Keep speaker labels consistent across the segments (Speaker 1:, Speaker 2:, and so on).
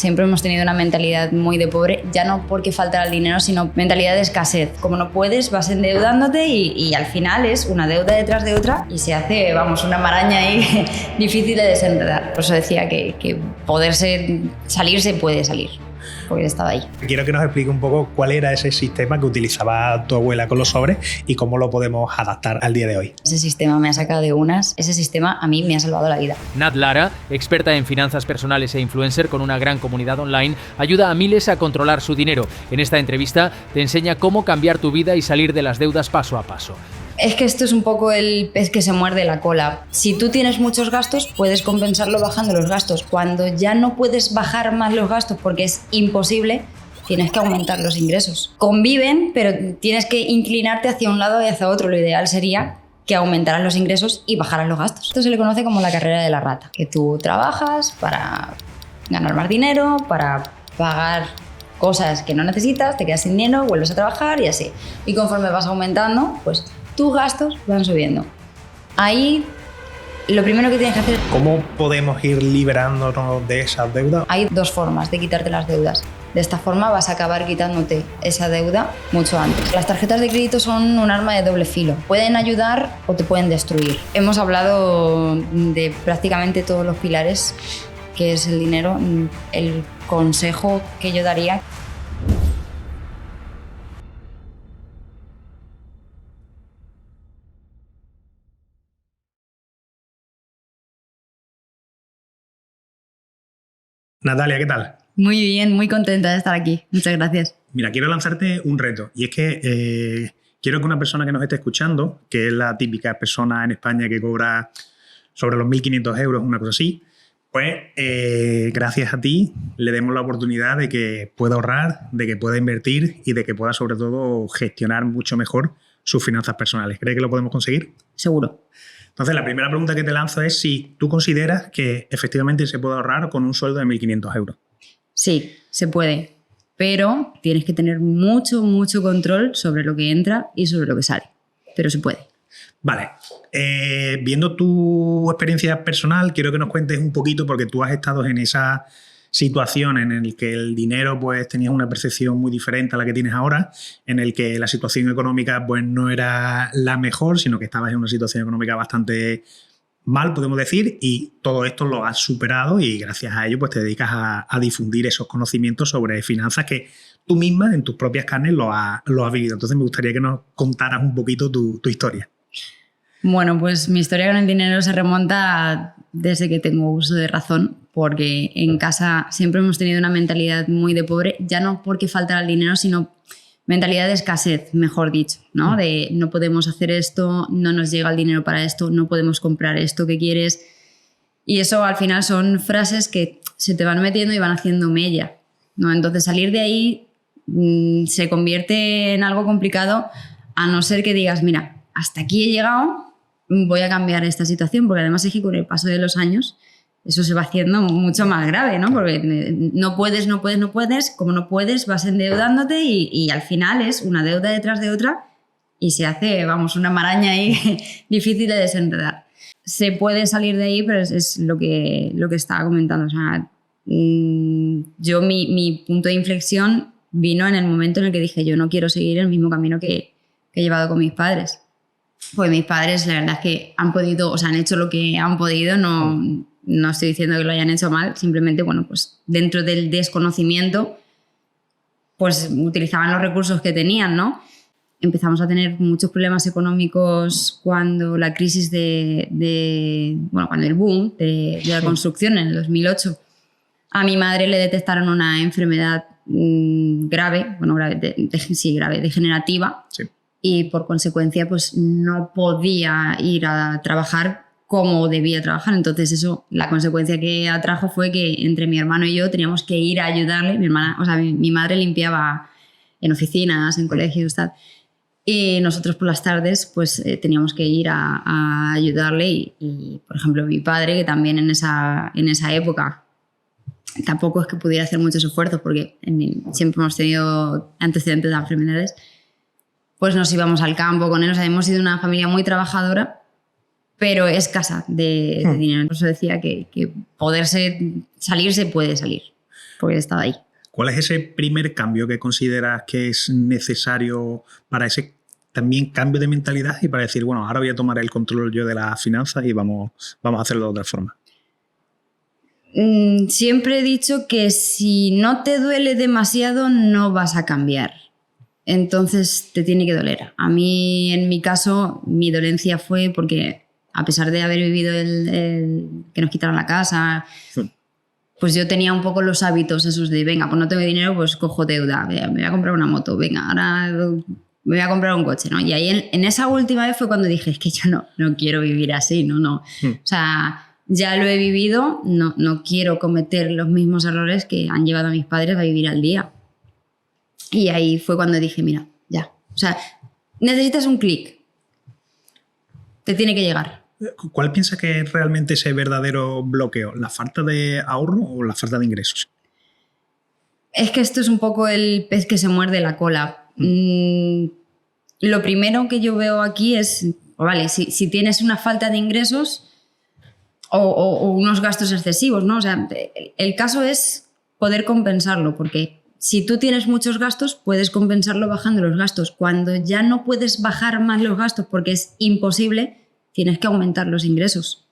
Speaker 1: siempre hemos tenido una mentalidad muy de pobre, ya no porque falta el dinero, sino mentalidad de escasez. Como no puedes, vas endeudándote y al final es una deuda detrás de otra y se hace, vamos, una maraña ahí difícil de desenredar. Por eso decía que poderse salir se puede salir, porque estaba ahí.
Speaker 2: Quiero que nos explique un poco cuál era ese sistema que utilizaba tu abuela con los sobres y cómo lo podemos adaptar al día de hoy.
Speaker 1: Ese sistema me ha sacado de unas, ese sistema a mí me ha salvado la vida.
Speaker 3: Nat Lara, experta en finanzas personales e influencer con una gran comunidad online, ayuda a miles a controlar su dinero. En esta entrevista te enseña cómo cambiar tu vida y salir de las deudas paso a paso.
Speaker 1: Es que esto es un poco el pez que se muerde la cola. Si tú tienes muchos gastos, puedes compensarlo bajando los gastos. Cuando ya no puedes bajar más los gastos porque es imposible, tienes que aumentar los ingresos. Conviven, pero tienes que inclinarte hacia un lado y hacia otro. Lo ideal sería que aumentaran los ingresos y bajaran los gastos. Esto se le conoce como la carrera de la rata, que tú trabajas para ganar más dinero, para pagar cosas que no necesitas, te quedas sin dinero, vuelves a trabajar y así. Y conforme vas aumentando, pues tus gastos van subiendo. Ahí lo primero que tienes que hacer...
Speaker 2: ¿Cómo podemos ir liberándonos de esas deudas?
Speaker 1: Hay dos formas de quitarte las deudas. De esta forma vas a acabar quitándote esa deuda mucho antes. Las tarjetas de crédito son un arma de doble filo. Pueden ayudar o te pueden destruir. Hemos hablado de prácticamente todos los pilares, que es el dinero. El consejo que yo daría...
Speaker 2: Natalia, ¿qué tal?
Speaker 1: Muy bien, muy contenta de estar aquí. Muchas gracias.
Speaker 2: Mira, quiero lanzarte un reto y es que quiero que una persona que nos esté escuchando, que es la típica persona en España que cobra sobre los 1.500 euros, una cosa así, pues gracias a ti le demos la oportunidad de que pueda ahorrar, de que pueda invertir y de que pueda sobre todo gestionar mucho mejor sus finanzas personales. ¿Crees que lo podemos conseguir?
Speaker 1: Seguro.
Speaker 2: Entonces, la primera pregunta que te lanzo es si tú consideras que efectivamente se puede ahorrar con un sueldo de 1.500 euros.
Speaker 1: Sí, se puede, pero tienes que tener mucho control sobre lo que entra y sobre lo que sale, pero se puede.
Speaker 2: Vale, viendo tu experiencia personal, quiero que nos cuentes un poquito, porque tú has estado en esa situación en la que el dinero pues tenías una percepción muy diferente a la que tienes ahora, en el que la situación económica pues no era la mejor, sino que estabas en una situación económica bastante mal, podemos decir, y todo esto lo has superado y gracias a ello pues te dedicas a difundir esos conocimientos sobre finanzas que tú misma en tus propias carnes lo has vivido. Entonces me gustaría que nos contaras un poquito tu historia.
Speaker 1: Bueno, pues mi historia con el dinero se remonta desde que tengo uso de razón, porque en casa siempre hemos tenido una mentalidad muy de pobre, ya no porque faltara el dinero, sino mentalidad de escasez, mejor dicho, ¿no? De no podemos hacer esto, no nos llega el dinero para esto, no podemos comprar esto que quieres. Y eso al final son frases que se te van metiendo y van haciendo mella, ¿no? Entonces salir de ahí se convierte en algo complicado, a no ser que digas, mira, hasta aquí he llegado, voy a cambiar esta situación, porque además es que con el paso de los años eso se va haciendo mucho más grave, ¿no? Porque no puedes, como no puedes vas endeudándote y al final es una deuda detrás de otra y se hace, vamos, una maraña ahí difícil de desenredar. Se puede salir de ahí, pero es lo que estaba comentando. O sea, yo mi punto de inflexión vino en el momento en el que dije yo no quiero seguir el mismo camino que he llevado con mis padres. Pues mis padres la verdad es que han podido, o sea, han hecho lo que han podido, no estoy diciendo que lo hayan hecho mal, simplemente, bueno, pues dentro del desconocimiento, pues utilizaban los recursos que tenían, ¿no? Empezamos a tener muchos problemas económicos cuando la crisis cuando el boom de la construcción en el 2008. A mi madre le detectaron una enfermedad grave, degenerativa. Sí. Y por consecuencia pues no podía ir a trabajar como debía trabajar. Entonces eso, la consecuencia que atrajo fue que entre mi hermano y yo teníamos que ir a ayudarle. Mi madre limpiaba en oficinas, en colegios, tal. Y nosotros por las tardes pues teníamos que ir a ayudarle y, por ejemplo, mi padre, que también en esa época tampoco es que pudiera hacer muchos esfuerzos porque siempre hemos tenido antecedentes de enfermedades, pues nos íbamos al campo con él. O sea, hemos sido una familia muy trabajadora, pero escasa de dinero. Por eso decía que poderse salir se puede salir. porque he estado ahí.
Speaker 2: ¿Cuál es ese primer cambio que consideras que es necesario para ese también cambio de mentalidad y para decir, bueno, ahora voy a tomar el control yo de las finanzas y vamos a hacerlo de otra forma?
Speaker 1: Siempre he dicho que si no te duele demasiado no vas a cambiar. Entonces te tiene que doler. A mí, en mi caso, mi dolencia fue porque a pesar de haber vivido el que nos quitaron la casa, pues yo tenía un poco los hábitos esos de, venga, pues no tengo dinero, pues cojo deuda, me voy a comprar una moto, venga, ahora me voy a comprar un coche, ¿no? Y ahí en esa última vez fue cuando dije, es que yo no quiero vivir así, no. O sea, ya lo he vivido, no quiero cometer los mismos errores que han llevado a mis padres a vivir al día. Y ahí fue cuando dije, mira, ya. O sea, necesitas un clic. Te tiene que llegar.
Speaker 2: ¿Cuál piensas que es realmente ese verdadero bloqueo? ¿La falta de ahorro o la falta de ingresos?
Speaker 1: Es que esto es un poco el pez que se muerde la cola. Lo primero que yo veo aquí es, vale, si tienes una falta de ingresos o unos gastos excesivos, ¿no? O sea, el caso es poder compensarlo, porque si tú tienes muchos gastos, puedes compensarlo bajando los gastos. Cuando ya no puedes bajar más los gastos porque es imposible, tienes que aumentar los ingresos.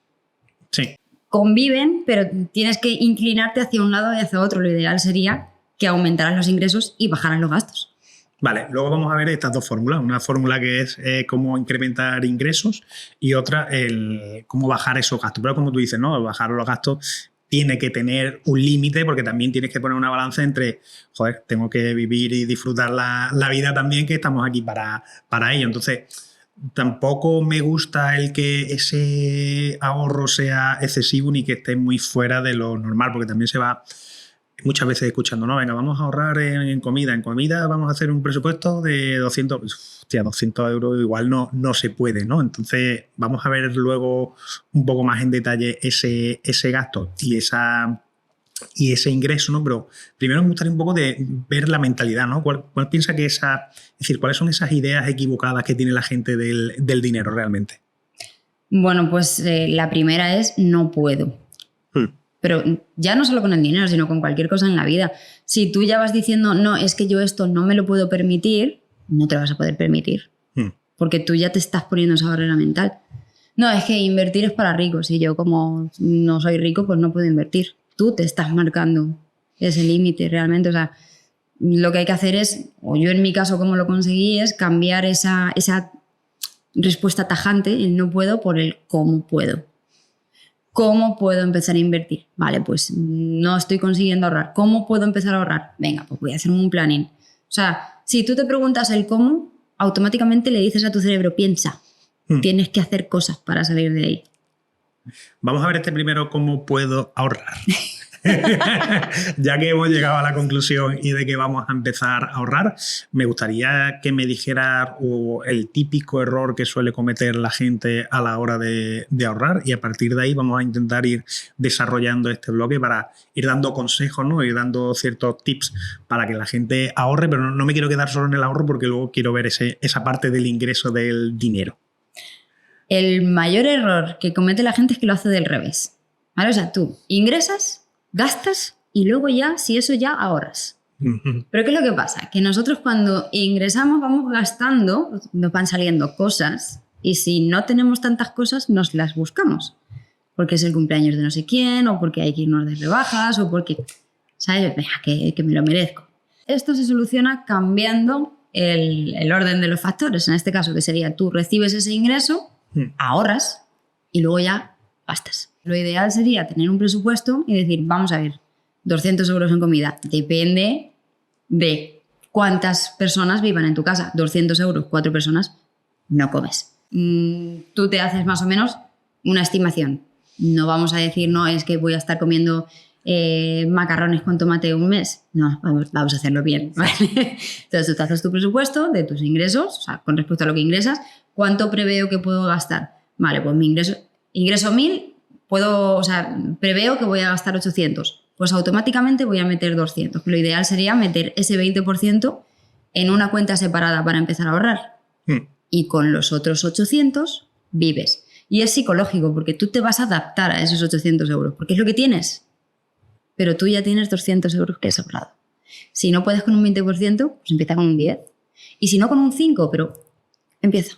Speaker 2: Sí.
Speaker 1: Conviven, pero tienes que inclinarte hacia un lado y hacia otro. Lo ideal sería que aumentaras los ingresos y bajaras los gastos.
Speaker 2: Vale, luego vamos a ver estas dos fórmulas. Una fórmula que es cómo incrementar ingresos y otra el cómo bajar esos gastos. Pero como tú dices, ¿no? Bajar los gastos tiene que tener un límite porque también tienes que poner una balanza entre, joder, tengo que vivir y disfrutar la vida también, que estamos aquí para ello. Entonces, tampoco me gusta el que ese ahorro sea excesivo ni que esté muy fuera de lo normal, porque también se va muchas veces escuchando, no, venga, vamos a ahorrar en comida. En comida vamos a hacer un presupuesto de 200, hostia, 200 euros igual no se puede, ¿no? Entonces vamos a ver luego un poco más en detalle ese gasto y ese ingreso, ¿no? Pero primero me gustaría un poco de ver la mentalidad, ¿no? ¿Cuál piensa que es decir, cuáles son esas ideas equivocadas que tiene la gente del dinero realmente?
Speaker 1: Bueno, pues la primera es no puedo. Pero ya no solo con el dinero, sino con cualquier cosa en la vida. Si tú ya vas diciendo, no, es que yo esto no me lo puedo permitir, no te lo vas a poder permitir. Porque tú ya te estás poniendo esa barrera mental. No, es que invertir es para ricos y yo como no soy rico, pues no puedo invertir. Tú te estás marcando ese límite realmente. O sea, lo que hay que hacer es, o yo en mi caso como lo conseguí, es cambiar esa respuesta tajante, el no puedo, por el cómo puedo. ¿Cómo puedo empezar a invertir? Vale, pues no estoy consiguiendo ahorrar. ¿Cómo puedo empezar a ahorrar? Venga, pues voy a hacer un planning. O sea, si tú te preguntas el cómo, automáticamente le dices a tu cerebro, piensa, tienes que hacer cosas para salir de ahí.
Speaker 2: Vamos a ver este primero, cómo puedo ahorrar. Ya que hemos llegado a la conclusión y de que vamos a empezar a ahorrar, me gustaría que me dijeras el típico error que suele cometer la gente a la hora de ahorrar, y a partir de ahí vamos a intentar ir desarrollando este bloque para ir dando consejos, ¿no? Ir dando ciertos tips para que la gente ahorre, pero no me quiero quedar solo en el ahorro porque luego quiero ver esa parte del ingreso del dinero.
Speaker 1: El mayor error que comete la gente es que lo hace del revés. ¿Vale? O sea, tú ingresas, gastas y luego ya, si eso ya, ahorras. Pero ¿qué es lo que pasa? Que nosotros cuando ingresamos vamos gastando, nos van saliendo cosas y si no tenemos tantas cosas nos las buscamos. Porque es el cumpleaños de no sé quién o porque hay que irnos de rebajas o porque, ¿sabes? Venga, que me lo merezco. Esto se soluciona cambiando el orden de los factores. En este caso, que sería tú recibes ese ingreso, ahorras y luego ya gastas. Lo ideal sería tener un presupuesto y decir, vamos a ver, 200 euros en comida. Depende de cuántas personas vivan en tu casa. 200 euros, 4 personas, no comes. Tú te haces más o menos una estimación. No vamos a decir, no, es que voy a estar comiendo macarrones con tomate un mes. No, vamos a hacerlo bien, ¿vale? Entonces tú te haces tu presupuesto de tus ingresos, o sea, con respecto a lo que ingresas, ¿cuánto preveo que puedo gastar? Vale, pues mi ingreso 1000, preveo que voy a gastar 800. Pues automáticamente voy a meter 200. Lo ideal sería meter ese 20% en una cuenta separada para empezar a ahorrar. Y con los otros 800 vives. Y es psicológico porque tú te vas a adaptar a esos 800 euros, porque es lo que tienes. pero tú ya tienes 200 euros que he sobrado. Si no puedes con un 20%, pues empieza con un 10%. Y si no con un 5%, pero empieza.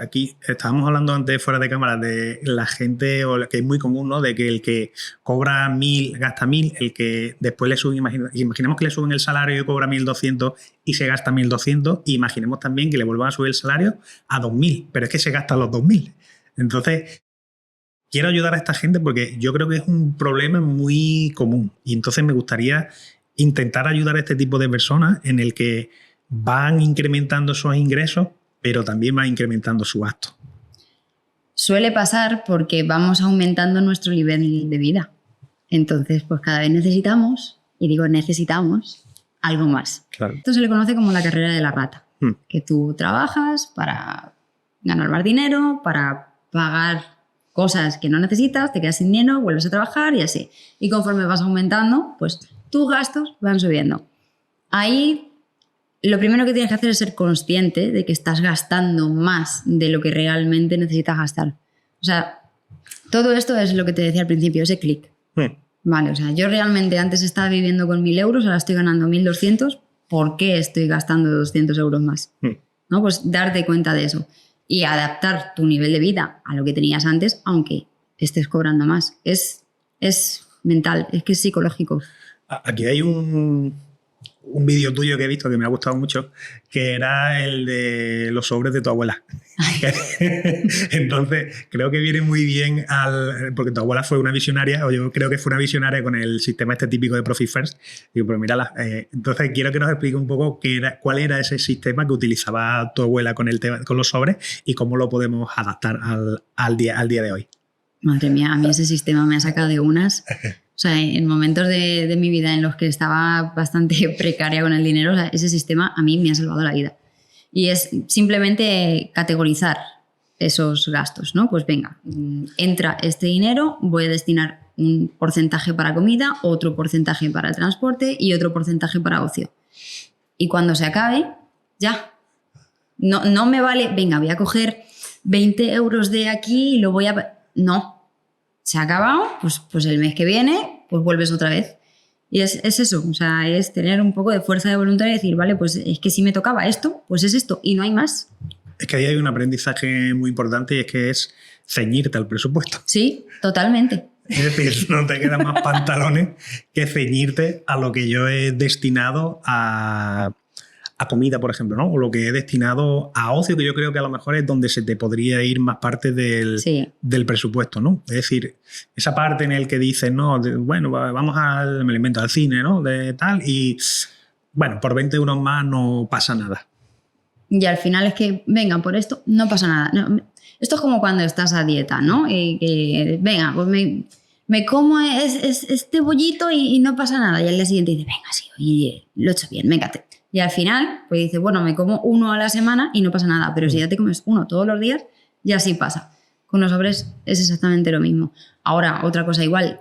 Speaker 2: Aquí estábamos hablando antes fuera de cámara de la gente, o que es muy común, ¿no? De que el que cobra 1.000 gasta 1.000, el que después le suben, imaginemos que le suben el salario y cobra 1.200 y se gasta 1.200, y imaginemos también que le vuelvan a subir el salario a 2.000, pero es que se gastan los 2.000. Entonces, quiero ayudar a esta gente porque yo creo que es un problema muy común, y entonces me gustaría intentar ayudar a este tipo de personas en el que van incrementando sus ingresos, pero también va incrementando su gasto.
Speaker 1: Suele pasar porque vamos aumentando nuestro nivel de vida. Entonces, pues cada vez necesitamos, y digo necesitamos, algo más.
Speaker 2: Claro.
Speaker 1: Esto se le conoce como la carrera de la rata. Que tú trabajas para ganar más dinero, para pagar cosas que no necesitas, te quedas sin dinero, vuelves a trabajar y así. Y conforme vas aumentando, pues tus gastos van subiendo. Ahí lo primero que tienes que hacer es ser consciente de que estás gastando más de lo que realmente necesitas gastar. O sea, todo esto es lo que te decía al principio, ese clic. Vale, o sea, yo realmente antes estaba viviendo con 1.000 euros, ahora estoy ganando 1.200. ¿Por qué estoy gastando 200 euros más? ¿No? Pues darte cuenta de eso y adaptar tu nivel de vida a lo que tenías antes, aunque estés cobrando más. Es mental, es que es psicológico.
Speaker 2: Aquí hay un vídeo tuyo que he visto que me ha gustado mucho, que era el de los sobres de tu abuela. Entonces, creo que viene muy bien porque tu abuela fue una visionaria, o yo creo que fue una visionaria con el sistema este típico de Profit First. Digo, pero mírala. Entonces, quiero que nos explique un poco cuál era ese sistema que utilizaba tu abuela con los sobres y cómo lo podemos adaptar al día de hoy.
Speaker 1: Madre mía, a mí ese sistema me ha sacado de unas. O sea, en momentos de mi vida en los que estaba bastante precaria con el dinero, o sea, ese sistema a mí me ha salvado la vida. Y es simplemente categorizar esos gastos, ¿no? Pues venga, entra este dinero, voy a destinar un porcentaje para comida, otro porcentaje para transporte y otro porcentaje para ocio. Y cuando se acabe, ya. No me vale, venga, voy a coger 20 euros de aquí y lo voy a... No. Se ha acabado, pues el mes que viene, pues vuelves otra vez. Y es eso, o sea, es tener un poco de fuerza de voluntad y decir, vale, pues es que si me tocaba esto, pues es esto, y no hay más.
Speaker 2: Es que ahí hay un aprendizaje muy importante y es que es ceñirte al presupuesto.
Speaker 1: Sí, totalmente.
Speaker 2: Es decir, no te quedan más pantalones que ceñirte a lo que yo he destinado a comida, por ejemplo, ¿no? O lo que he destinado a ocio, que yo creo que a lo mejor es donde se te podría ir más parte del presupuesto, ¿no? Es decir, esa parte en el que dices, no, bueno, vamos me lo invento, al cine, ¿no? De tal, y bueno, por 20 euros más no pasa nada.
Speaker 1: Y al final es que, venga, por esto no pasa nada. No, esto es como cuando estás a dieta, ¿no? Venga, pues me como este bollito y no pasa nada. Y al día siguiente dices, venga, sí, oye, lo he hecho bien, venga. Y al final, pues dices, bueno, me como uno a la semana y no pasa nada. Pero si ya te comes uno todos los días, ya sí pasa. Con los sobres es exactamente lo mismo. Ahora, otra cosa igual,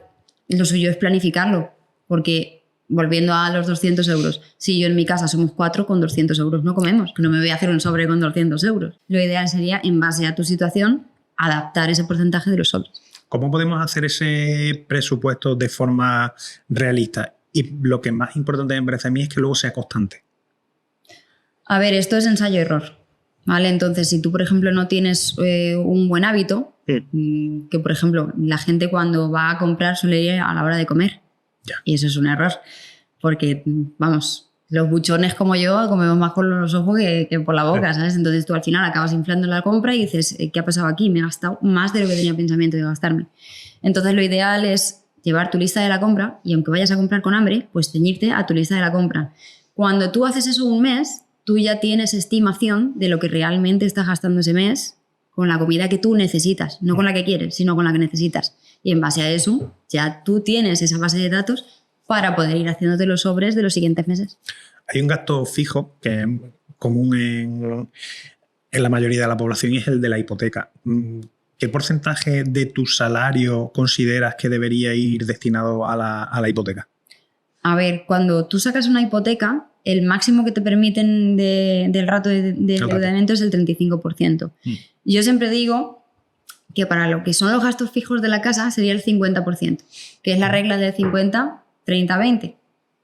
Speaker 1: lo suyo es planificarlo. Porque, volviendo a los 200 euros, si yo en mi casa somos 4, con 200 euros no comemos. Que no me voy a hacer un sobre con 200 euros. Lo ideal sería, en base a tu situación, adaptar ese porcentaje de los sobres.
Speaker 2: ¿Cómo podemos hacer ese presupuesto de forma realista? Y lo que más importante me parece a mí es que luego sea constante.
Speaker 1: A ver, esto es ensayo-error, ¿vale? Entonces, si tú, por ejemplo, no tienes un buen hábito, que, por ejemplo, la gente cuando va a comprar suele ir a la hora de comer.
Speaker 2: Ya.
Speaker 1: Y eso es un error, porque, vamos, los buchones como yo comemos más con los ojos que por la boca, ¿sabes? Entonces tú al final acabas inflando la compra y dices, ¿qué ha pasado aquí? Me he gastado más de lo que tenía pensamiento de gastarme. Entonces lo ideal es llevar tu lista de la compra y aunque vayas a comprar con hambre, pues ceñirte a tu lista de la compra. Cuando tú haces eso un mes, tú ya tienes estimación de lo que realmente estás gastando ese mes con la comida que tú necesitas, no con la que quieres, sino con la que necesitas. Y en base a eso, ya tú tienes esa base de datos para poder ir haciéndote los sobres de los siguientes meses.
Speaker 2: Hay un gasto fijo que es común en la mayoría de la población y es el de la hipoteca. ¿Qué porcentaje de tu salario consideras que debería ir destinado a la hipoteca?
Speaker 1: A ver, cuando tú sacas una hipoteca, el máximo que te permiten del rato de endeudamiento es el 35%. Yo siempre digo que para lo que son los gastos fijos de la casa sería el 50%, que es la regla del 50-30-20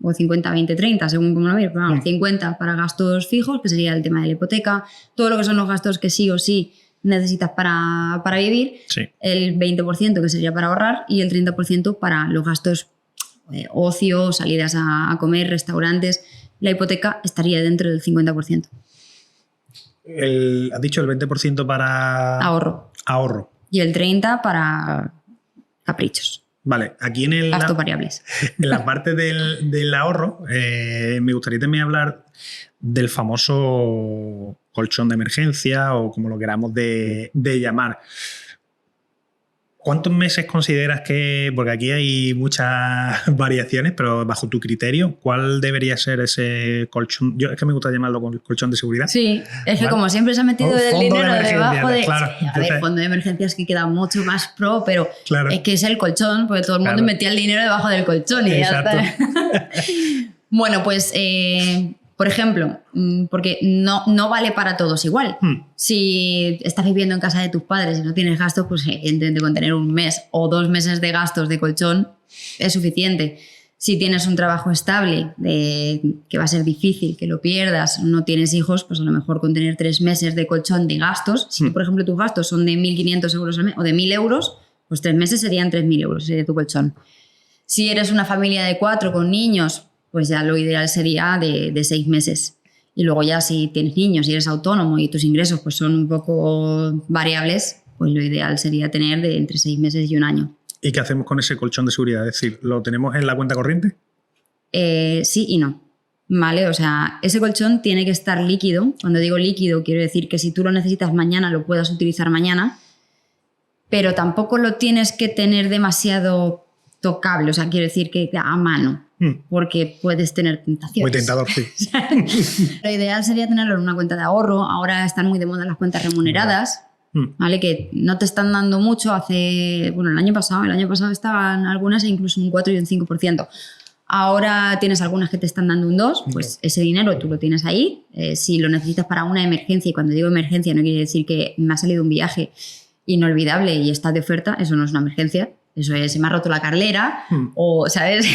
Speaker 1: o 50-20-30, según como lo veas. Pero vamos, 50 para gastos fijos, que sería el tema de la hipoteca, todo lo que son los gastos que sí o sí necesitas para vivir,
Speaker 2: Sí.
Speaker 1: el 20% que sería para ahorrar y el 30% para los gastos ocio, salidas a comer, restaurantes. La hipoteca estaría dentro del 50%.
Speaker 2: Has dicho el 20% para
Speaker 1: Ahorro. Y el 30% para caprichos.
Speaker 2: Vale, aquí en
Speaker 1: Gastos variables.
Speaker 2: En la parte del ahorro, me gustaría también hablar del famoso colchón de emergencia o como lo queramos de llamar. ¿Cuántos meses consideras que, porque aquí hay muchas variaciones, pero bajo tu criterio, cuál debería ser ese colchón? Yo es que me gusta llamarlo colchón de seguridad.
Speaker 1: Sí, es que
Speaker 2: ¿vale?
Speaker 1: como siempre se ha metido el dinero debajo de...
Speaker 2: Claro,
Speaker 1: sí, a ver, fondo de emergencias que queda mucho más pro, pero
Speaker 2: claro.
Speaker 1: es que es el colchón, porque todo el mundo metía el dinero debajo del colchón y
Speaker 2: Exacto.
Speaker 1: ya está. Bueno, pues... por ejemplo, porque no vale para todos igual. Si estás viviendo en casa de tus padres y no tienes gastos, pues evidentemente con tener 1 mes o 2 meses de gastos de colchón es suficiente. Si tienes un trabajo estable, que va a ser difícil que lo pierdas, no tienes hijos, pues a lo mejor con tener 3 meses de colchón de gastos, si por ejemplo tus gastos son de 1.500 euros al mes o de 1.000 euros, pues 3 meses serían 3.000 euros, sería tu colchón. Si eres una familia de 4 con niños, pues ya lo ideal sería de 6 meses. Y luego ya si tienes niños y eres autónomo y tus ingresos pues son un poco variables, pues lo ideal sería tener de entre 6 meses y 1 año.
Speaker 2: ¿Y qué hacemos con ese colchón de seguridad? Es decir, ¿lo tenemos en la cuenta corriente?
Speaker 1: Sí y no. ¿Vale? O sea, ese colchón tiene que estar líquido. Cuando digo líquido, quiero decir que si tú lo necesitas mañana, lo puedas utilizar mañana, pero tampoco lo tienes que tener demasiado tocable. O sea, quiero decir que a mano. Porque puedes tener tentaciones.
Speaker 2: Muy tentador, sí.
Speaker 1: Lo ideal sería tenerlo en una cuenta de ahorro. Ahora están muy de moda las cuentas remuneradas, ¿vale? Que no te están dando mucho. El año pasado estaban algunas incluso un 4 y un 5%. Ahora tienes algunas que te están dando un 2%, pues ese dinero tú lo tienes ahí. Si lo necesitas para una emergencia, y cuando digo emergencia no quiere decir que me ha salido un viaje inolvidable y está de oferta, eso no es una emergencia. Eso es, se me ha roto la carlera o, ¿sabes?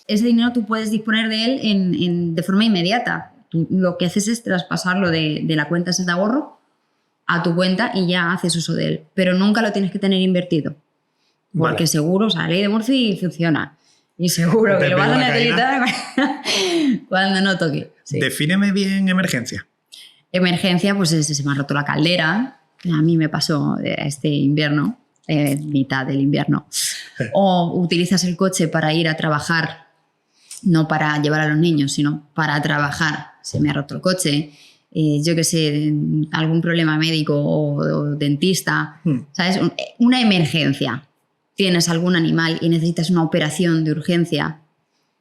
Speaker 1: Ese dinero tú puedes disponer de él de forma inmediata. Tú lo que haces es traspasarlo de la cuenta esa de ahorro a tu cuenta y ya haces uso de él. Pero nunca lo tienes que tener invertido. Porque seguro, o sea, la ley de Murphy funciona. Y seguro que lo vas a necesitar cuando no toque. Sí.
Speaker 2: Defíneme bien emergencia.
Speaker 1: Emergencia, pues se me ha roto la caldera. A mí me pasó este invierno. Mitad del invierno, o utilizas el coche para ir a trabajar, no para llevar a los niños, sino para trabajar, se me ha roto el coche, yo qué sé, algún problema médico o dentista, ¿sabes? Una emergencia, tienes algún animal y necesitas una operación de urgencia,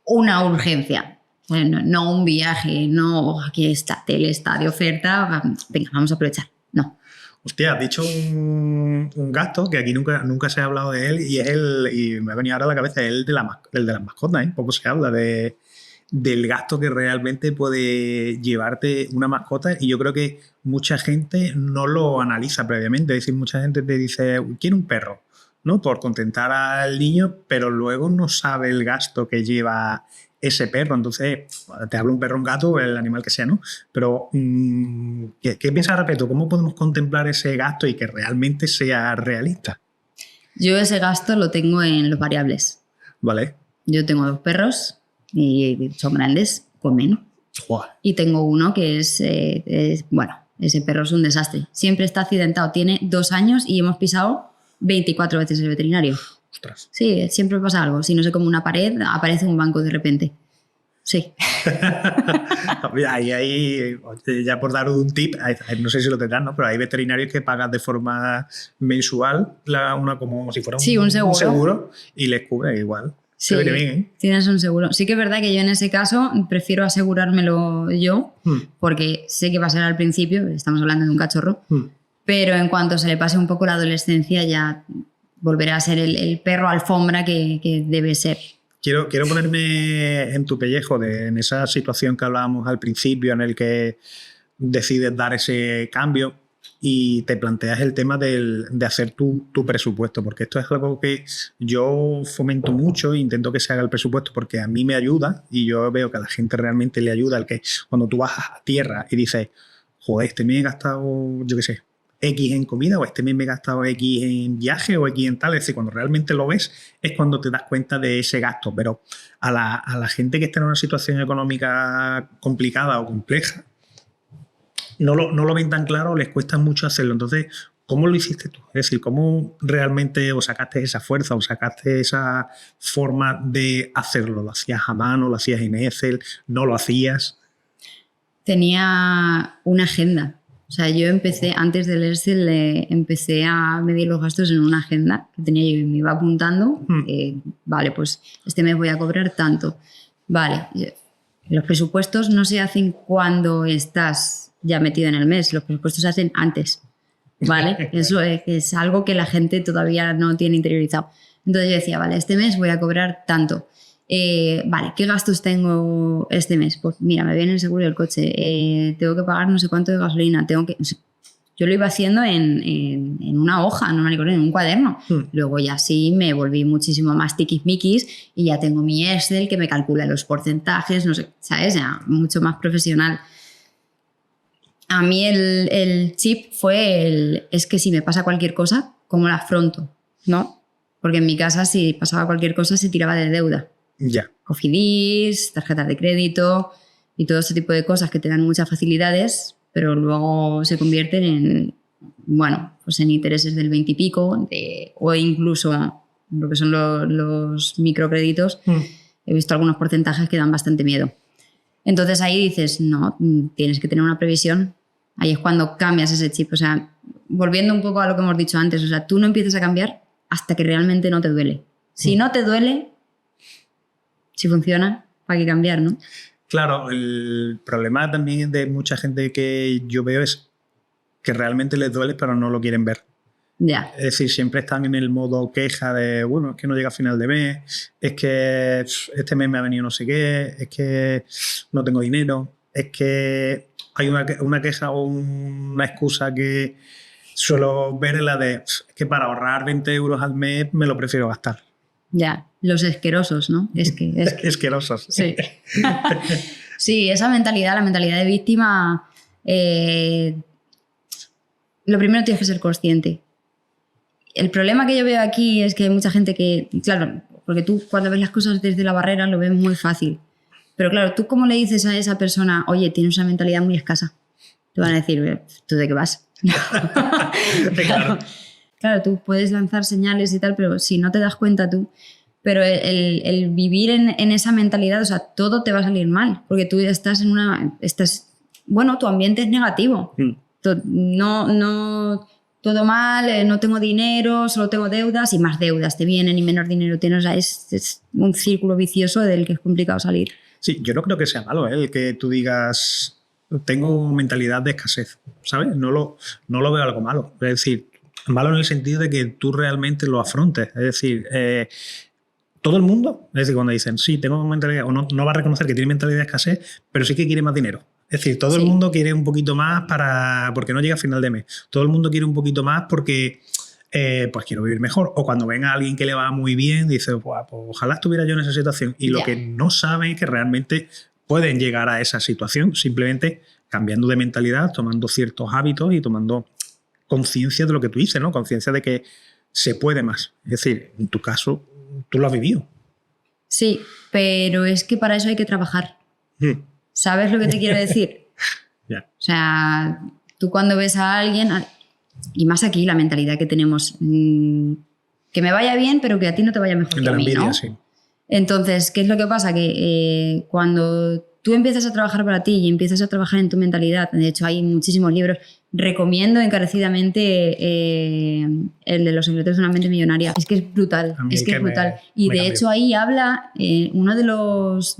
Speaker 1: una urgencia, no un viaje, no aquí está, tele está de oferta, venga, vamos a aprovechar, no.
Speaker 2: Hostia, has dicho un gasto que aquí nunca se ha hablado de él y me ha venido ahora a la cabeza el de las mascotas, ¿eh? Poco se habla del gasto que realmente puede llevarte una mascota y yo creo que mucha gente no lo analiza previamente. Es decir, mucha gente te dice, quiero un perro, ¿no? Por contentar al niño, pero luego no sabe el gasto que lleva ese perro. Entonces, te hablo un perro, un gato, el animal que sea, ¿no? Pero, ¿qué piensas al respecto? ¿Cómo podemos contemplar ese gasto y que realmente sea realista?
Speaker 1: Yo ese gasto lo tengo en los variables.
Speaker 2: Vale.
Speaker 1: Yo tengo 2 perros y son grandes, comen.
Speaker 2: Wow.
Speaker 1: Y tengo uno que bueno, ese perro es un desastre. Siempre está accidentado. Tiene 2 años y hemos pisado 24 veces el veterinario.
Speaker 2: Ostras.
Speaker 1: Sí, siempre pasa algo. Si no se come una pared, aparece un banco de repente. Sí.
Speaker 2: Ahí, ya por dar un tip, no sé si lo tendrán, ¿no? Pero hay veterinarios que pagan de forma mensual como si fuera
Speaker 1: un seguro
Speaker 2: y les cubre igual.
Speaker 1: Sí,
Speaker 2: bien, ¿eh?
Speaker 1: Tienes un seguro. Sí que es verdad que yo en ese caso prefiero asegurármelo yo, porque sé que va a ser al principio, estamos hablando de un cachorro, pero en cuanto se le pase un poco la adolescencia ya volverá a ser el perro alfombra que debe ser.
Speaker 2: Quiero ponerme en tu pellejo, en esa situación que hablábamos al principio en el que decides dar ese cambio. y te planteas el tema de hacer tu presupuesto, porque esto es algo que yo fomento mucho e intento que se haga el presupuesto porque a mí me ayuda y yo veo que a la gente realmente le ayuda el que cuando tú vas a tierra y dices, joder, este mes he gastado, yo qué sé, X en comida o este mes me he gastado X en viaje o X en tal, es decir, cuando realmente lo ves es cuando te das cuenta de ese gasto, pero a la gente que está en una situación económica complicada o compleja, no lo ven tan claro, les cuesta mucho hacerlo. Entonces, ¿cómo lo hiciste tú? Es decir, ¿cómo realmente o sacaste esa fuerza o sacaste esa forma de hacerlo? ¿Lo hacías a mano? ¿Lo hacías en Excel? ¿No lo hacías?
Speaker 1: Tenía una agenda. O sea, yo empecé, antes del Excel, empecé a medir los gastos en una agenda que tenía yo y me iba apuntando. Vale, pues este mes voy a cobrar tanto. Vale, los presupuestos no se hacen cuando estás ya metido en el mes, los presupuestos se hacen antes, ¿vale? Eso es algo que la gente todavía no tiene interiorizado. Entonces yo decía, vale, este mes voy a cobrar tanto. Vale, ¿qué gastos tengo este mes? Pues mira, me viene el seguro del coche, tengo que pagar no sé cuánto de gasolina, yo lo iba haciendo en una hoja, no en un cuaderno. Luego ya sí me volví muchísimo más tiquismiquis y ya tengo mi Excel que me calcula los porcentajes, no sé, ¿sabes? Ya mucho más profesional. A mí el chip fue es que si me pasa cualquier cosa, ¿cómo la afronto? ¿No? Porque en mi casa si pasaba cualquier cosa se tiraba de deuda.
Speaker 2: Ya.
Speaker 1: Cofidis, tarjetas de crédito y todo ese tipo de cosas que te dan muchas facilidades, pero luego se convierten en, bueno, pues en intereses del 20 y pico o incluso lo que son los microcréditos. He visto algunos porcentajes que dan bastante miedo. Entonces ahí dices, no, tienes que tener una previsión. Ahí es cuando cambias ese chip. O sea, volviendo un poco a lo que hemos dicho antes, o sea, tú no empiezas a cambiar hasta que realmente no te duele. Si no te duele, si funciona, ¿para qué cambiar, no?
Speaker 2: Claro, el problema también de mucha gente que yo veo es que realmente les duele pero no lo quieren ver.
Speaker 1: Ya.
Speaker 2: Es decir, siempre están en el modo queja de, bueno, es que no llega a final de mes, es que este mes me ha venido no sé qué, es que no tengo dinero, es que hay una queja o una excusa que suelo ver en la de, es que para ahorrar 20 euros al mes me lo prefiero gastar.
Speaker 1: Ya, los asquerosos, ¿no?
Speaker 2: Asquerosos.
Speaker 1: Sí. Sí, esa mentalidad, la mentalidad de víctima, lo primero tienes que ser consciente. El problema que yo veo aquí es que hay mucha gente que, claro, porque tú cuando ves las cosas desde la barrera lo ves muy fácil. Pero claro, ¿tú cómo le dices a esa persona, oye, tienes una mentalidad muy escasa? Te van a decir, ¿tú de qué vas? Claro, tú puedes lanzar señales y tal, pero si no te das cuenta tú, pero el vivir en esa mentalidad, o sea, todo te va a salir mal, porque tú estás bueno, tu ambiente es negativo. No, todo mal, no tengo dinero, solo tengo deudas y más deudas te vienen y menos dinero tienes. O sea, es un círculo vicioso del que es complicado salir.
Speaker 2: Sí, yo no creo que sea malo, el que tú digas, tengo mentalidad de escasez, ¿sabes? No lo veo algo malo. Es decir, malo en el sentido de que tú realmente lo afrontes. Es decir, todo el mundo, es decir, cuando dicen, sí, tengo mentalidad, o no va a reconocer que tiene mentalidad de escasez, pero sí que quiere más dinero. Es decir, todo el mundo quiere un poquito más porque no llega a final de mes. Todo el mundo quiere un poquito más porque pues quiero vivir mejor. O cuando venga alguien que le va muy bien, dice, pues ojalá estuviera yo en esa situación. Y lo que no saben es que realmente pueden llegar a esa situación simplemente cambiando de mentalidad, tomando ciertos hábitos y tomando conciencia de lo que tú dices, ¿no? Conciencia de que se puede más. Es decir, en tu caso, tú lo has vivido.
Speaker 1: Sí, pero es que para eso hay que trabajar. ¿Sabes lo que te quiero decir?
Speaker 2: Yeah.
Speaker 1: O sea, tú cuando ves a alguien, y más aquí la mentalidad que tenemos, que me vaya bien, pero que a ti no te vaya mejor que a mí,
Speaker 2: envidia,
Speaker 1: ¿no?
Speaker 2: Sí.
Speaker 1: Entonces, ¿qué es lo que pasa? Que cuando tú empiezas a trabajar para ti y empiezas a trabajar en tu mentalidad, de hecho hay muchísimos libros, recomiendo encarecidamente el de Los secretos de una mente millonaria. Es que es brutal, es que es brutal. Y de hecho ahí habla uno de los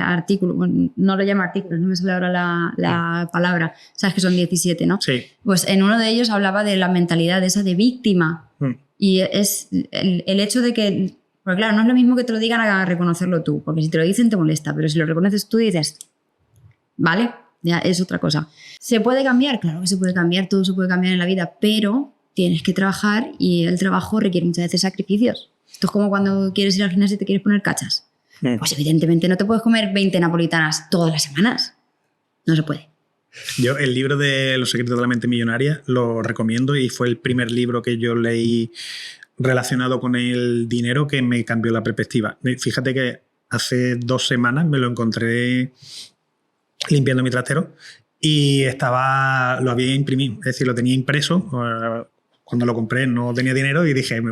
Speaker 1: artículos, bueno, no lo llamo artículos, no me sale ahora la palabra, sabes que son 17, ¿no?
Speaker 2: Sí.
Speaker 1: Pues en uno de ellos hablaba de la mentalidad esa de víctima. Y es el hecho de que, porque claro, no es lo mismo que te lo digan a reconocerlo tú, porque si te lo dicen te molesta, pero si lo reconoces tú dices, vale, ya es otra cosa. ¿Se puede cambiar? Claro que se puede cambiar, todo se puede cambiar en la vida, pero tienes que trabajar y el trabajo requiere muchas veces sacrificios. Esto es como cuando quieres ir al gimnasio y te quieres poner cachas. Pues evidentemente no te puedes comer 20 napolitanas todas las semanas. No se puede.
Speaker 2: Yo el libro de Los secretos de la mente millonaria lo recomiendo y fue el primer libro que yo leí relacionado con el dinero que me cambió la perspectiva. Fíjate que hace 2 semanas me lo encontré limpiando mi trastero y lo había imprimido, es decir, lo tenía impreso. Cuando lo compré no tenía dinero y dije,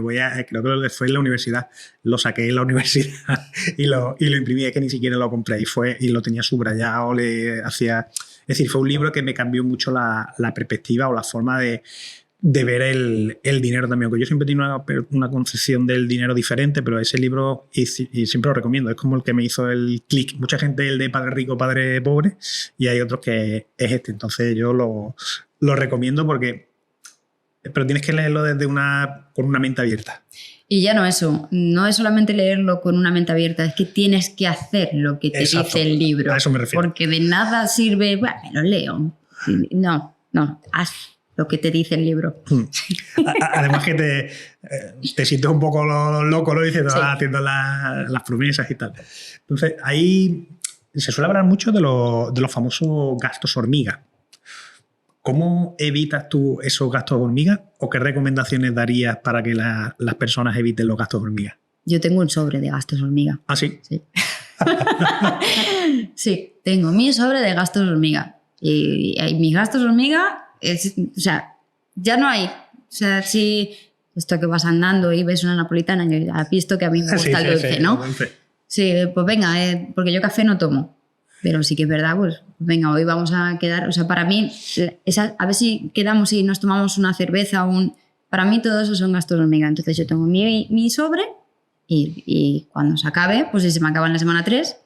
Speaker 2: creo que fue en la universidad, lo saqué en la universidad y lo imprimí, es que ni siquiera lo compré y lo tenía subrayado, es decir, fue un libro que me cambió mucho la perspectiva o la forma de ver el dinero también, porque yo siempre tengo una concepción del dinero diferente, pero ese libro, y siempre lo recomiendo, es como el que me hizo el clic. Mucha gente el de Padre Rico, Padre Pobre, y hay otros que es este, entonces yo lo recomiendo pero tienes que leerlo con una mente abierta.
Speaker 1: Y ya no eso, no es solamente leerlo con una mente abierta, es que tienes que hacer lo que te dice el libro.
Speaker 2: A eso me refiero.
Speaker 1: Porque de nada sirve, bueno, me lo leo. No, haz lo que te dice el libro.
Speaker 2: Además que te sientes un poco loco, ¿no? Diciendo, sí, haciendo las promesas y tal. Entonces, ahí se suele hablar mucho de los famosos gastos hormiga. ¿Cómo evitas tú esos gastos hormiga o qué recomendaciones darías para que las personas eviten los gastos hormiga?
Speaker 1: Yo tengo un sobre de gastos hormiga.
Speaker 2: ¿Ah, sí?
Speaker 1: Sí. Sí, tengo mi sobre de gastos hormiga. Y mis gastos hormiga, o sea, ya no hay. O sea, si esto que vas andando y ves una napolitana, yo ya he visto que a mí me gusta el dulce, ¿no? Sí, pues venga, porque yo café no tomo. Pero sí que es verdad, pues venga, hoy vamos a quedar... O sea, para mí, a ver si quedamos y nos tomamos una cerveza para mí todo eso son gastos hormiga. Entonces yo tengo mi sobre y cuando se acabe, pues si se me acaba en la semana 3,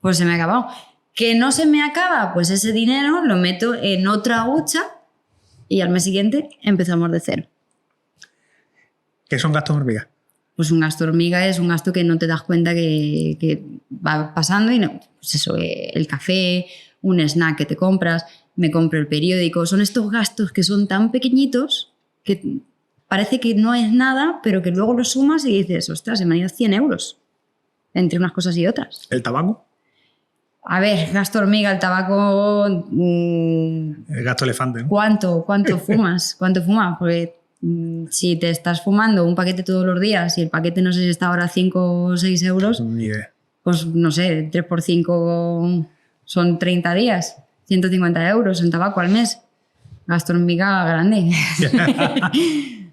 Speaker 1: pues se me ha acabado. Que no se me acaba, pues ese dinero lo meto en otra hucha y al mes siguiente empezamos de cero.
Speaker 2: ¿Qué son gastos hormiga?
Speaker 1: Pues un gasto hormiga es un gasto que no te das cuenta que va pasando y no, pues eso, el café, un snack que te compras, me compro el periódico, son estos gastos que son tan pequeñitos que parece que no es nada, pero que luego los sumas y dices, ostras, se me han ido 100 euros entre unas cosas y otras.
Speaker 2: ¿El tabaco?
Speaker 1: A ver, gasto hormiga, el tabaco...
Speaker 2: el gasto elefante, ¿no?
Speaker 1: ¿Cuánto fumas? ¿Cuánto fumas? Porque si te estás fumando un paquete todos los días y el paquete no sé si está ahora 5 o 6 euros,
Speaker 2: ni idea.
Speaker 1: Pues no sé, 3 por 5 son 30 días, 150 euros en tabaco al mes. Gasto hormiga grande.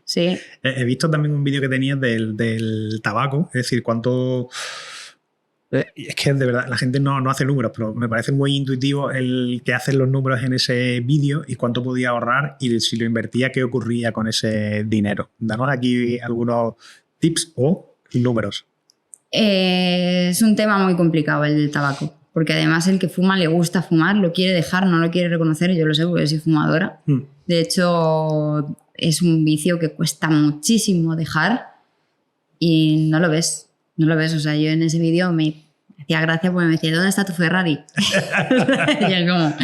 Speaker 1: Sí.
Speaker 2: He visto también un vídeo que tenías del tabaco, es decir, cuánto... Es que de verdad la gente no hace números, pero me parece muy intuitivo el que hacen los números en ese vídeo y cuánto podía ahorrar y si lo invertía, qué ocurría con ese dinero. Danos aquí algunos tips o números.
Speaker 1: Es un tema muy complicado el del tabaco, porque además el que fuma le gusta fumar, lo quiere dejar, no lo quiere reconocer, yo lo sé porque soy fumadora. De hecho, es un vicio que cuesta muchísimo dejar y no lo ves. No lo ves, o sea, yo en ese vídeo me hacía gracia porque me decía, ¿dónde está tu Ferrari? Y es como,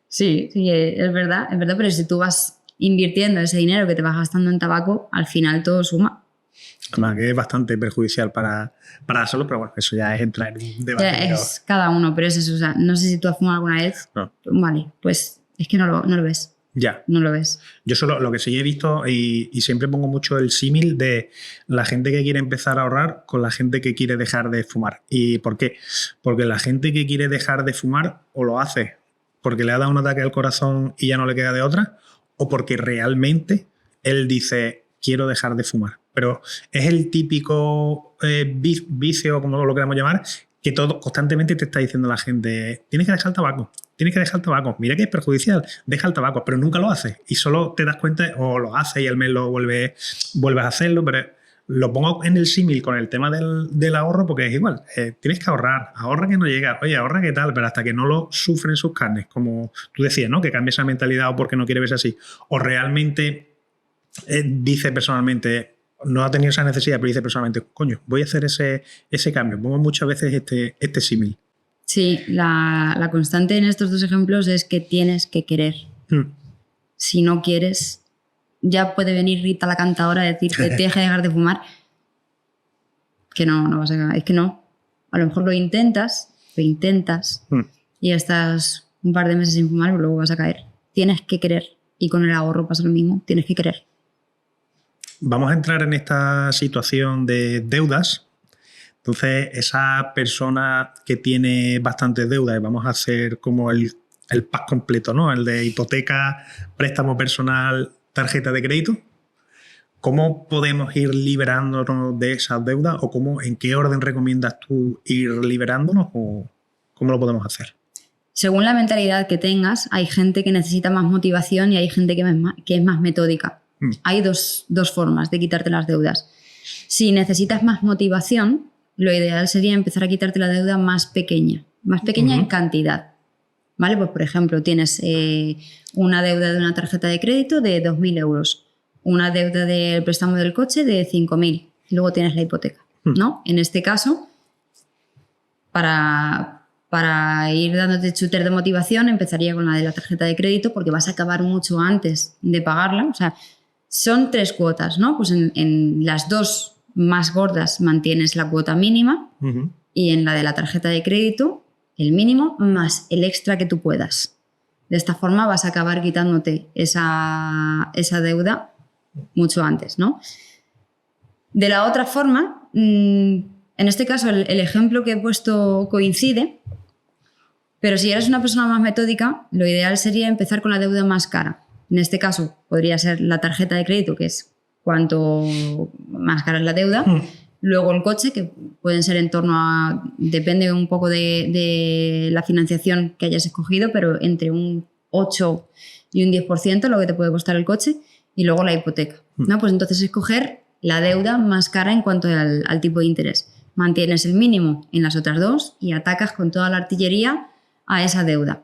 Speaker 1: sí, es verdad, pero si tú vas invirtiendo ese dinero que te vas gastando en tabaco, al final todo suma.
Speaker 2: Además que es bastante perjudicial para la salud, pero bueno, eso ya es entrar en un debate.
Speaker 1: Es cada uno, pero es eso, o sea, no sé si tú has fumado alguna vez.
Speaker 2: No.
Speaker 1: Vale, pues es que no lo ves.
Speaker 2: Ya.
Speaker 1: No lo ves.
Speaker 2: Yo solo lo que sí he visto y siempre pongo mucho el símil de la gente que quiere empezar a ahorrar con la gente que quiere dejar de fumar. ¿Y por qué? Porque la gente que quiere dejar de fumar o lo hace porque le ha dado un ataque al corazón y ya no le queda de otra, o porque realmente él dice quiero dejar de fumar. Pero es el típico vicio, como lo queramos llamar, que todo constantemente te está diciendo la gente tienes que dejar el tabaco. Tienes que dejar el tabaco. Mira que es perjudicial. Deja el tabaco, pero nunca lo haces. Y solo te das cuenta o lo haces y al mes lo vuelves a hacerlo. Pero lo pongo en el símil con el tema del ahorro porque es igual. Tienes que ahorrar. Ahorra que no llega. Oye, ahorra que tal, pero hasta que no lo sufren sus carnes. Como tú decías, ¿no? Que cambie esa mentalidad o porque no quiere verse así. O realmente dice personalmente, no ha tenido esa necesidad, pero dice personalmente, coño, voy a hacer ese cambio. Pongo muchas veces este símil.
Speaker 1: Sí, la constante en estos dos ejemplos es que tienes que querer. Si no quieres, ya puede venir Rita la cantadora a decirte tienes que dejar de fumar. Que no vas a... Es que no. A lo mejor lo intentas y estás un par de meses sin fumar, pero luego vas a caer. Tienes que querer. Y con el ahorro pasa lo mismo. Tienes que querer.
Speaker 2: Vamos a entrar en esta situación de deudas. Entonces, esa persona que tiene bastantes deudas, y vamos a hacer como el pack completo, ¿no? El de hipoteca, préstamo personal, tarjeta de crédito. ¿Cómo podemos ir liberándonos de esas deudas? ¿O en qué orden recomiendas tú ir liberándonos? ¿O cómo lo podemos hacer?
Speaker 1: Según la mentalidad que tengas, hay gente que necesita más motivación y hay gente que es más metódica. Hay dos formas de quitarte las deudas. Si necesitas más motivación, lo ideal sería empezar a quitarte la deuda más pequeña en cantidad. ¿Vale? Pues, por ejemplo, tienes una deuda de una tarjeta de crédito de 2.000 euros, una deuda del préstamo del coche de 5.000 y luego tienes la hipoteca, ¿no? En este caso, para ir dándote shooter de motivación, empezaría con la de la tarjeta de crédito porque vas a acabar mucho antes de pagarla. O sea, son 3 cuotas, ¿no? Pues en las 2 más gordas mantienes la cuota mínima y en la de la tarjeta de crédito el mínimo más el extra que tú puedas. De esta forma vas a acabar quitándote esa deuda mucho antes, ¿no? De la otra forma, en este caso el ejemplo que he puesto coincide, pero si eres una persona más metódica, lo ideal sería empezar con la deuda más cara. En este caso podría ser la tarjeta de crédito, que es cuanto más cara es la deuda. Luego el coche, que pueden ser en torno a... Depende un poco de la financiación que hayas escogido, pero entre un 8 y un 10% lo que te puede costar el coche. Y luego la hipoteca, ¿no? Pues entonces escoger la deuda más cara en cuanto al tipo de interés. Mantienes el mínimo en las otras 2 y atacas con toda la artillería a esa deuda.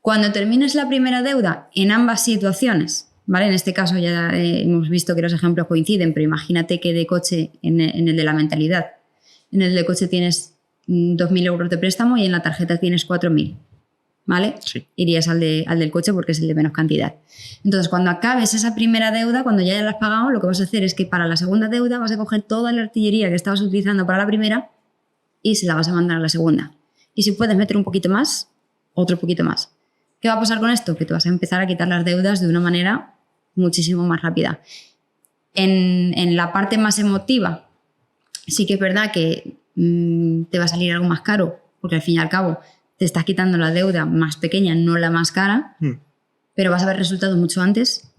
Speaker 1: Cuando termines la primera deuda, en ambas situaciones, ¿vale? En este caso ya hemos visto que los ejemplos coinciden, pero imagínate que de coche, en el de la mentalidad, en el de coche tienes 2.000 euros de préstamo y en la tarjeta tienes 4.000. ¿Vale?
Speaker 2: Sí.
Speaker 1: Irías al del coche porque es el de menos cantidad. Entonces, cuando acabes esa primera deuda, cuando ya la has pagado, lo que vas a hacer es que para la segunda deuda vas a coger toda la artillería que estabas utilizando para la primera y se la vas a mandar a la segunda. Y si puedes meter un poquito más, otro poquito más. ¿Qué va a pasar con esto? Que te vas a empezar a quitar las deudas de una manera muchísimo más rápida. En la parte más emotiva, sí que es verdad que te va a salir algo más caro, porque al fin y al cabo te estás quitando la deuda más pequeña, no la más cara, pero vas a ver resultados mucho antes,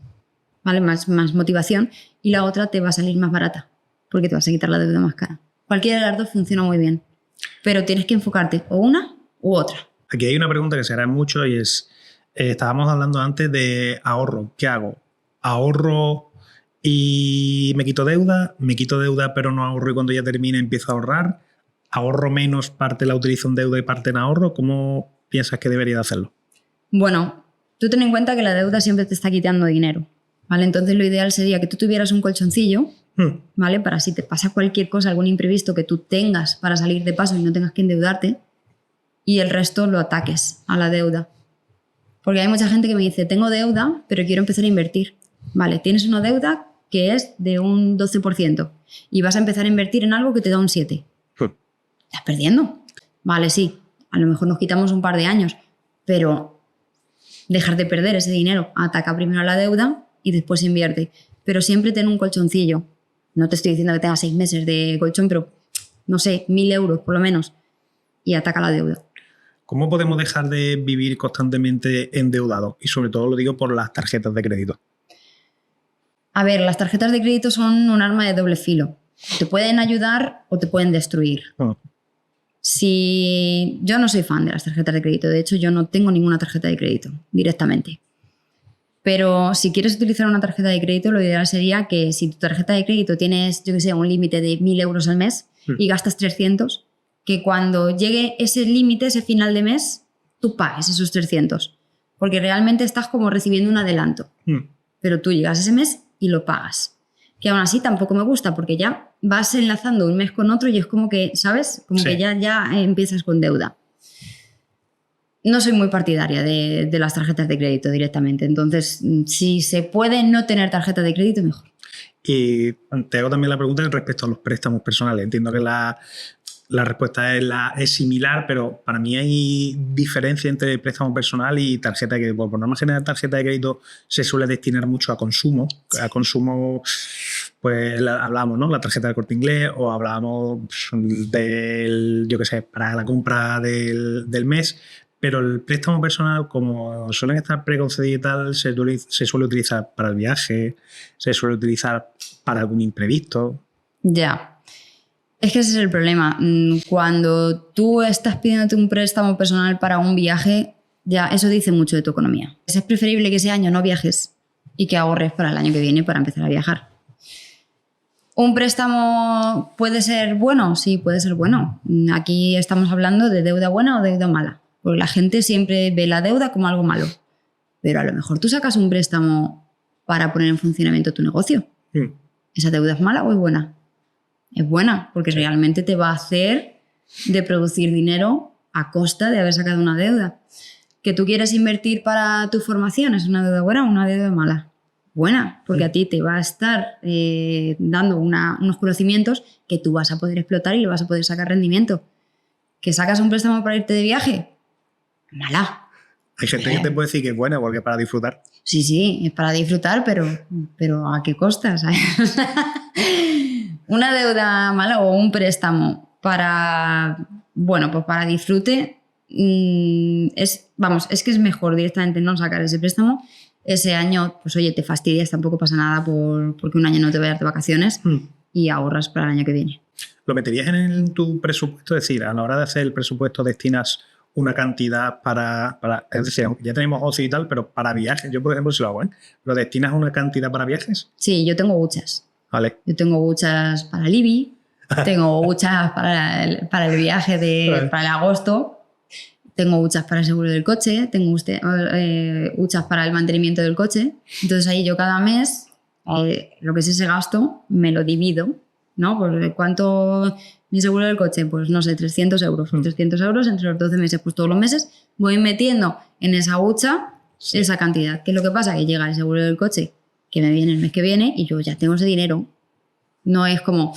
Speaker 1: ¿vale? Más motivación, y la otra te va a salir más barata, porque te vas a quitar la deuda más cara. Cualquiera de las dos funciona muy bien, pero tienes que enfocarte o una u otra.
Speaker 2: Aquí hay una pregunta que se hará mucho y es, estábamos hablando antes de ahorro. ¿Qué hago? ¿Ahorro y me quito deuda pero no ahorro y cuando ya termine empiezo a ahorrar? ¿Ahorro menos, parte la utilizo en deuda y parte en ahorro? ¿Cómo piensas que debería de hacerlo?
Speaker 1: Bueno, tú ten en cuenta que la deuda siempre te está quitando dinero, ¿vale? Entonces lo ideal sería que tú tuvieras un colchoncillo, ¿vale? Para si te pasa cualquier cosa, algún imprevisto que tú tengas para salir de paso y no tengas que endeudarte, y el resto lo ataques a la deuda. Porque hay mucha gente que me dice, tengo deuda, pero quiero empezar a invertir. Vale, tienes una deuda que es de un 12% y vas a empezar a invertir en algo que te da un 7%. ¿Estás perdiendo? Vale, sí, a lo mejor nos quitamos un par de años, pero dejar de perder ese dinero, ataca primero a la deuda y después invierte. Pero siempre ten un colchoncillo. No te estoy diciendo que tengas 6 meses de colchón, pero no sé, 1.000 euros por lo menos, y ataca la deuda.
Speaker 2: ¿Cómo podemos dejar de vivir constantemente endeudados? Y sobre todo lo digo por las tarjetas de crédito.
Speaker 1: A ver, las tarjetas de crédito son un arma de doble filo. Te pueden ayudar o te pueden destruir. Si yo no soy fan de las tarjetas de crédito, de hecho yo no tengo ninguna tarjeta de crédito directamente. Pero si quieres utilizar una tarjeta de crédito, lo ideal sería que si tu tarjeta de crédito tienes, yo que sé, un límite de 1.000 euros al mes y gastas 300, que cuando llegue ese límite, ese final de mes, tú pagues esos 300. Porque realmente estás como recibiendo un adelanto. Pero tú llegas ese mes y lo pagas. Que aún así tampoco me gusta porque ya vas enlazando un mes con otro y es como que, ¿sabes? Como que ya empiezas con deuda. no soy muy partidaria de las tarjetas de crédito directamente. Entonces, si se puede no tener tarjeta de crédito, mejor.
Speaker 2: Y te hago también la pregunta respecto a los préstamos personales. Entiendo que la respuesta es similar, pero para mí hay diferencia entre préstamo personal y tarjeta de crédito. Por norma general, tarjeta de crédito se suele destinar mucho a consumo. A consumo, pues hablábamos, ¿no? La tarjeta del Corte Inglés, o hablábamos yo qué sé, para la compra del mes. Pero el préstamo personal, como suelen estar preconcedidos y tal, se suele utilizar para el viaje, se suele utilizar para algún imprevisto.
Speaker 1: Ya. Es que ese es el problema. Cuando tú estás pidiéndote un préstamo personal para un viaje, ya eso dice mucho de tu economía. Es preferible que ese año no viajes y que ahorres para el año que viene para empezar a viajar. ¿Un préstamo puede ser bueno? Sí, puede ser bueno. Aquí estamos hablando de deuda buena o deuda mala. Porque la gente siempre ve la deuda como algo malo. Pero a lo mejor tú sacas un préstamo para poner en funcionamiento tu negocio. ¿Esa deuda es mala o es buena? Es buena, porque realmente te va a hacer de producir dinero a costa de haber sacado una deuda. ¿Que tú quieres invertir para tu formación? ¿Es una deuda buena o una deuda mala? Buena, porque a ti te va a estar dando unos conocimientos que tú vas a poder explotar y le vas a poder sacar rendimiento. ¿Que sacas un préstamo para irte de viaje? Mala.
Speaker 2: Hay gente que te puede decir que es buena porque es para disfrutar.
Speaker 1: Sí, es para disfrutar, pero ¿a qué costa? ¿Sabes? Una deuda mala o un préstamo para disfrute, es que es mejor directamente no sacar ese préstamo. Ese año, pues oye, te fastidias, tampoco pasa nada porque un año no te vayas de vacaciones y ahorras para el año que viene.
Speaker 2: ¿Lo meterías en tu presupuesto? Es decir, a la hora de hacer el presupuesto destinas una cantidad para es decir, ya tenemos ocio y tal, pero para viajes, yo por ejemplo si lo hago, ¿lo destinas una cantidad para viajes?
Speaker 1: Sí, yo tengo huchas.
Speaker 2: Vale.
Speaker 1: Yo tengo huchas para el IBI, tengo huchas para el viaje para el agosto, tengo huchas para el seguro del coche, tengo huchas para el mantenimiento del coche. Entonces ahí yo cada mes, lo que es ese gasto, me lo divido, ¿no? Por cuánto mi seguro del coche, pues no sé, 300 euros. 300 euros entre los 12 meses, pues todos los meses voy metiendo en esa hucha esa cantidad. ¿Qué es lo que pasa? Que llega el seguro del coche que me viene el mes que viene y yo ya tengo ese dinero. No es como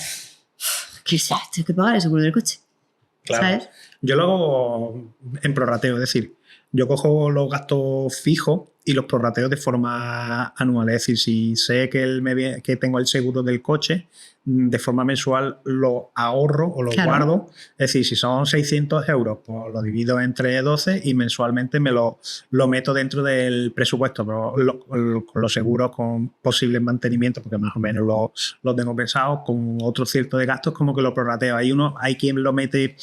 Speaker 1: que tengo que pagar el seguro del coche.
Speaker 2: Claro.
Speaker 1: ¿Sabes?
Speaker 2: Yo lo hago en prorrateo, es decir, yo cojo los gastos fijos y los prorrateo de forma anual. Es decir, si sé que tengo el seguro del coche, de forma mensual lo ahorro o lo guardo. Es decir, si son 600 euros, pues lo divido entre 12 y mensualmente me lo meto dentro del presupuesto, pero con los seguros con posibles mantenimientos, porque más o menos lo tengo pensado, con otro cierto de gastos como que lo prorrateo. Hay quien lo mete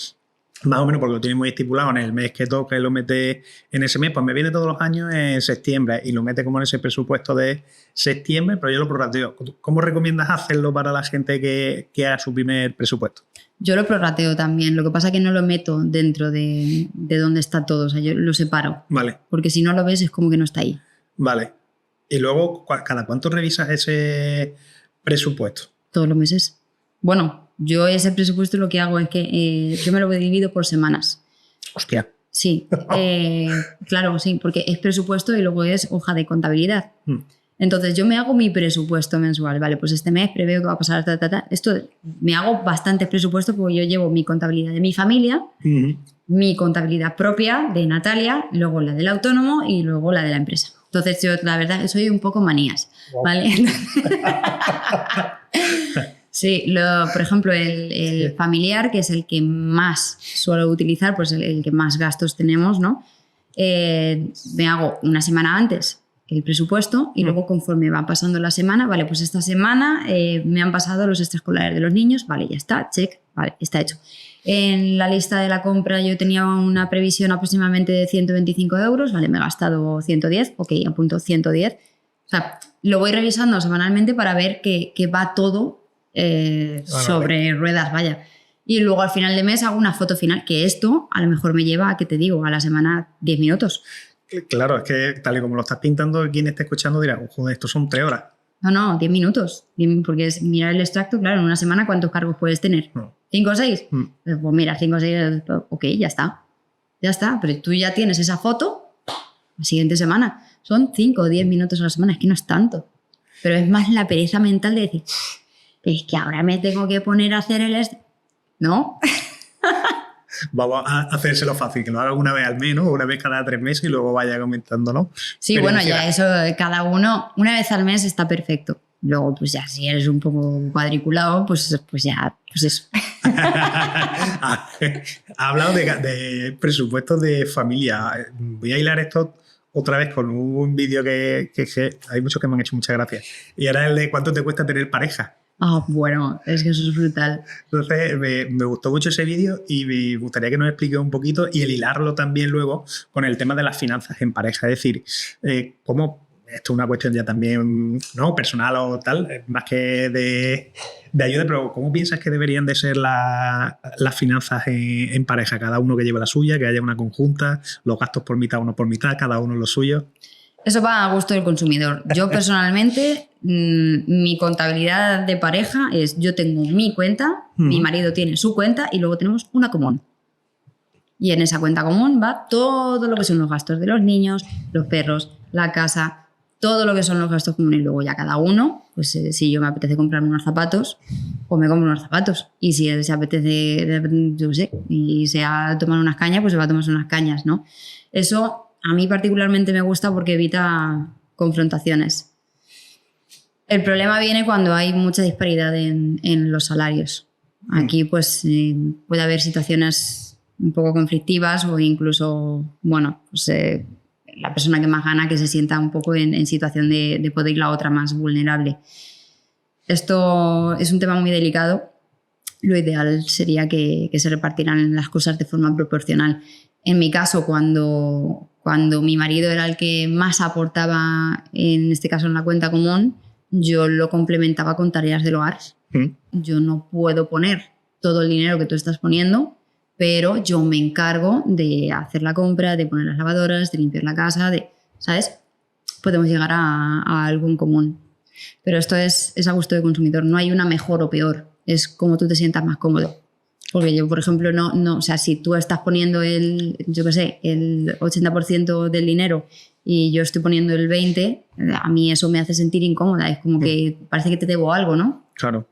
Speaker 2: más o menos porque lo tiene muy estipulado en el mes que toca y lo mete en ese mes, pues me viene todos los años en septiembre y lo mete como en ese presupuesto de septiembre, pero yo lo prorrateo. ¿Cómo recomiendas hacerlo para la gente que haga su primer presupuesto?
Speaker 1: Yo lo prorrateo también, lo que pasa es que no lo meto dentro de donde está todo, o sea, yo lo separo.
Speaker 2: Vale.
Speaker 1: Porque si no lo ves es como que no está ahí.
Speaker 2: Vale. Y luego, ¿cada cuánto revisas ese presupuesto?
Speaker 1: Todos los meses. Bueno, yo ese presupuesto lo que hago es que yo me lo divido por semanas.
Speaker 2: Hostia.
Speaker 1: Sí, claro, sí, porque es presupuesto y luego es hoja de contabilidad. Entonces yo me hago mi presupuesto mensual, vale, pues este mes preveo que va a pasar esto, me hago bastantes presupuestos porque yo llevo mi contabilidad de mi familia, mi contabilidad propia de Natalia, luego la del autónomo y luego la de la empresa. Entonces yo la verdad soy un poco manías, ¿vale? Sí, por ejemplo, el familiar, que es el que más suelo utilizar, pues el que más gastos tenemos, ¿no? Me hago una semana antes el presupuesto y luego conforme va pasando la semana, vale, pues esta semana me han pasado los extraescolares de los niños, vale, ya está, check, vale, está hecho. En la lista de la compra yo tenía una previsión aproximadamente de 125 euros, vale, me he gastado 110, ok, apunto 110. O sea, lo voy revisando semanalmente para ver que va todo sobre ruedas, vaya. Y luego al final de mes hago una foto final, que esto a lo mejor me lleva, ¿qué te digo?, a la semana 10 minutos.
Speaker 2: Claro, es que tal y como lo estás pintando, quien esté escuchando dirá, joder, estos son 3 horas.
Speaker 1: No, 10 minutos. Porque es mirar el extracto, claro, en una semana ¿cuántos cargos puedes tener? ¿5 o 6? Pues mira, 5 o 6, ok, ya está. Ya está, pero tú ya tienes esa foto la siguiente semana. Son 5 o 10 minutos a la semana, es que no es tanto. Pero es más la pereza mental de decir, es que ahora me tengo que poner a hacer el... ¿No?
Speaker 2: Vamos a hacérselo fácil, que lo haga una vez al menos, o una vez cada 3 meses y luego vaya comentándolo.
Speaker 1: Sí,
Speaker 2: pero
Speaker 1: bueno, ya eso cada uno, una vez al mes está perfecto. Luego, pues ya, si eres un poco cuadriculado, pues ya, pues eso.
Speaker 2: Ha hablado de presupuestos de familia. Voy a hilar esto otra vez con un vídeo que hay muchos que me han hecho muchas gracias. Y era el de cuánto te cuesta tener pareja.
Speaker 1: Ah, bueno, es que eso es brutal.
Speaker 2: Entonces, me gustó mucho ese vídeo y me gustaría que nos explique un poquito y el hilarlo también luego con el tema de las finanzas en pareja. Es decir, cómo, esto es una cuestión ya también, ¿no?, personal o tal, más que de ayuda, pero ¿cómo piensas que deberían de ser las finanzas en pareja? Cada uno que lleve la suya, que haya una conjunta, los gastos por mitad, uno por mitad, cada uno lo suyo.
Speaker 1: Eso va a gusto del consumidor. Yo personalmente, mi contabilidad de pareja es, yo tengo mi cuenta, mi marido tiene su cuenta y luego tenemos una común. Y en esa cuenta común va todo lo que son los gastos de los niños, los perros, la casa, todo lo que son los gastos comunes. Y luego ya cada uno, pues si yo me apetece comprarme unos zapatos, pues me compro unos zapatos. Y si él se apetece, yo sé, y se va a tomar unas cañas, pues se va a tomar unas cañas, ¿no? Eso a mí particularmente me gusta porque evita confrontaciones. El problema viene cuando hay mucha disparidad en los salarios. Aquí pues puede haber situaciones un poco conflictivas o incluso, bueno, pues, la persona que más gana que se sienta un poco en situación de poder ir la otra más vulnerable. Esto es un tema muy delicado. Lo ideal sería que se repartieran las cosas de forma proporcional. En mi caso, cuando mi marido era el que más aportaba, en este caso en la cuenta común, yo lo complementaba con tareas del hogar. Yo no puedo poner todo el dinero que tú estás poniendo, pero yo me encargo de hacer la compra, de poner las lavadoras, de limpiar la casa, ¿sabes? Podemos llegar a algo en común. Pero esto es a gusto del consumidor. No hay una mejor o peor. Es como tú te sientas más cómodo. Porque yo, por ejemplo, no, o sea, si tú estás poniendo el 80% del dinero y yo estoy poniendo el 20%, a mí eso me hace sentir incómoda. Es como que parece que te debo algo, ¿no?
Speaker 2: Claro.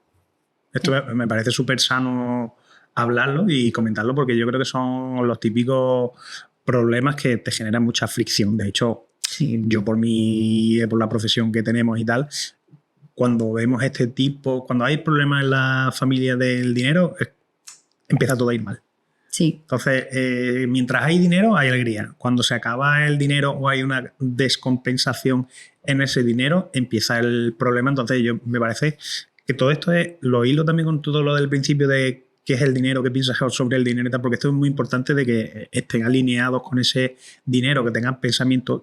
Speaker 2: Esto me parece súper sano hablarlo y comentarlo porque yo creo que son los típicos problemas que te generan mucha fricción. De hecho, yo por la profesión que tenemos y tal, cuando vemos este tipo, cuando hay problemas en la familia del dinero, empieza todo a ir mal.
Speaker 1: Sí.
Speaker 2: Entonces, mientras hay dinero, hay alegría. Cuando se acaba el dinero o hay una descompensación en ese dinero, empieza el problema. Entonces, me parece que todo esto lo hilo también con todo lo del principio de qué es el dinero, qué piensas sobre el dinero y tal, porque esto es muy importante de que estén alineados con ese dinero, que tengan pensamientos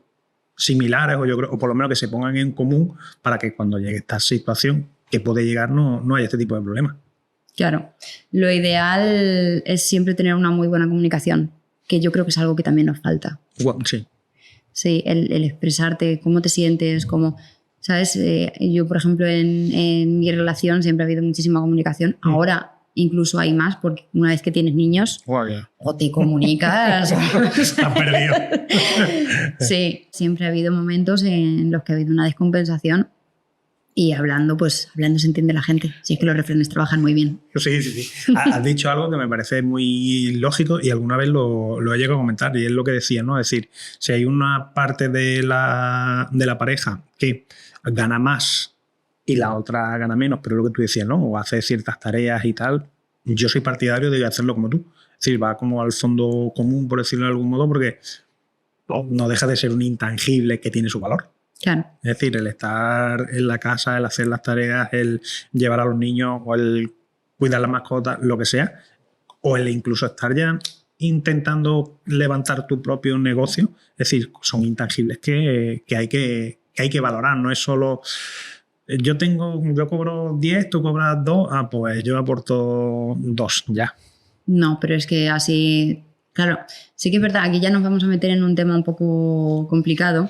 Speaker 2: similares o por lo menos que se pongan en común para que cuando llegue esta situación que puede llegar no haya este tipo de problemas.
Speaker 1: Claro, lo ideal es siempre tener una muy buena comunicación, que yo creo que es algo que también nos falta.
Speaker 2: Sí.
Speaker 1: Sí, el expresarte, cómo te sientes, cómo, ¿sabes? Yo, por ejemplo, en mi relación siempre ha habido muchísima comunicación. Ahora incluso hay más, porque una vez que tienes niños, o te comunicas...
Speaker 2: Estás perdido.
Speaker 1: Sí, siempre ha habido momentos en los que ha habido una descompensación. Y hablando se entiende la gente. Si es que los refranes trabajan muy bien.
Speaker 2: Sí. Has dicho algo que me parece muy lógico y alguna vez lo he llegado a comentar y es lo que decía, ¿no? Es decir, si hay una parte de la pareja que gana más y la otra gana menos, pero lo que tú decías, ¿no? O hace ciertas tareas y tal, yo soy partidario de hacerlo como tú. Es decir, va como al fondo común, por decirlo de algún modo, porque no deja de ser un intangible que tiene su valor.
Speaker 1: Claro.
Speaker 2: Es decir, el estar en la casa, el hacer las tareas, el llevar a los niños o el cuidar las mascotas, lo que sea, o el incluso estar ya intentando levantar tu propio negocio. Es decir, son intangibles que hay que valorar. No es solo yo cobro 10, tú cobras 2, pues yo aporto 2 ya.
Speaker 1: No, pero es que así... Claro, sí que es verdad, aquí ya nos vamos a meter en un tema un poco complicado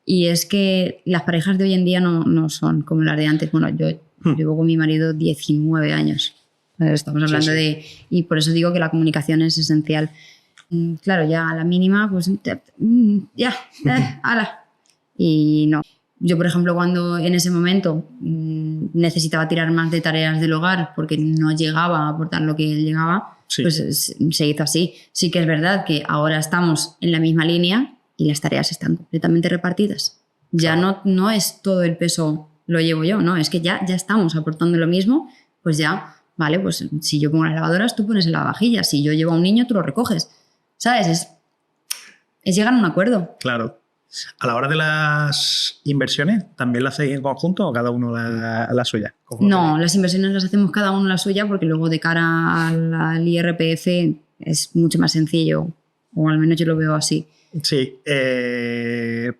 Speaker 1: y es que las parejas de hoy en día no son como las de antes. Bueno, yo llevo con mi marido 19 años. Estamos hablando de... Y por eso digo que la comunicación es esencial. Claro, ya a la mínima, pues ya, ala. Y no. Yo, por ejemplo, cuando en ese momento necesitaba tirar más de tareas del hogar porque no llegaba a aportar lo que él llegaba,
Speaker 2: Sí.
Speaker 1: pues se hizo así. Sí que es verdad que ahora estamos en la misma línea y las tareas están completamente repartidas. Ya no es todo el peso lo llevo yo, no, es que ya estamos aportando lo mismo, pues ya, vale, pues si yo pongo las lavadoras, tú pones el lavavajillas, si yo llevo a un niño, tú lo recoges, ¿sabes? Es llegar a un acuerdo.
Speaker 2: Claro. A la hora de las inversiones, ¿también las hacéis en conjunto o cada uno la suya?
Speaker 1: No, las inversiones las hacemos cada uno la suya porque luego de cara al IRPF es mucho más sencillo, o al menos yo lo veo así.
Speaker 2: Sí. ¿Él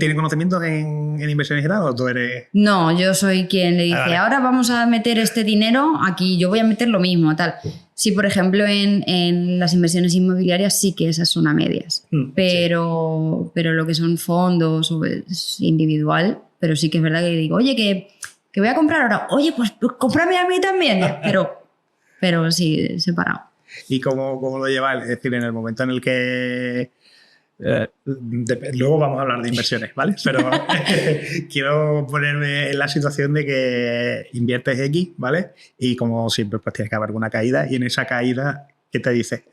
Speaker 2: tiene conocimientos en inversiones y tal o tú eres...?
Speaker 1: No, yo soy quien le dice,
Speaker 2: vale.
Speaker 1: ahora vamos a meter este dinero aquí, yo voy a meter lo mismo, tal. Sí, por ejemplo, en las inversiones inmobiliarias sí que esas son a medias, pero lo que son fondos o es individual, pero sí que es verdad que digo, oye, que voy a comprar ahora, oye, pues cómprame a mí también, pero sí, separado.
Speaker 2: ¿Y cómo lo lleva? Es decir, en el momento en el que... luego vamos a hablar de inversiones, ¿vale? Pero quiero ponerme en la situación de que inviertes X, ¿vale? Y como siempre, pues tiene que haber alguna caída y en esa caída, ¿qué te dice?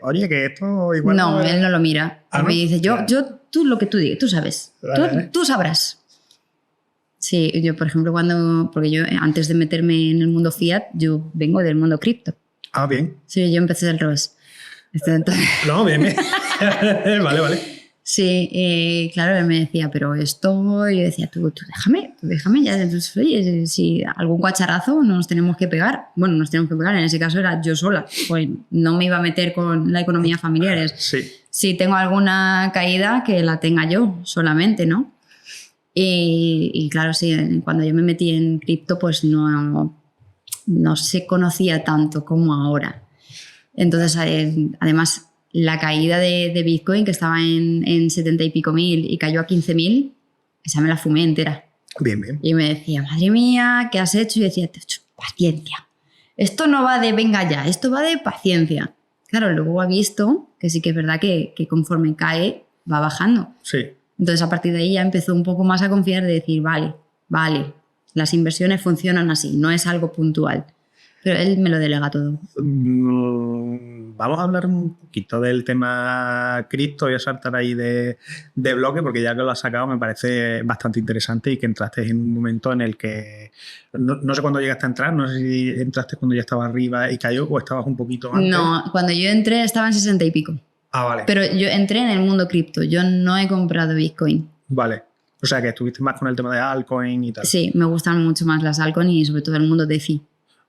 Speaker 2: Oye, que esto igual...
Speaker 1: No, él no lo mira.
Speaker 2: ¿Ah,
Speaker 1: Él
Speaker 2: no?
Speaker 1: me dice, tú lo que tú digas, tú sabes,
Speaker 2: Vale.
Speaker 1: tú sabrás. Sí, yo, por ejemplo, porque yo antes de meterme en el mundo fiat, yo vengo del mundo cripto.
Speaker 2: Ah, bien.
Speaker 1: Sí, yo empecé del revés. Entonces,
Speaker 2: No, bien, bien. Vale.
Speaker 1: sí, claro, él me decía, pero esto, yo decía, tú déjame ya. Entonces, oye, si algún guacharazo nos tenemos que pegar. Bueno, nos tenemos que pegar, en ese caso era yo sola, pues no me iba a meter con la economía familiar.
Speaker 2: Sí.
Speaker 1: Si tengo alguna caída, que la tenga yo solamente, ¿no? Y claro, sí, cuando yo me metí en cripto, pues no se conocía tanto como ahora. Entonces, además, la caída de Bitcoin, que estaba en 70 y pico mil y cayó a 15.000, esa me la fumé entera.
Speaker 2: Bien.
Speaker 1: Y me decía, madre mía, ¿qué has hecho? Y yo decía, paciencia. Esto no va de venga ya, esto va de paciencia. Claro, luego ha visto que sí que es verdad que conforme cae, va bajando.
Speaker 2: Sí.
Speaker 1: Entonces, a partir de ahí ya empezó un poco más a confiar de decir, vale, las inversiones funcionan así, no es algo puntual. Pero él me lo delega todo.
Speaker 2: Vamos a hablar un poquito del tema cripto. Voy a saltar ahí de bloque porque ya que lo has sacado me parece bastante interesante y que entraste en un momento en el que... No sé cuándo llegaste a entrar, no sé si entraste cuando ya estaba arriba y cayó o estabas un poquito antes.
Speaker 1: No, cuando yo entré estaba en 60 y pico.
Speaker 2: Ah, vale.
Speaker 1: Pero yo entré en el mundo cripto, yo no he comprado Bitcoin.
Speaker 2: Vale. O sea que estuviste más con el tema de altcoin y tal.
Speaker 1: Sí, me gustan mucho más las altcoins y sobre todo el mundo DeFi.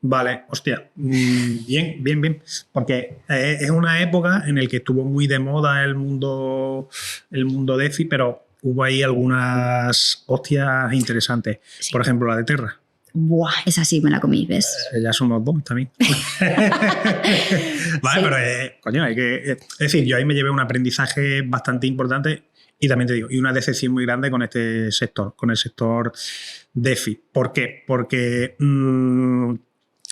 Speaker 2: Vale, hostia, bien. Porque es una época en la que estuvo muy de moda el mundo DeFi, pero hubo ahí algunas hostias interesantes.
Speaker 1: Sí.
Speaker 2: Por ejemplo, la de Terra.
Speaker 1: Buah, esa sí me la comí, ¿ves?
Speaker 2: Ya son los dos también. Vale,
Speaker 1: Sí.
Speaker 2: pero coño, hay que... es decir, yo ahí me llevé un aprendizaje bastante importante y también te digo, y una decepción muy grande con este sector, con el sector DeFi. ¿Por qué? Porque...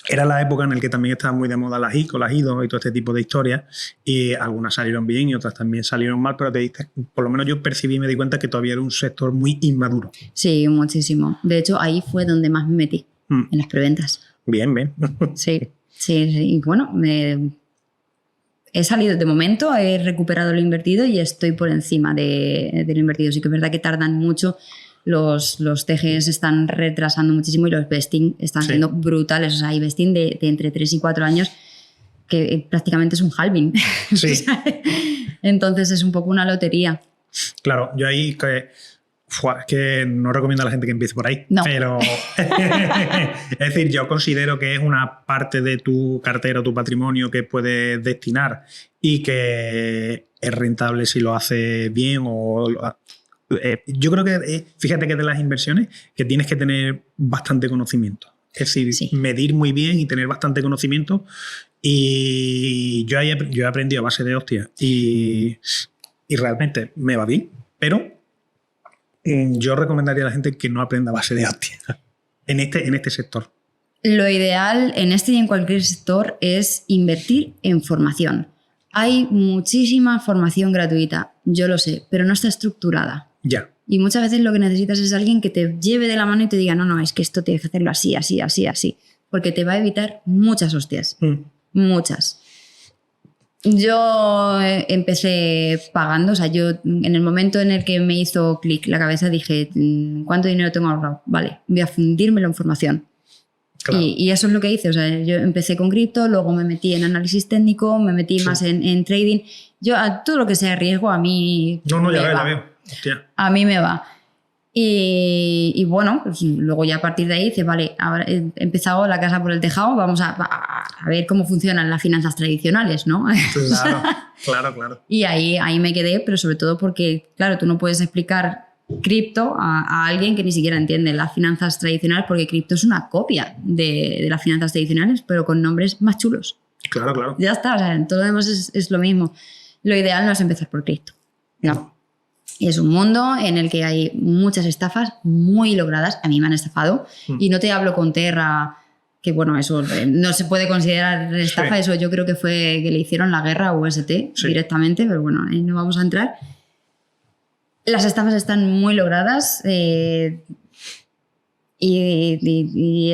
Speaker 2: era la época en la que también estaban muy de moda las ICO, las IDO y todo este tipo de historias, y algunas salieron bien y otras también salieron mal, pero por lo menos yo percibí y me di cuenta que todavía era un sector muy inmaduro.
Speaker 1: Sí, muchísimo. De hecho, ahí fue donde más me metí, en las preventas.
Speaker 2: Bien.
Speaker 1: Sí. Y bueno, he salido de momento, he recuperado lo invertido y estoy por encima de lo invertido. Sí que es verdad que tardan mucho. Los TGs están retrasando muchísimo y los vesting están siendo brutales. O sea, hay vesting de entre 3 y 4 años que prácticamente es un halving.
Speaker 2: Sí.
Speaker 1: Entonces es un poco una lotería.
Speaker 2: Claro, yo ahí que no recomiendo a la gente que empiece por ahí.
Speaker 1: No.
Speaker 2: Pero es decir, yo considero que es una parte de tu cartera o tu patrimonio que puedes destinar y que es rentable si lo haces bien o... yo creo que, fíjate que de las inversiones que tienes que tener bastante conocimiento. Es decir,
Speaker 1: Sí.
Speaker 2: medir muy bien y tener bastante conocimiento. Y yo he aprendido a base de hostias y realmente me va bien. Pero yo recomendaría a la gente que no aprenda a base de hostias en este sector.
Speaker 1: Lo ideal en este y en cualquier sector es invertir en formación. Hay muchísima formación gratuita, yo lo sé, pero no está estructurada.
Speaker 2: Ya.
Speaker 1: Y muchas veces lo que necesitas es alguien que te lleve de la mano y te diga, no, es que esto tienes que hacerlo así, así, así, así. Porque te va a evitar muchas hostias. Muchas. Yo empecé pagando, o sea, yo en el momento en el que me hizo clic la cabeza dije, ¿cuánto dinero tengo ahorrado? Vale, voy a fundírmelo en formación.
Speaker 2: Claro.
Speaker 1: Y eso es lo que hice, o sea, yo empecé con cripto, luego me metí en análisis técnico, me metí más en trading. Yo a todo lo que sea riesgo a mí
Speaker 2: No, ya
Speaker 1: va.
Speaker 2: veo. Hostia.
Speaker 1: A mí me va. Y bueno, pues luego ya a partir de ahí dice, vale, ahora he empezado la casa por el tejado, vamos a ver cómo funcionan las finanzas tradicionales, ¿no?
Speaker 2: Claro.
Speaker 1: Y ahí me quedé, pero sobre todo porque, claro, tú no puedes explicar cripto a alguien que ni siquiera entiende las finanzas tradicionales, porque cripto es una copia de las finanzas tradicionales, pero con nombres más chulos.
Speaker 2: Claro.
Speaker 1: Ya está, o sea, todo lo demás es lo mismo. Lo ideal no es empezar por cripto. No. Es un mundo en el que hay muchas estafas muy logradas. A mí me han estafado. Y no te hablo con Terra, que bueno, eso no se puede considerar estafa. Sí. Eso yo creo que fue que le hicieron la guerra a UST directamente, pero bueno, ahí no vamos a entrar. Las estafas están muy logradas y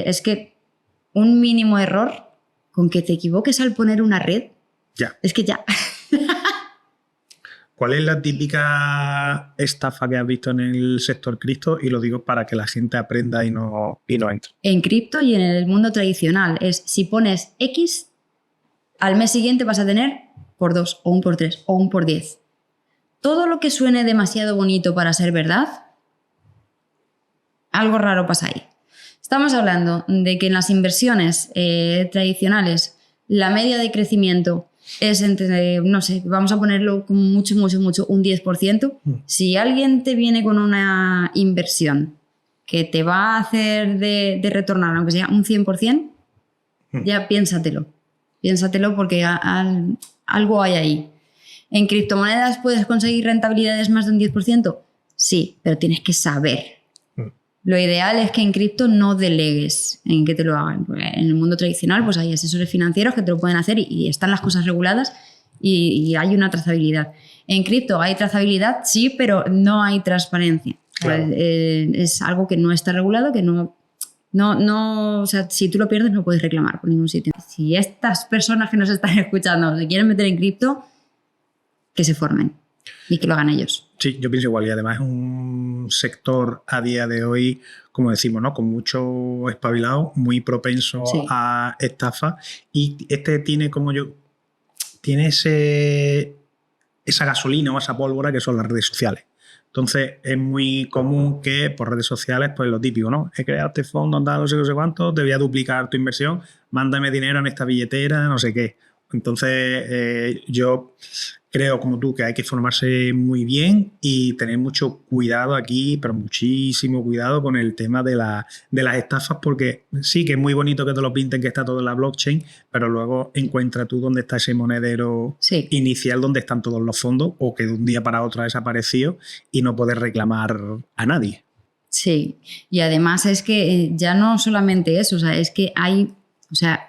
Speaker 1: es que un mínimo error con que te equivoques al poner una red, es que ya...
Speaker 2: ¿Cuál es la típica estafa que has visto en el sector cripto? Y lo digo para que la gente aprenda y no entre.
Speaker 1: En cripto y en el mundo tradicional es si pones X, al mes siguiente vas a tener por 2 o un por 3 o un por 10. Todo lo que suene demasiado bonito para ser verdad, algo raro pasa ahí. Estamos hablando de que en las inversiones tradicionales la media de crecimiento es entre, no sé, vamos a ponerlo como mucho, un 10%. Si alguien te viene con una inversión que te va a hacer de retornar, aunque sea un 100%, ya piénsatelo. Piénsatelo porque algo hay ahí. ¿En criptomonedas puedes conseguir rentabilidades más de un 10%? Sí, pero tienes que saber. Lo ideal es que en cripto no delegues en que te lo hagan. En el mundo tradicional pues hay asesores financieros que te lo pueden hacer y están las cosas reguladas y hay una trazabilidad. En cripto hay trazabilidad, sí, pero no hay transparencia. Claro. Es algo que no está regulado, que no, o sea, si tú lo pierdes no puedes reclamar por ningún sitio. Si estas personas que nos están escuchando se quieren meter en cripto, que se formen y que lo hagan ellos.
Speaker 2: Sí, yo pienso igual y además es un sector a día de hoy, como decimos, ¿no? Con mucho espabilado, muy propenso a estafa y tiene esa gasolina o esa pólvora que son las redes sociales. Entonces es muy común que por redes sociales, pues lo típico, ¿no? He creado este fondo, no sé cuánto, te voy a duplicar tu inversión, mándame dinero en esta billetera, no sé qué. Entonces yo creo, como tú, que hay que formarse muy bien y tener mucho cuidado aquí, pero muchísimo cuidado con el tema de las estafas, porque sí que es muy bonito que te lo pinten que está todo en la blockchain, pero luego encuentra tú dónde está ese monedero inicial, donde están todos los fondos, o que de un día para otro ha desaparecido y no puedes reclamar a nadie.
Speaker 1: Sí, y además es que ya no solamente eso, o sea, es que hay, o sea,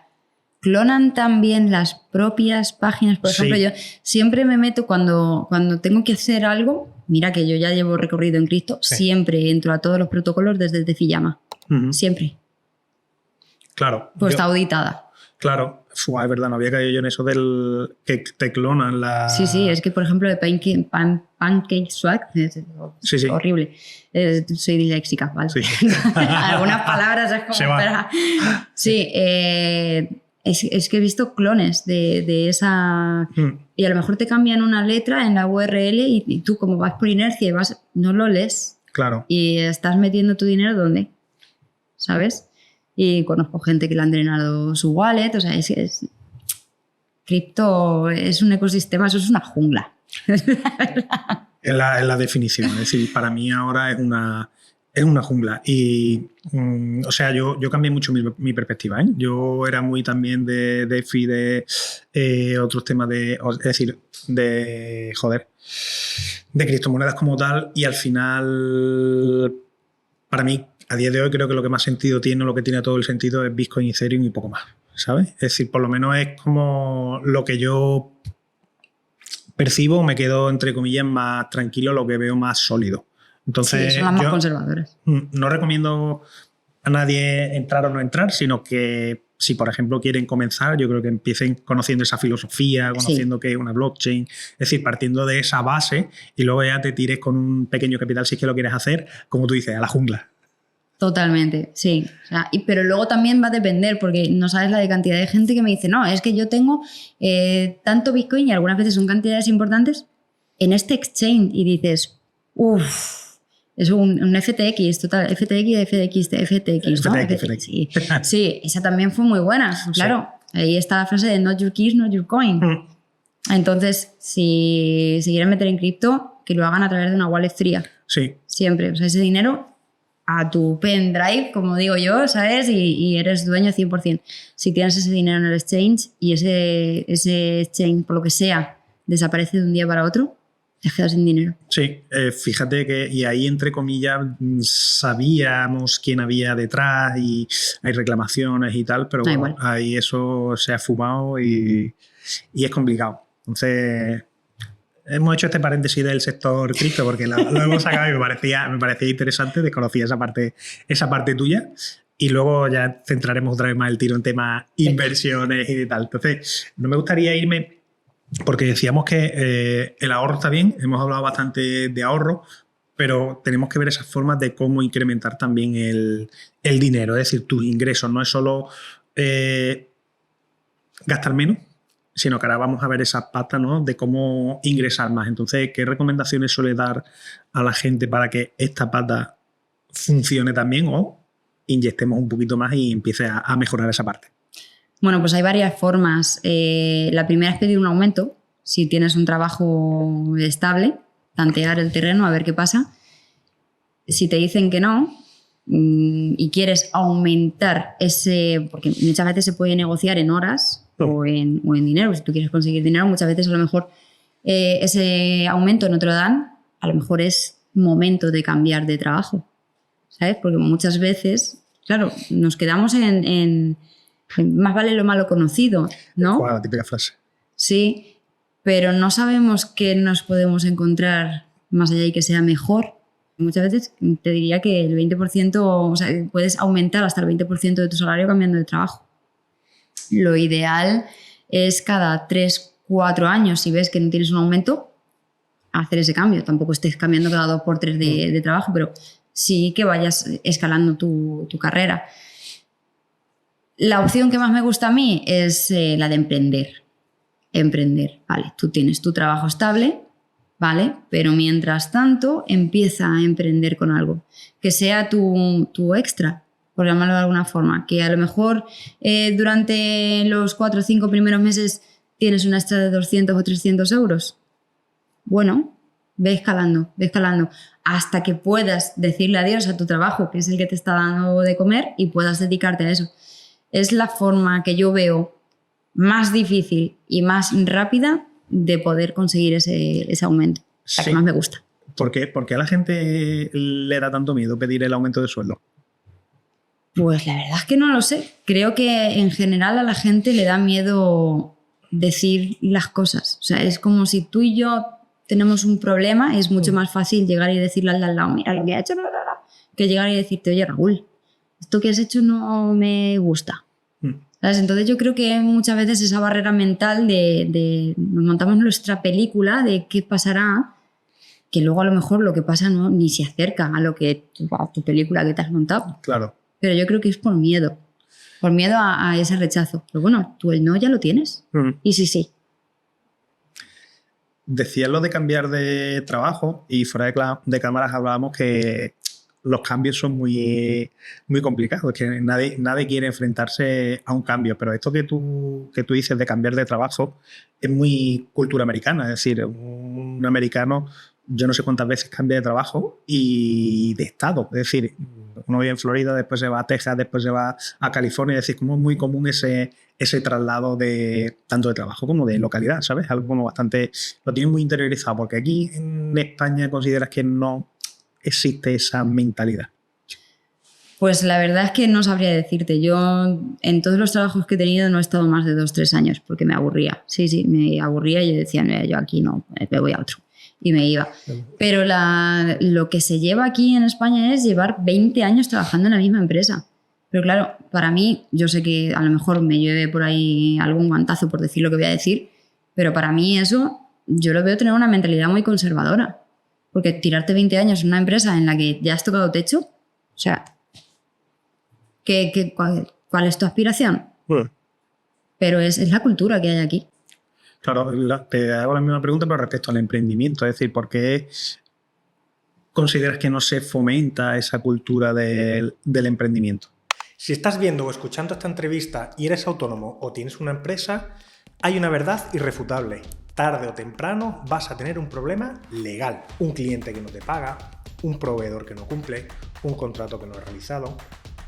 Speaker 1: clonan también las propias páginas. Por ejemplo, yo siempre me meto cuando tengo que hacer algo, mira que yo ya llevo recorrido en cripto, siempre entro a todos los protocolos desde el de Fiyama. Siempre. Claro. Pues está auditada.
Speaker 2: Claro. Es verdad, no había caído yo en eso del que te clonan la...
Speaker 1: Sí, es que por ejemplo de PancakeSwap es horrible. Soy disléxica, ¿vale? Sí. Algunas palabras es como...
Speaker 2: Se va.
Speaker 1: Sí, es que he visto clones de esa... Y a lo mejor te cambian una letra en la URL y tú como vas por inercia y no lo lees.
Speaker 2: Claro.
Speaker 1: Y estás metiendo tu dinero ¿dónde? ¿Sabes? Y conozco gente que le han drenado su wallet. O sea, cripto es un ecosistema, eso es una jungla.
Speaker 2: Es la definición. Es decir, para mí ahora es una jungla. Y, o sea, yo cambié mucho mi perspectiva, ¿eh? Yo era muy también de DeFi, de otros temas de criptomonedas como tal, y al final, para mí, a día de hoy creo que lo que más sentido tiene, lo que tiene todo el sentido es Bitcoin, Ethereum y poco más, ¿sabes? Es decir, por lo menos es como lo que yo percibo, me quedo, entre comillas, más tranquilo, lo que veo más sólido. Entonces,
Speaker 1: sí, son las más conservadoras.
Speaker 2: No recomiendo a nadie entrar o no entrar, sino que si, por ejemplo, quieren comenzar, yo creo que empiecen conociendo esa filosofía, conociendo qué es una blockchain, es decir, partiendo de esa base y luego ya te tires con un pequeño capital si es que lo quieres hacer, como tú dices, a la jungla.
Speaker 1: Totalmente, sí. O sea, pero luego también va a depender, porque no sabes la de cantidad de gente que me dice, no, es que yo tengo tanto Bitcoin y algunas veces son cantidades importantes en este exchange y dices, uff, es un FTX, total, FTX, ¿no?
Speaker 2: FTX.
Speaker 1: Sí. Sí, esa también fue muy buena, claro. Sí. Ahí está la frase de not your keys, not your coin. Entonces, si se quieren meter en cripto, que lo hagan a través de una wallet fría.
Speaker 2: Sí.
Speaker 1: Siempre. O sea, ese dinero a tu pendrive, como digo yo, ¿sabes? Y eres dueño 100%. Si tienes ese dinero en el exchange y ese exchange, por lo que sea, desaparece de un día para otro, te quedas sin dinero.
Speaker 2: Sí, fíjate que, y ahí entre comillas sabíamos quién había detrás y hay reclamaciones y tal, pero bueno, ahí eso se ha fumado y es complicado. Entonces, hemos hecho este paréntesis del sector cripto porque lo hemos sacado y me parecía interesante, desconocía esa parte tuya. Y luego ya centraremos otra vez más el tiro en temas inversiones y tal. Entonces, no me gustaría irme, porque decíamos que el ahorro está bien, hemos hablado bastante de ahorro, pero tenemos que ver esas formas de cómo incrementar también el dinero, es decir, tus ingresos. No es solo gastar menos, sino que ahora vamos a ver esa pata, ¿no?, de cómo ingresar más. Entonces, ¿qué recomendaciones suele dar a la gente para que esta pata funcione también o inyectemos un poquito más y empiece a mejorar esa parte?
Speaker 1: Bueno, pues hay varias formas. La primera es pedir un aumento. Si tienes un trabajo estable, tantear el terreno, a ver qué pasa. Si te dicen que no y quieres aumentar porque muchas veces se puede negociar en horas o en dinero. Si tú quieres conseguir dinero, muchas veces a lo mejor ese aumento no te lo dan. A lo mejor es momento de cambiar de trabajo, ¿sabes? Porque muchas veces, claro, nos quedamos en más vale lo malo conocido, ¿no?
Speaker 2: La típica frase.
Speaker 1: Sí, pero no sabemos qué nos podemos encontrar más allá y que sea mejor. Muchas veces te diría que el 20%, o sea, puedes aumentar hasta el 20% de tu salario cambiando de trabajo. Lo ideal es cada 3-4 años, si ves que no tienes un aumento, hacer ese cambio. Tampoco estés cambiando cada 2 por 3 de trabajo, pero sí que vayas escalando tu carrera. La opción que más me gusta a mí es la de emprender. Emprender, vale, tú tienes tu trabajo estable, ¿vale? Pero mientras tanto empieza a emprender con algo. Que sea tu extra, por llamarlo de alguna forma. Que a lo mejor durante los 4 o 5 primeros meses tienes una extra de 200 o 300 euros. Bueno, ve escalando, hasta que puedas decirle adiós a tu trabajo, que es el que te está dando de comer, y puedas dedicarte a eso. Es la forma que yo veo más difícil y más rápida de poder conseguir ese aumento. La que más me gusta.
Speaker 2: ¿Por qué a la gente le da tanto miedo pedir el aumento de sueldo?
Speaker 1: Pues la verdad es que no lo sé. Creo que en general a la gente le da miedo decir las cosas. O sea, es como si tú y yo tenemos un problema, es mucho más fácil llegar y decirle al de al lado, mira lo que ha hecho, que llegar y decirte, oye, Raúl, esto que has hecho no me gusta. ¿Sabes? Entonces yo creo que muchas veces esa barrera mental de nos montamos nuestra película de qué pasará, que luego a lo mejor lo que pasa no ni se acerca a lo que a tu película que te has montado.
Speaker 2: Claro.
Speaker 1: Pero yo creo que es por miedo a ese rechazo. Pero bueno, tú el no ya lo tienes. Y sí.
Speaker 2: Decías lo de cambiar de trabajo y fuera de cámaras hablábamos que los cambios son muy, muy complicados, que nadie quiere enfrentarse a un cambio, pero esto que tú dices de cambiar de trabajo es muy cultura americana, es decir, un americano yo no sé cuántas veces cambia de trabajo y de estado, es decir, uno vive en Florida, después se va a Texas, después se va a California, es decir, como es muy común ese traslado tanto de trabajo como de localidad, ¿sabes? Algo como bastante, lo tienen muy interiorizado, porque aquí en España consideras que no existe esa mentalidad.
Speaker 1: Pues la verdad es que no sabría decirte. Yo en todos los trabajos que he tenido no he estado más de 2-3 años porque me aburría. Sí, me aburría y yo decía, mira, yo aquí no, me voy a otro. Y me iba. Pero lo que se lleva aquí en España es llevar 20 años trabajando en la misma empresa. Pero claro, para mí, yo sé que a lo mejor me lleve por ahí algún guantazo por decir lo que voy a decir, pero para mí eso, yo lo veo tener una mentalidad muy conservadora. Porque tirarte 20 años en una empresa en la que ya has tocado techo, o sea, ¿cuál es tu aspiración?
Speaker 2: Bueno.
Speaker 1: Pero es la cultura que hay aquí.
Speaker 2: Claro, te hago la misma pregunta, pero respecto al emprendimiento. Es decir, ¿por qué consideras que no se fomenta esa cultura del emprendimiento? Si estás viendo o escuchando esta entrevista y eres autónomo o tienes una empresa, hay una verdad irrefutable. Tarde o temprano vas a tener un problema legal. Un cliente que no te paga, un proveedor que no cumple, un contrato que no ha realizado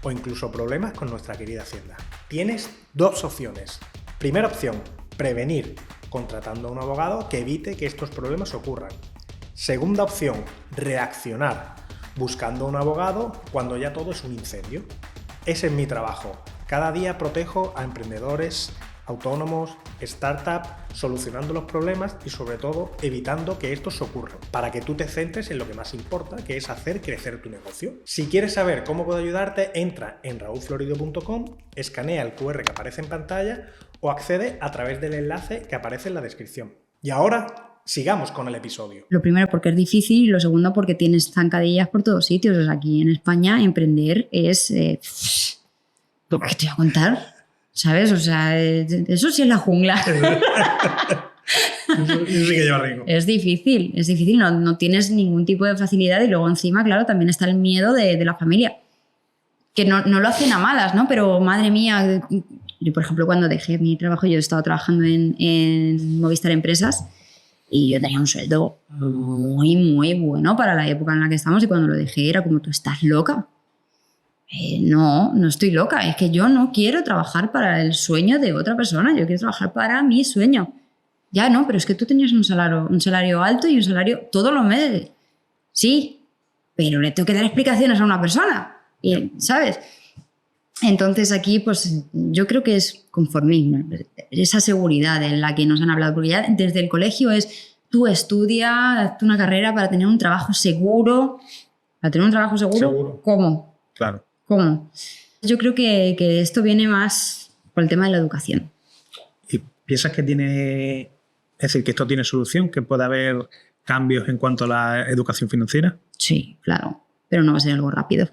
Speaker 2: o incluso problemas con nuestra querida Hacienda. Tienes dos opciones. Primera opción, prevenir, contratando a un abogado que evite que estos problemas ocurran. Segunda opción, reaccionar, buscando a un abogado cuando ya todo es un incendio. Ese es mi trabajo. Cada día protejo a emprendedores, autónomos, startups, solucionando los problemas y sobre todo evitando que estos ocurran, para que tú te centres en lo que más importa, que es hacer crecer tu negocio. Si quieres saber cómo puedo ayudarte, entra en raulflorido.com, escanea el QR que aparece en pantalla o accede a través del enlace que aparece en la descripción. Y ahora, sigamos con el episodio.
Speaker 1: Lo primero porque es difícil y lo segundo porque tienes zancadillas por todos sitios. O sea, aquí en España emprender es... ¿qué te voy a contar? ¿Sabes? O sea, eso sí es la jungla.
Speaker 2: Eso sí que lleva rico.
Speaker 1: Es difícil, no tienes ningún tipo de facilidad y luego encima, claro, también está el miedo de la familia. Que no lo hacen a malas, ¿no? Pero madre mía, yo por ejemplo cuando dejé mi trabajo, yo estaba trabajando en Movistar Empresas y yo tenía un sueldo muy, muy bueno para la época en la que estamos y cuando lo dejé era como, ¿tú estás loca? No estoy loca, es que yo no quiero trabajar para el sueño de otra persona, yo quiero trabajar para mi sueño. Ya no, pero es que tú tenías un salario alto y un salario todos los meses. Sí, pero le tengo que dar explicaciones a una persona, ¿sabes? Entonces aquí pues yo creo que es conformismo, esa seguridad en la que nos han hablado, porque ya desde el colegio es tú estudia, haz una carrera para tener un trabajo seguro. ¿Para tener un trabajo seguro? ¿Cómo?
Speaker 2: Claro.
Speaker 1: ¿Cómo? Yo creo que esto viene más por el tema de la educación.
Speaker 2: ¿Y piensas que tiene, es decir, que esto tiene solución, que puede haber cambios en cuanto a la educación financiera?
Speaker 1: Sí, claro, pero no va a ser algo rápido.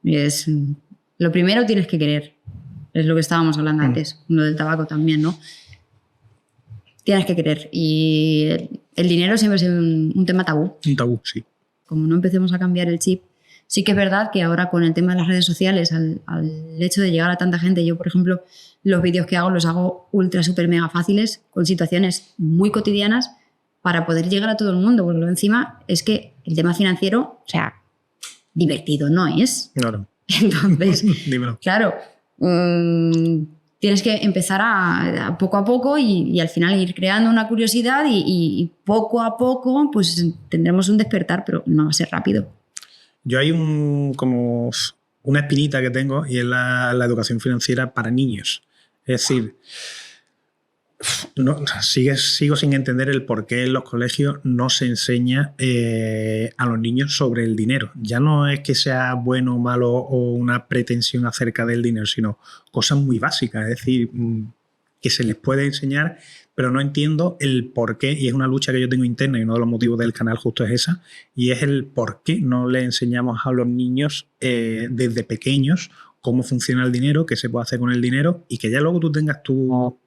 Speaker 1: Lo primero tienes que querer, es lo que estábamos hablando antes, lo del tabaco también, ¿no? Tienes que querer y el dinero siempre es un tema tabú.
Speaker 2: Un tabú, sí.
Speaker 1: Como no empecemos a cambiar el chip. Sí que es verdad que ahora con el tema de las redes sociales, al hecho de llegar a tanta gente, yo por ejemplo los vídeos que hago los hago ultra, súper, mega fáciles, con situaciones muy cotidianas para poder llegar a todo el mundo, porque lo encima es que el tema financiero, o sea, divertido no es.
Speaker 2: Claro.
Speaker 1: Entonces,
Speaker 2: Dímelo.
Speaker 1: claro, tienes que empezar a poco a poco y al final ir creando una curiosidad y poco a poco pues tendremos un despertar, pero no va a ser rápido.
Speaker 2: Yo hay como una espinita que tengo y es la educación financiera para niños. Es decir, sigo sin entender el por qué en los colegios no se enseña a los niños sobre el dinero. Ya no es que sea bueno o malo o una pretensión acerca del dinero, sino cosas muy básicas. Es decir, que se les puede enseñar, pero no entiendo el por qué, y es una lucha que yo tengo interna y uno de los motivos del canal justo es esa, y es el por qué no le enseñamos a los niños desde pequeños cómo funciona el dinero, qué se puede hacer con el dinero y que ya luego tú tengas tu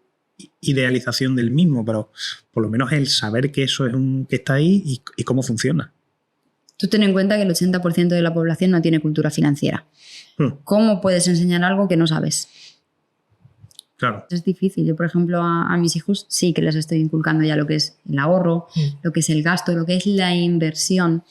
Speaker 2: idealización del mismo, pero por lo menos el saber que eso es que está ahí y cómo funciona.
Speaker 1: Tú ten en cuenta que el 80% de la población no tiene cultura financiera. ¿Cómo puedes enseñar algo que no sabes?
Speaker 2: Claro.
Speaker 1: Es difícil. Yo, por ejemplo, a mis hijos sí que les estoy inculcando ya lo que es el ahorro, lo que es el gasto, lo que es la inversión,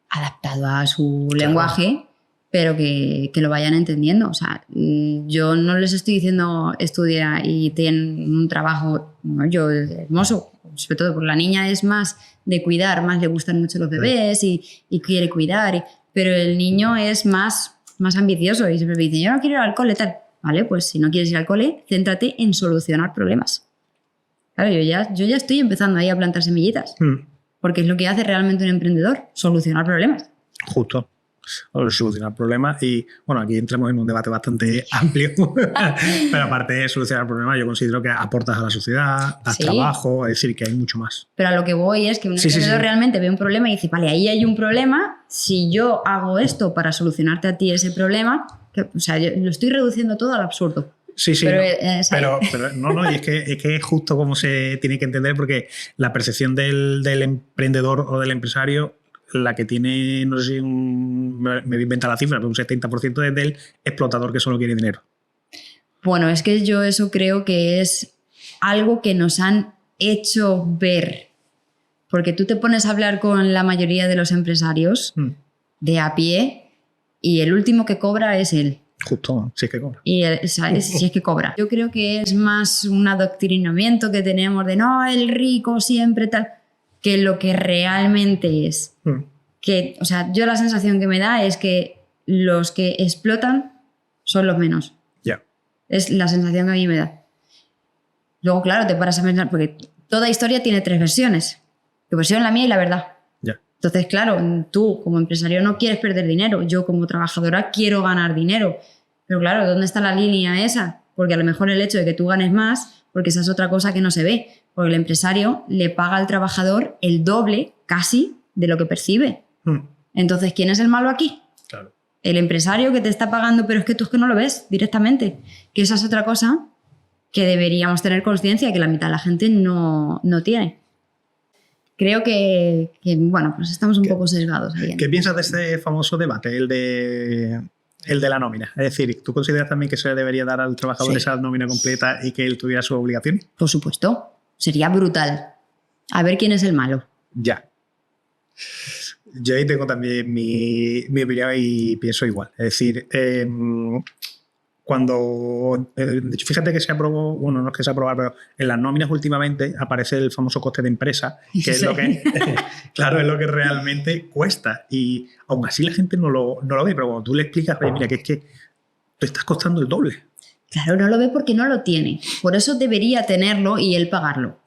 Speaker 1: adaptado a su lenguaje, pero que lo vayan entendiendo. O sea, yo no les estoy diciendo estudia y ten un trabajo hermoso, sobre todo porque la niña es más de cuidar, más le gustan mucho los bebés y quiere cuidar, pero el niño es más ambicioso y siempre me dice, yo no quiero ir al cole, tal. Vale, pues si no quieres ir al cole, céntrate en solucionar problemas. Claro, yo ya estoy empezando ahí a plantar semillitas, porque es lo que hace realmente un emprendedor, solucionar problemas.
Speaker 2: Justo. Solucionar problemas y, bueno, aquí entramos en un debate bastante amplio, pero aparte de solucionar problemas, yo considero que aportas a la sociedad, das trabajo, es decir, que hay mucho más.
Speaker 1: Pero a lo que voy es que un emprendedor realmente ve un problema y dice, vale, ahí hay un problema, si yo hago esto para solucionarte a ti ese problema, o sea, yo lo estoy reduciendo todo al absurdo.
Speaker 2: Sí, pero no, y es que es justo como se tiene que entender, porque la percepción del emprendedor o del empresario, la que tiene, no sé si me voy a inventar la cifra, pero un 70% es del explotador que solo quiere dinero.
Speaker 1: Bueno, es que yo eso creo que es algo que nos han hecho ver. Porque tú te pones a hablar con la mayoría de los empresarios de a pie y el último que cobra es él.
Speaker 2: Justo, si es que cobra.
Speaker 1: Si es que cobra. Yo creo que es más un adoctrinamiento que tenemos de no, el rico siempre tal, que lo que realmente es. Que, o sea, yo la sensación que me da es que los que explotan son los menos.
Speaker 2: Ya.
Speaker 1: Es la sensación que a mí me da. Luego, claro, te paras a pensar, porque toda historia tiene 3 versiones. Tu versión, la mía y la verdad.
Speaker 2: Ya.
Speaker 1: Entonces, claro, tú como empresario no quieres perder dinero. Yo como trabajadora quiero ganar dinero. Pero claro, ¿dónde está la línea esa? Porque a lo mejor el hecho de que tú ganes más, porque esa es otra cosa que no se ve. Porque el empresario le paga al trabajador el doble, casi, de lo que percibe. Entonces, ¿quién es el malo aquí?
Speaker 2: Claro.
Speaker 1: El empresario que te está pagando, pero es que tú es que no lo ves directamente. Que esa es otra cosa que deberíamos tener conciencia, que la mitad de la gente no tiene. Creo que bueno, pues estamos un poco sesgados ahí.
Speaker 2: ¿Qué piensas de este famoso debate, el de la nómina? Es decir, ¿tú consideras también que se le debería dar al trabajador esa nómina completa y que él tuviera sus obligaciones?
Speaker 1: Por supuesto. Sería brutal. A ver quién es el malo.
Speaker 2: Ya. Yo ahí tengo también mi opinión y pienso igual. Es decir, cuando... de hecho, fíjate que se aprobó, bueno, no es que se aprobó, pero en las nóminas últimamente aparece el famoso coste de empresa, que es lo que, claro, es lo que realmente cuesta. Y aún así la gente no lo ve, pero cuando tú le explicas, oye, mira, que es que te estás costando el doble.
Speaker 1: Claro, no lo ve porque no lo tiene. Por eso debería tenerlo y él pagarlo.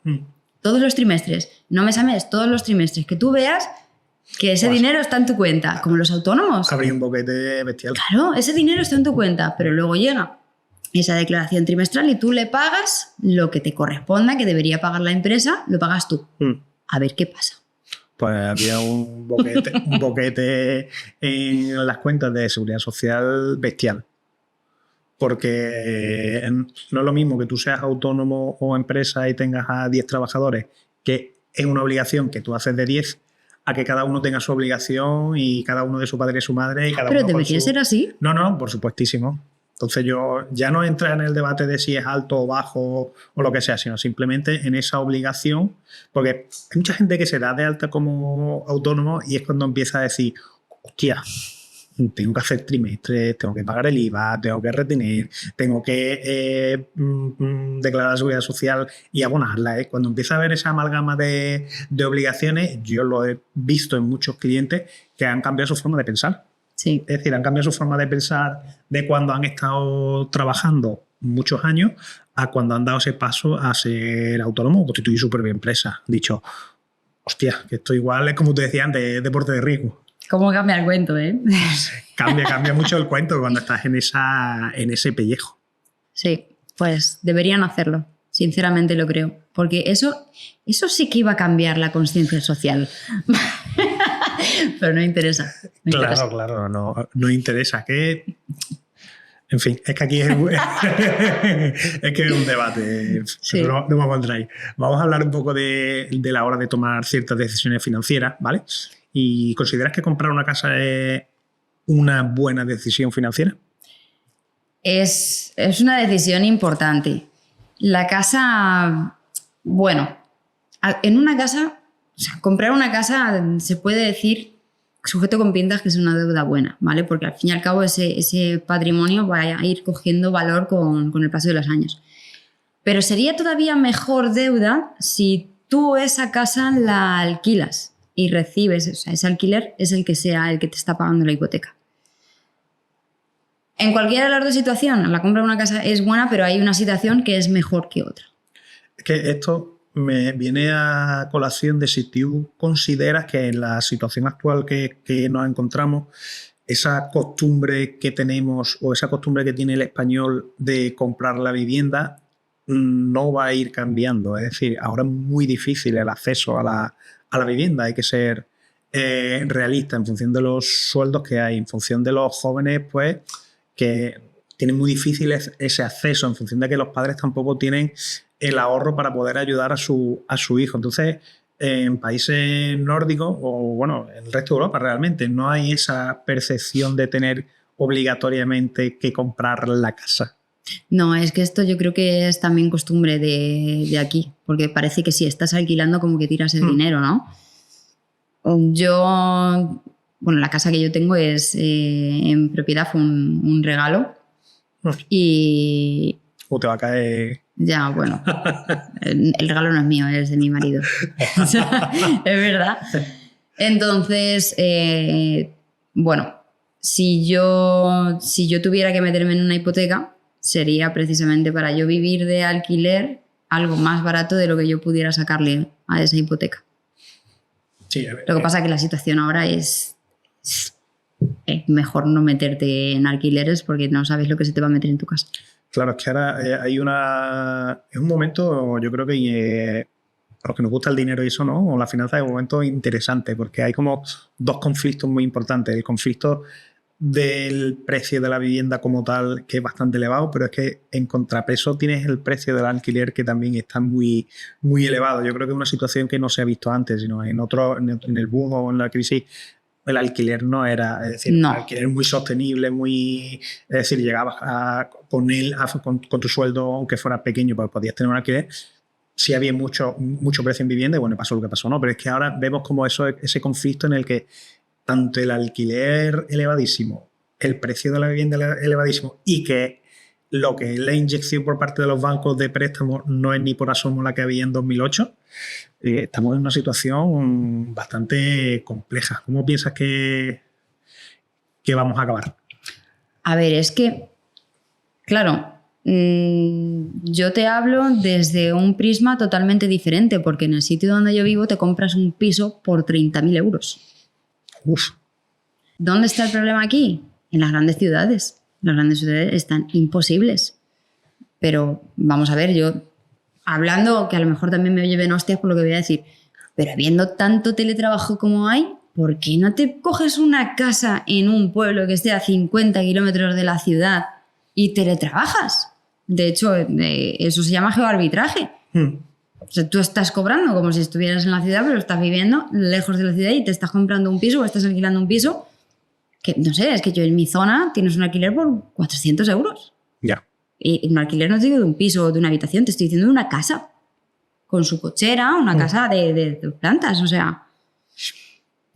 Speaker 1: Todos los trimestres, no mes a mes, todos los trimestres, que tú veas que ese dinero está en tu cuenta, como los autónomos.
Speaker 2: Habría un boquete bestial.
Speaker 1: Claro, ese dinero está en tu cuenta, pero luego llega esa declaración trimestral y tú le pagas lo que te corresponda, que debería pagar la empresa, lo pagas tú. A ver qué pasa.
Speaker 2: Pues había un boquete en las cuentas de seguridad social bestial. Porque no es lo mismo que tú seas autónomo o empresa y tengas a 10 trabajadores, que es una obligación que tú haces de 10, a que cada uno tenga su obligación y cada uno de su padre y su madre. Y cada
Speaker 1: ¿Pero
Speaker 2: uno
Speaker 1: debería ser así?
Speaker 2: No, por supuestísimo. Entonces yo ya no entra en el debate de si es alto o bajo o lo que sea, sino simplemente en esa obligación, porque hay mucha gente que se da de alta como autónomo y es cuando empieza a decir, hostia, tengo que hacer trimestres, tengo que pagar el IVA, tengo que retener, tengo que declarar la seguridad social y abonarla. Cuando empieza a haber esa amalgama de obligaciones, yo lo he visto en muchos clientes que han cambiado su forma de pensar.
Speaker 1: Sí.
Speaker 2: Es decir, han cambiado su forma de pensar de cuando han estado trabajando muchos años a cuando han dado ese paso a ser autónomo o constituir su propia empresa. Han dicho, hostia, que esto igual es como te decía antes, deporte de riesgo.
Speaker 1: ¿Cómo cambia el cuento, eh?
Speaker 2: Cambia mucho el cuento cuando estás en ese pellejo.
Speaker 1: Sí, pues deberían hacerlo. Sinceramente lo creo. Porque eso sí que iba a cambiar la conciencia social. Pero no interesa.
Speaker 2: Claro, no interesa. Que, en fin, es que aquí es un debate.
Speaker 1: Sí.
Speaker 2: No vamos a entrar ahí. Vamos a hablar un poco de la hora de tomar ciertas decisiones financieras, ¿vale? ¿Y consideras que comprar una casa es una buena decisión financiera?
Speaker 1: Es una decisión importante. La casa, bueno, en una casa, o sea, comprar una casa se puede decir, sujeto con pintas, que es una deuda buena, ¿vale? Porque al fin y al cabo ese patrimonio va a ir cogiendo valor con el paso de los años. Pero sería todavía mejor deuda si tú esa casa la alquilas. y recibes, o sea, ese alquiler es el que sea el que te está pagando la hipoteca. En cualquiera de las dos situaciones, la compra de una casa es buena, pero hay una situación que es mejor que otra.
Speaker 2: Es que esto me viene a colación de si tú consideras que en la situación actual que nos encontramos, esa costumbre que tenemos o esa costumbre que tiene el español de comprar la vivienda no va a ir cambiando. Es decir, ahora es muy difícil el acceso a la vivienda. Hay que ser realista en función de los sueldos que hay, en función de los jóvenes, pues, que tienen muy difícil ese acceso, en función de que los padres tampoco tienen el ahorro para poder ayudar a su hijo. Entonces, en países nórdicos o, bueno, en el resto de Europa realmente no hay esa percepción de tener obligatoriamente que comprar la casa.
Speaker 1: No, es que esto yo creo que es también costumbre de aquí, porque parece que si estás alquilando como que tiras el dinero, ¿no? Bueno, la casa que yo tengo es en propiedad, fue un regalo y...
Speaker 2: O te va a caer...
Speaker 1: Ya, bueno, el regalo no es mío, es de mi marido. O sea, es verdad. Entonces, bueno, si yo tuviera que meterme en una hipoteca, sería precisamente para yo vivir de alquiler algo más barato de lo que yo pudiera sacarle a esa hipoteca.
Speaker 2: Sí,
Speaker 1: lo que pasa es que la situación ahora es mejor no meterte en alquileres porque no sabes lo que se te va a meter en tu casa.
Speaker 2: Claro, es que ahora es un momento, yo creo que a los que nos gusta el dinero y eso, ¿no? O la finanza, es un momento interesante porque hay como dos conflictos muy importantes. El conflicto del precio de la vivienda como tal, que es bastante elevado, pero es que en contrapeso tienes el precio del alquiler, que también está muy, muy elevado. Yo creo que es una situación que no se ha visto antes, sino en el boom o en la crisis, el alquiler no era, es decir, no. El alquiler muy sostenible, es decir, llegabas con tu sueldo, aunque fuera pequeño, pues podías tener un alquiler. Sí había mucho precio en vivienda y bueno, pasó lo que pasó, ¿no? Pero es que ahora vemos como ese conflicto en el que tanto el alquiler elevadísimo, el precio de la vivienda elevadísimo y que lo que es la inyección por parte de los bancos de préstamos no es ni por asomo la que había en 2008, estamos en una situación bastante compleja. ¿Cómo piensas que vamos a acabar?
Speaker 1: A ver, es que, claro, yo te hablo desde un prisma totalmente diferente, porque en el sitio donde yo vivo te compras un piso por 30.000 euros.
Speaker 2: Uf.
Speaker 1: ¿Dónde está el problema aquí? En las grandes ciudades. Las grandes ciudades están imposibles. Pero vamos a ver, yo hablando, que a lo mejor también me lleven hostias por lo que voy a decir, pero habiendo tanto teletrabajo como hay, ¿por qué no te coges una casa en un pueblo que esté a 50 kilómetros de la ciudad y teletrabajas? De hecho, eso se llama geoarbitraje. O sea, tú estás cobrando como si estuvieras en la ciudad, pero estás viviendo lejos de la ciudad y te estás comprando un piso o estás alquilando un piso que, no sé, es que yo en mi zona tienes un alquiler por 400 euros.
Speaker 2: Ya.
Speaker 1: Y un alquiler no te digo de un piso o de una habitación, te estoy diciendo de una casa. Con su cochera, una casa de plantas, o sea.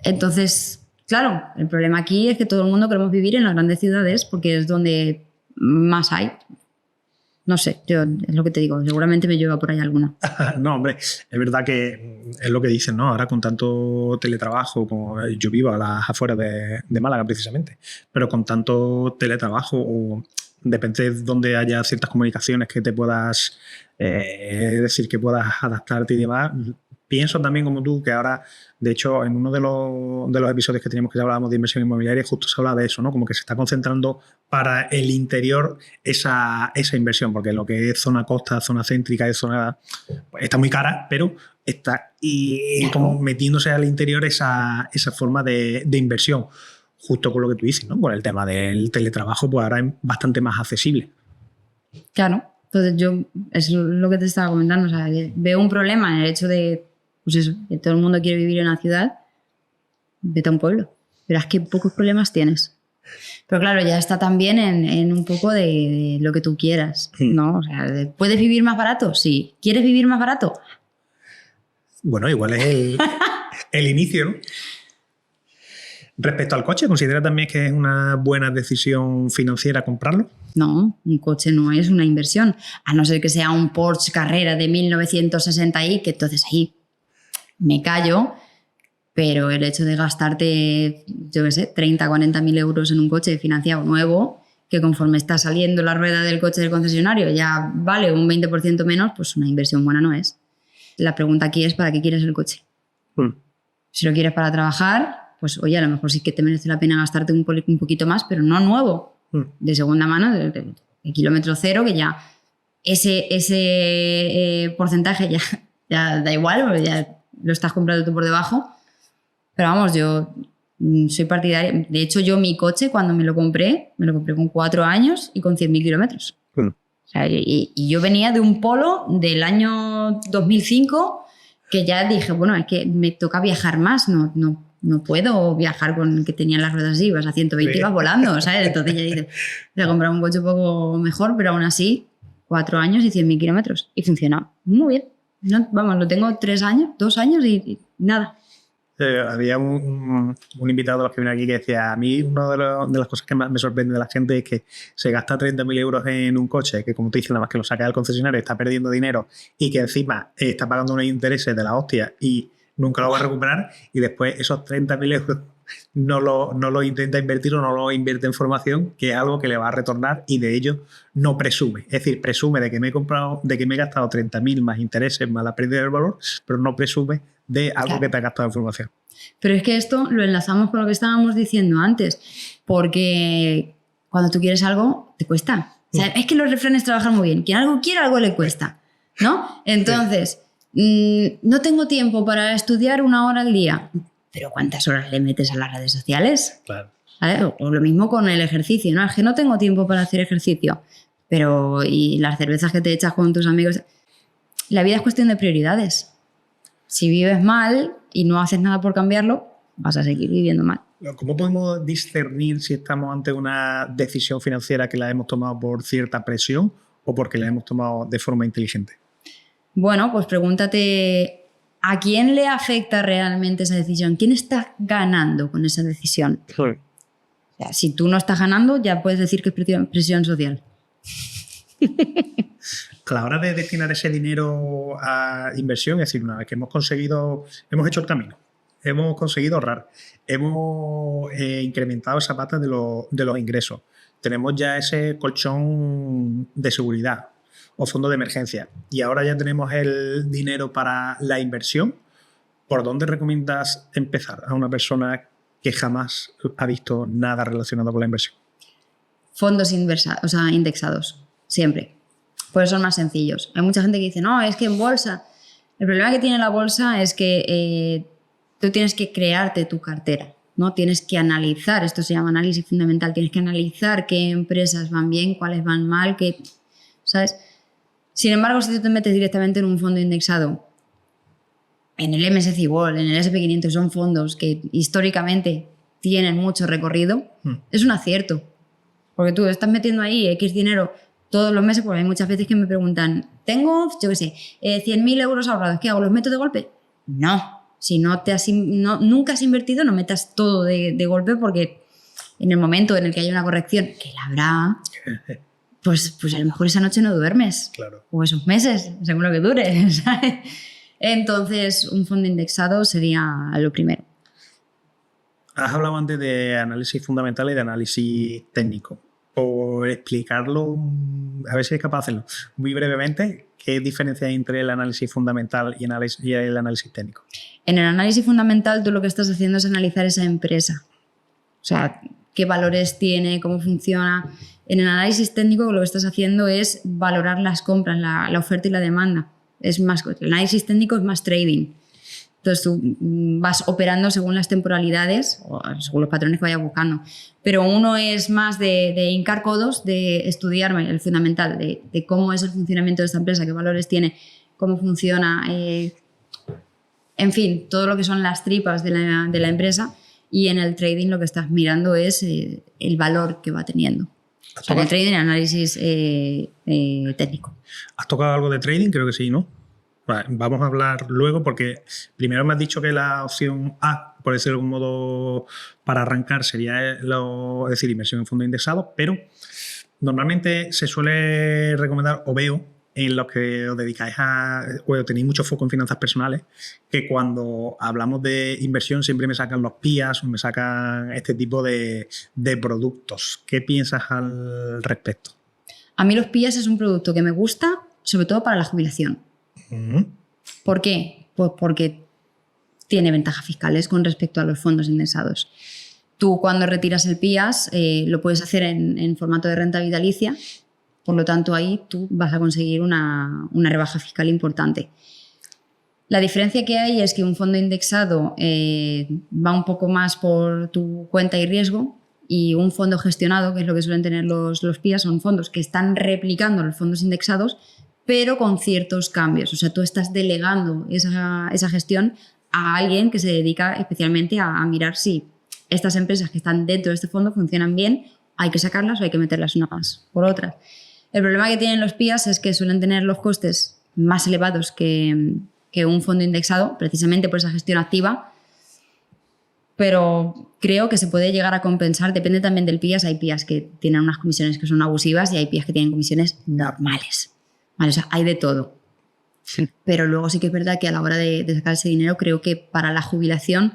Speaker 1: Entonces, claro, el problema aquí es que todo el mundo queremos vivir en las grandes ciudades porque es donde más hay. No sé, yo es lo que te digo, seguramente me lleva por ahí alguna.
Speaker 2: No, hombre, es verdad que es lo que dicen, ¿no? Ahora con tanto teletrabajo, como yo vivo a las afueras de Málaga precisamente, pero con tanto teletrabajo, o depende de donde haya ciertas comunicaciones que te puedas, es decir, que puedas adaptarte y demás. Pienso también como tú que ahora, de hecho, en uno de los episodios que teníamos que hablábamos de inversión inmobiliaria, justo se habla de eso, ¿no? Como que se está concentrando para el interior esa inversión, porque lo que es zona costa, zona céntrica, es zona, pues está muy cara, pero está como metiéndose al interior esa forma de inversión, justo con lo que tú dices, ¿no? Con el tema del teletrabajo, pues ahora es bastante más accesible.
Speaker 1: Claro, entonces yo, es lo que te estaba comentando, o sea, veo un problema en el hecho de, pues eso, que todo el mundo quiere vivir en una ciudad, vete a un pueblo. Verás que pocos problemas tienes. Pero claro, ya está también en un poco de lo que tú quieras, ¿no? O sea, ¿puedes vivir más barato? Sí. ¿Quieres vivir más barato?
Speaker 2: Bueno, igual es el inicio, ¿no? Respecto al coche, ¿considera también que es una buena decisión financiera comprarlo?
Speaker 1: No, un coche no es una inversión, a no ser que sea un Porsche Carrera de 1960 y que entonces ahí me callo, Pero el hecho de gastarte, yo qué sé, 30, 40 mil euros en un coche financiado nuevo, que conforme está saliendo la rueda del coche del concesionario ya vale un 20% menos, pues una inversión buena no es. La pregunta aquí es ¿para qué quieres el coche? Si lo quieres para trabajar, pues oye, a lo mejor sí que te merece la pena gastarte un poquito más, pero no nuevo, de segunda mano, de kilómetro cero, que ya ese porcentaje ya da igual, porque ya lo estás comprando tú por debajo. Pero vamos, yo soy partidaria. De hecho, yo mi coche, cuando me lo compré con 4 años y con 100.000 kilómetros. O sea, y yo venía de un Polo del año 2005 que ya dije, bueno, es que me toca viajar más, no puedo viajar con el que tenía las ruedas así, vas a 120 y vas volando, ¿sabes? Entonces ya dices, voy a comprar un coche un poco mejor, pero aún así, 4 años y 100.000 kilómetros. Y funcionó muy bien. No, vamos, lo tengo 3 años, 2 años y nada.
Speaker 2: Había un invitado de los que viene aquí que decía, a mí una de las cosas que más me sorprende de la gente es que se gasta 30.000 euros en un coche, que como te dicen, nada más que lo saca del concesionario, está perdiendo dinero y que encima está pagando unos intereses de la hostia y nunca lo va a recuperar, y después esos 30.000 euros no lo intenta invertir o no lo invierte en formación, que es algo que le va a retornar, y de ello no presume. Es decir, presume de que me he gastado 30.000 más intereses más la pérdida del valor, pero no presume de algo que te has gastado en formación.
Speaker 1: Pero es que esto lo enlazamos con lo que estábamos diciendo antes, porque cuando tú quieres algo, te cuesta. O sea, es que los refranes trabajan muy bien. Quien algo quiere, algo le cuesta, ¿no? Entonces, no tengo tiempo para estudiar 1 hora al día. Pero ¿cuántas horas le metes a las redes sociales?
Speaker 2: Claro.
Speaker 1: ¿Vale? O lo mismo con el ejercicio, ¿no? Es que no tengo tiempo para hacer ejercicio. Pero, y las cervezas que te echas con tus amigos. La vida es cuestión de prioridades. Si vives mal y no haces nada por cambiarlo, vas a seguir viviendo mal.
Speaker 2: ¿Cómo podemos discernir si estamos ante una decisión financiera que la hemos tomado por cierta presión o porque la hemos tomado de forma inteligente?
Speaker 1: Bueno, pues pregúntate ¿a quién le afecta realmente esa decisión? ¿Quién está ganando con esa decisión? Sí. O sea, si tú no estás ganando, ya puedes decir que es presión social.
Speaker 2: A la hora de destinar ese dinero a inversión, es decir, una vez que hemos hecho el camino, hemos conseguido ahorrar, hemos incrementado esa pata de los ingresos, tenemos ya ese colchón de seguridad o fondo de emergencia, y ahora ya tenemos el dinero para la inversión, ¿por dónde recomiendas empezar a una persona que jamás ha visto nada relacionado con la inversión?
Speaker 1: Fondos indexados, siempre. Por eso son más sencillos. Hay mucha gente que dice, no, es que en bolsa. El problema que tiene la bolsa es que tú tienes que crearte tu cartera, ¿no? Tienes que analizar, esto se llama análisis fundamental, tienes que analizar qué empresas van bien, cuáles van mal, ¿sabes? Sin embargo, si tú te metes directamente en un fondo indexado, en el MSCI World, en el S&P 500, son fondos que históricamente tienen mucho recorrido, es un acierto. Porque tú estás metiendo ahí X dinero todos los meses, porque hay muchas veces que me preguntan, tengo, yo qué sé, 100.000 euros ahorrados, ¿qué hago? ¿Los meto de golpe? No. Si nunca has invertido, no metas todo de golpe, porque en el momento en el que haya una corrección, que la habrá, pues a lo mejor esa noche no duermes.
Speaker 2: Claro. O
Speaker 1: esos meses, según lo que dure, ¿sabes? Entonces, un fondo indexado sería lo primero.
Speaker 2: Has hablado antes de análisis fundamental y de análisis técnico. Por explicarlo, a ver si es capaz de hacerlo muy brevemente, ¿qué diferencia hay entre el análisis fundamental y el análisis técnico? En el análisis fundamental tú lo que estás haciendo es analizar esa empresa. O sea, qué valores tiene, cómo funciona. En el análisis técnico lo que estás haciendo es valorar las compras, la oferta y la demanda. El análisis técnico es más trading. Entonces tú vas operando según las temporalidades o según los patrones que vayas buscando. Pero uno es más de hincar codos, de estudiar el fundamental, de cómo es el funcionamiento de esta empresa, qué valores tiene, cómo funciona, en fin, todo lo que son las tripas de la empresa. Y en el trading lo que estás mirando es el valor que va teniendo. O sea, en el trading, el análisis técnico. ¿Has tocado algo de trading? Creo que sí, ¿no? Vale, vamos a hablar luego, porque primero me has dicho que la opción A, por decirlo de algún modo, para arrancar sería es decir, inversión en fondo indexado, pero normalmente se suele recomendar, o veo en los que os dedicáis o tenéis mucho foco en finanzas personales, que cuando hablamos de inversión siempre me sacan los PIAs o me sacan este tipo de productos. ¿Qué piensas al respecto?
Speaker 1: A mí los PIAs es un producto que me gusta, sobre todo para la jubilación. ¿Por qué? Pues porque tiene ventajas fiscales con respecto a los fondos indexados. Tú cuando retiras el PIAs lo puedes hacer en formato de renta vitalicia, por lo tanto ahí tú vas a conseguir una rebaja fiscal importante. La diferencia que hay es que un fondo indexado va un poco más por tu cuenta y riesgo, y un fondo gestionado, que es lo que suelen tener los PIAs, son fondos que están replicando los fondos indexados, pero con ciertos cambios. O sea, tú estás delegando esa gestión a alguien que se dedica especialmente a mirar si estas empresas que están dentro de este fondo funcionan bien, hay que sacarlas o hay que meterlas unas por otras. El problema que tienen los PIAs es que suelen tener los costes más elevados que un fondo indexado, precisamente por esa gestión activa, pero creo que se puede llegar a compensar, depende también del PIAs. Hay PIAs que tienen unas comisiones que son abusivas y hay PIAs que tienen comisiones normales. Vale, o sea, hay de todo. Sí. Pero luego sí que es verdad que a la hora de sacar ese dinero, creo que para la jubilación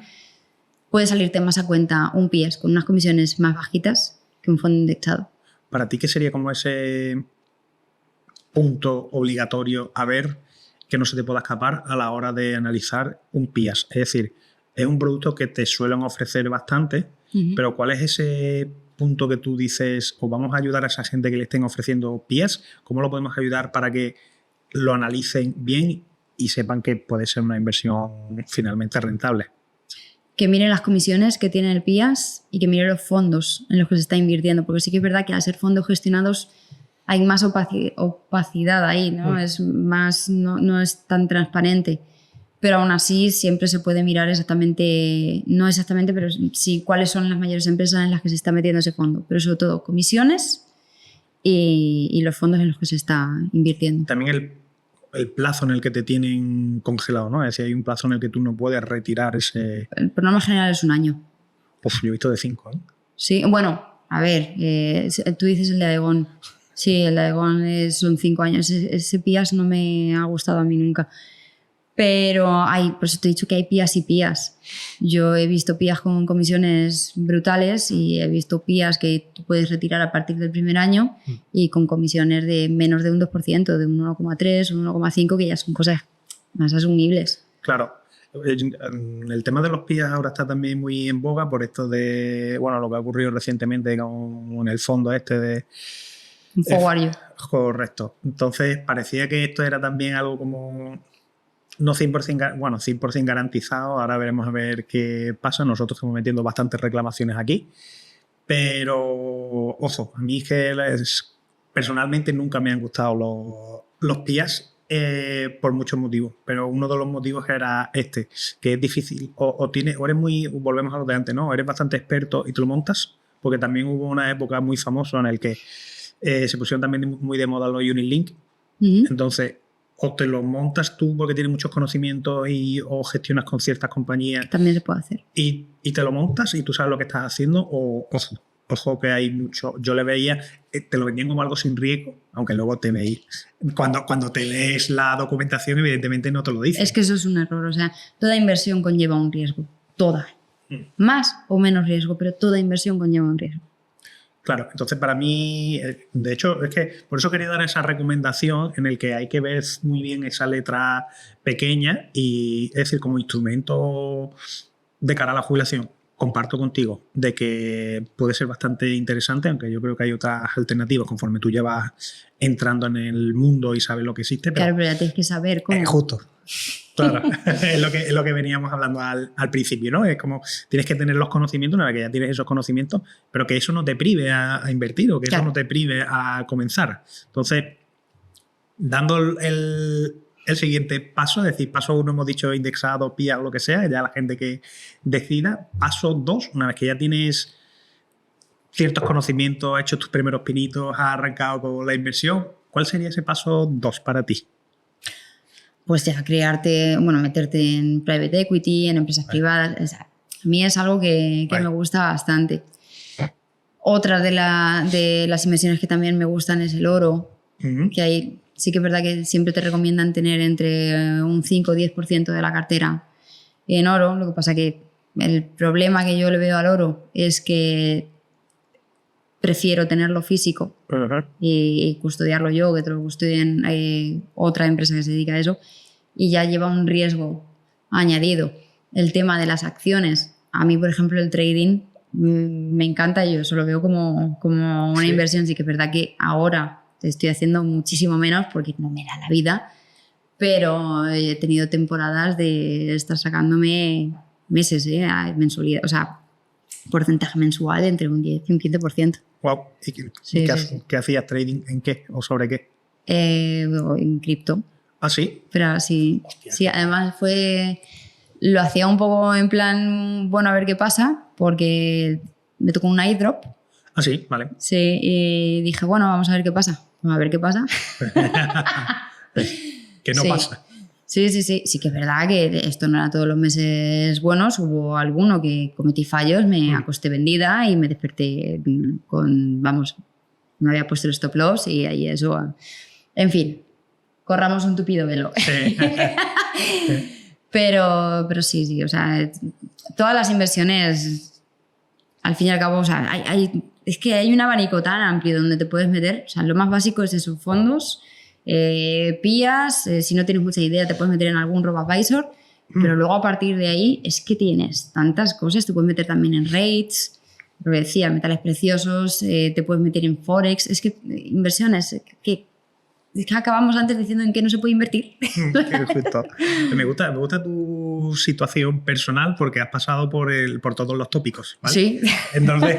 Speaker 1: puede salirte más a cuenta un PIAs con unas comisiones más bajitas que un fondo indexado.
Speaker 2: ¿Para ti qué sería como ese punto obligatorio a ver que no se te pueda escapar a la hora de analizar un PIAs? Es decir, es un producto que te suelen ofrecer bastante, pero ¿cuál es ese punto que tú dices, o vamos a ayudar a esa gente que le estén ofreciendo PIAs? ¿Cómo lo podemos ayudar para que lo analicen bien y sepan que puede ser una inversión finalmente rentable?
Speaker 1: Que miren las comisiones que tiene el PIAs y que miren los fondos en los que se está invirtiendo, porque sí que es verdad que al ser fondos gestionados hay más opacidad ahí, ¿no? Es más, no es tan transparente, pero aún así siempre se puede mirar exactamente, no exactamente, pero sí cuáles son las mayores empresas en las que se está metiendo ese fondo, pero sobre todo comisiones y los fondos en los que se está invirtiendo.
Speaker 2: También el plazo en el que te tienen congelado, ¿no? Es decir, hay un plazo en el que tú no puedes retirar ese...
Speaker 1: Por norma general es un año.
Speaker 2: Pues yo he visto de 5, ¿eh?
Speaker 1: Sí, bueno, a ver, tú dices el de Aegon. Sí, el de Aegon son 5 años. Ese PIAs no me ha gustado a mí nunca. Pero por eso te he dicho que hay PIAs y PIAs. Yo he visto PIAs con comisiones brutales y he visto PIAs que tú puedes retirar a partir del primer año y con comisiones de menos de un 2%, de un 1,3, un 1,5, que ya son cosas más asumibles.
Speaker 2: Claro. El tema de los PIAs ahora está también muy en boga por esto de, bueno, lo que ha ocurrido recientemente con el fondo este de...
Speaker 1: Forward.
Speaker 2: Correcto. Entonces parecía que esto era también algo como... No 100%, bueno, 100% garantizado. Ahora veremos a ver qué pasa. Nosotros estamos metiendo bastantes reclamaciones aquí. Pero, ojo, a mí es que personalmente nunca me han gustado los PIAs por muchos motivos. Pero uno de los motivos era que es difícil. O eres muy, volvemos a lo de antes, ¿no? Eres bastante experto y tú lo montas. Porque también hubo una época muy famosa en la que se pusieron también muy de moda los Unit Link. Entonces, o te lo montas tú porque tienes muchos conocimientos o gestionas con ciertas compañías.
Speaker 1: También se puede hacer.
Speaker 2: Y te lo montas y tú sabes lo que estás haciendo, o ojo que hay mucho. Yo le veía, te lo vendían como algo sin riesgo, aunque luego te veis. Cuando te lees la documentación, evidentemente no te lo dice.
Speaker 1: Es que eso es un error. O sea, toda inversión conlleva un riesgo. Toda. Más o menos riesgo, pero toda inversión conlleva un riesgo.
Speaker 2: Claro, entonces para mí, de hecho, es que por eso quería dar esa recomendación en el que hay que ver muy bien esa letra pequeña y, es decir, como instrumento de cara a la jubilación, comparto contigo de que puede ser bastante interesante, aunque yo creo que hay otras alternativas conforme tú llevas entrando en el mundo y sabes lo que existe. Pero,
Speaker 1: claro, pero ya tienes que saber cómo.
Speaker 2: Justo. Claro, es lo que veníamos hablando al principio, ¿no? Es como tienes que tener los conocimientos una vez que ya tienes esos conocimientos, pero que eso no te prive a invertir o que eso no te prive a comenzar. Entonces, dando el siguiente paso, es decir, paso 1 hemos dicho indexado, PIA o lo que sea, ya la gente que decida. Paso 2, una vez que ya tienes ciertos conocimientos, has hecho tus primeros pinitos, has arrancado con la inversión, ¿cuál sería ese paso 2 para ti?
Speaker 1: Pues ya meterte en private equity, en empresas privadas. O sea, a mí es algo que me gusta bastante. Otra de las inversiones que también me gustan es el oro, que ahí sí que es verdad que siempre te recomiendan tener entre un 5 o 10% de la cartera en oro. Lo que pasa que el problema que yo le veo al oro es que prefiero tenerlo físico y custodiarlo yo, que te lo custodien otra empresa que se dedica a eso, y ya lleva un riesgo añadido. El tema de las acciones, a mí, por ejemplo, el trading me encanta, yo eso lo veo como una inversión. Sí que es verdad que ahora estoy haciendo muchísimo menos porque no me da la vida, pero he tenido temporadas de estar sacándome meses, mensualidad, o sea, porcentaje mensual entre un 10 y un 15%.
Speaker 2: Wow. ¿Y qué hacías trading? ¿En qué? ¿O sobre qué?
Speaker 1: En cripto.
Speaker 2: ¿Ah, sí?
Speaker 1: Pero sí, sí, además lo hacía un poco en plan, bueno, a ver qué pasa, porque me tocó un airdrop.
Speaker 2: Ah, sí, vale.
Speaker 1: Sí, y dije, bueno, vamos a ver qué pasa. Vamos a ver qué pasa.
Speaker 2: ¿Qué no pasa?
Speaker 1: Sí. Sí que es verdad que esto no era todos los meses buenos. Hubo alguno que cometí fallos, me acosté vendida y me desperté me había puesto el stop loss y ahí eso. En fin, corramos un tupido velo. Sí. Pero sí, o sea, todas las inversiones, al fin y al cabo, o sea, es que hay un abanico tan amplio donde te puedes meter. O sea, lo más básico es esos fondos, PIAs, si no tienes mucha idea te puedes meter en algún robo-advisor, pero luego a partir de ahí es que tienes tantas cosas. Te puedes meter también en rates, lo que decía, metales preciosos, te puedes meter en forex. Es que inversiones que acabamos antes diciendo en qué no se puede invertir.
Speaker 2: Justo. Me gusta tu situación personal porque has pasado por todos los tópicos, ¿vale? Sí. Entonces,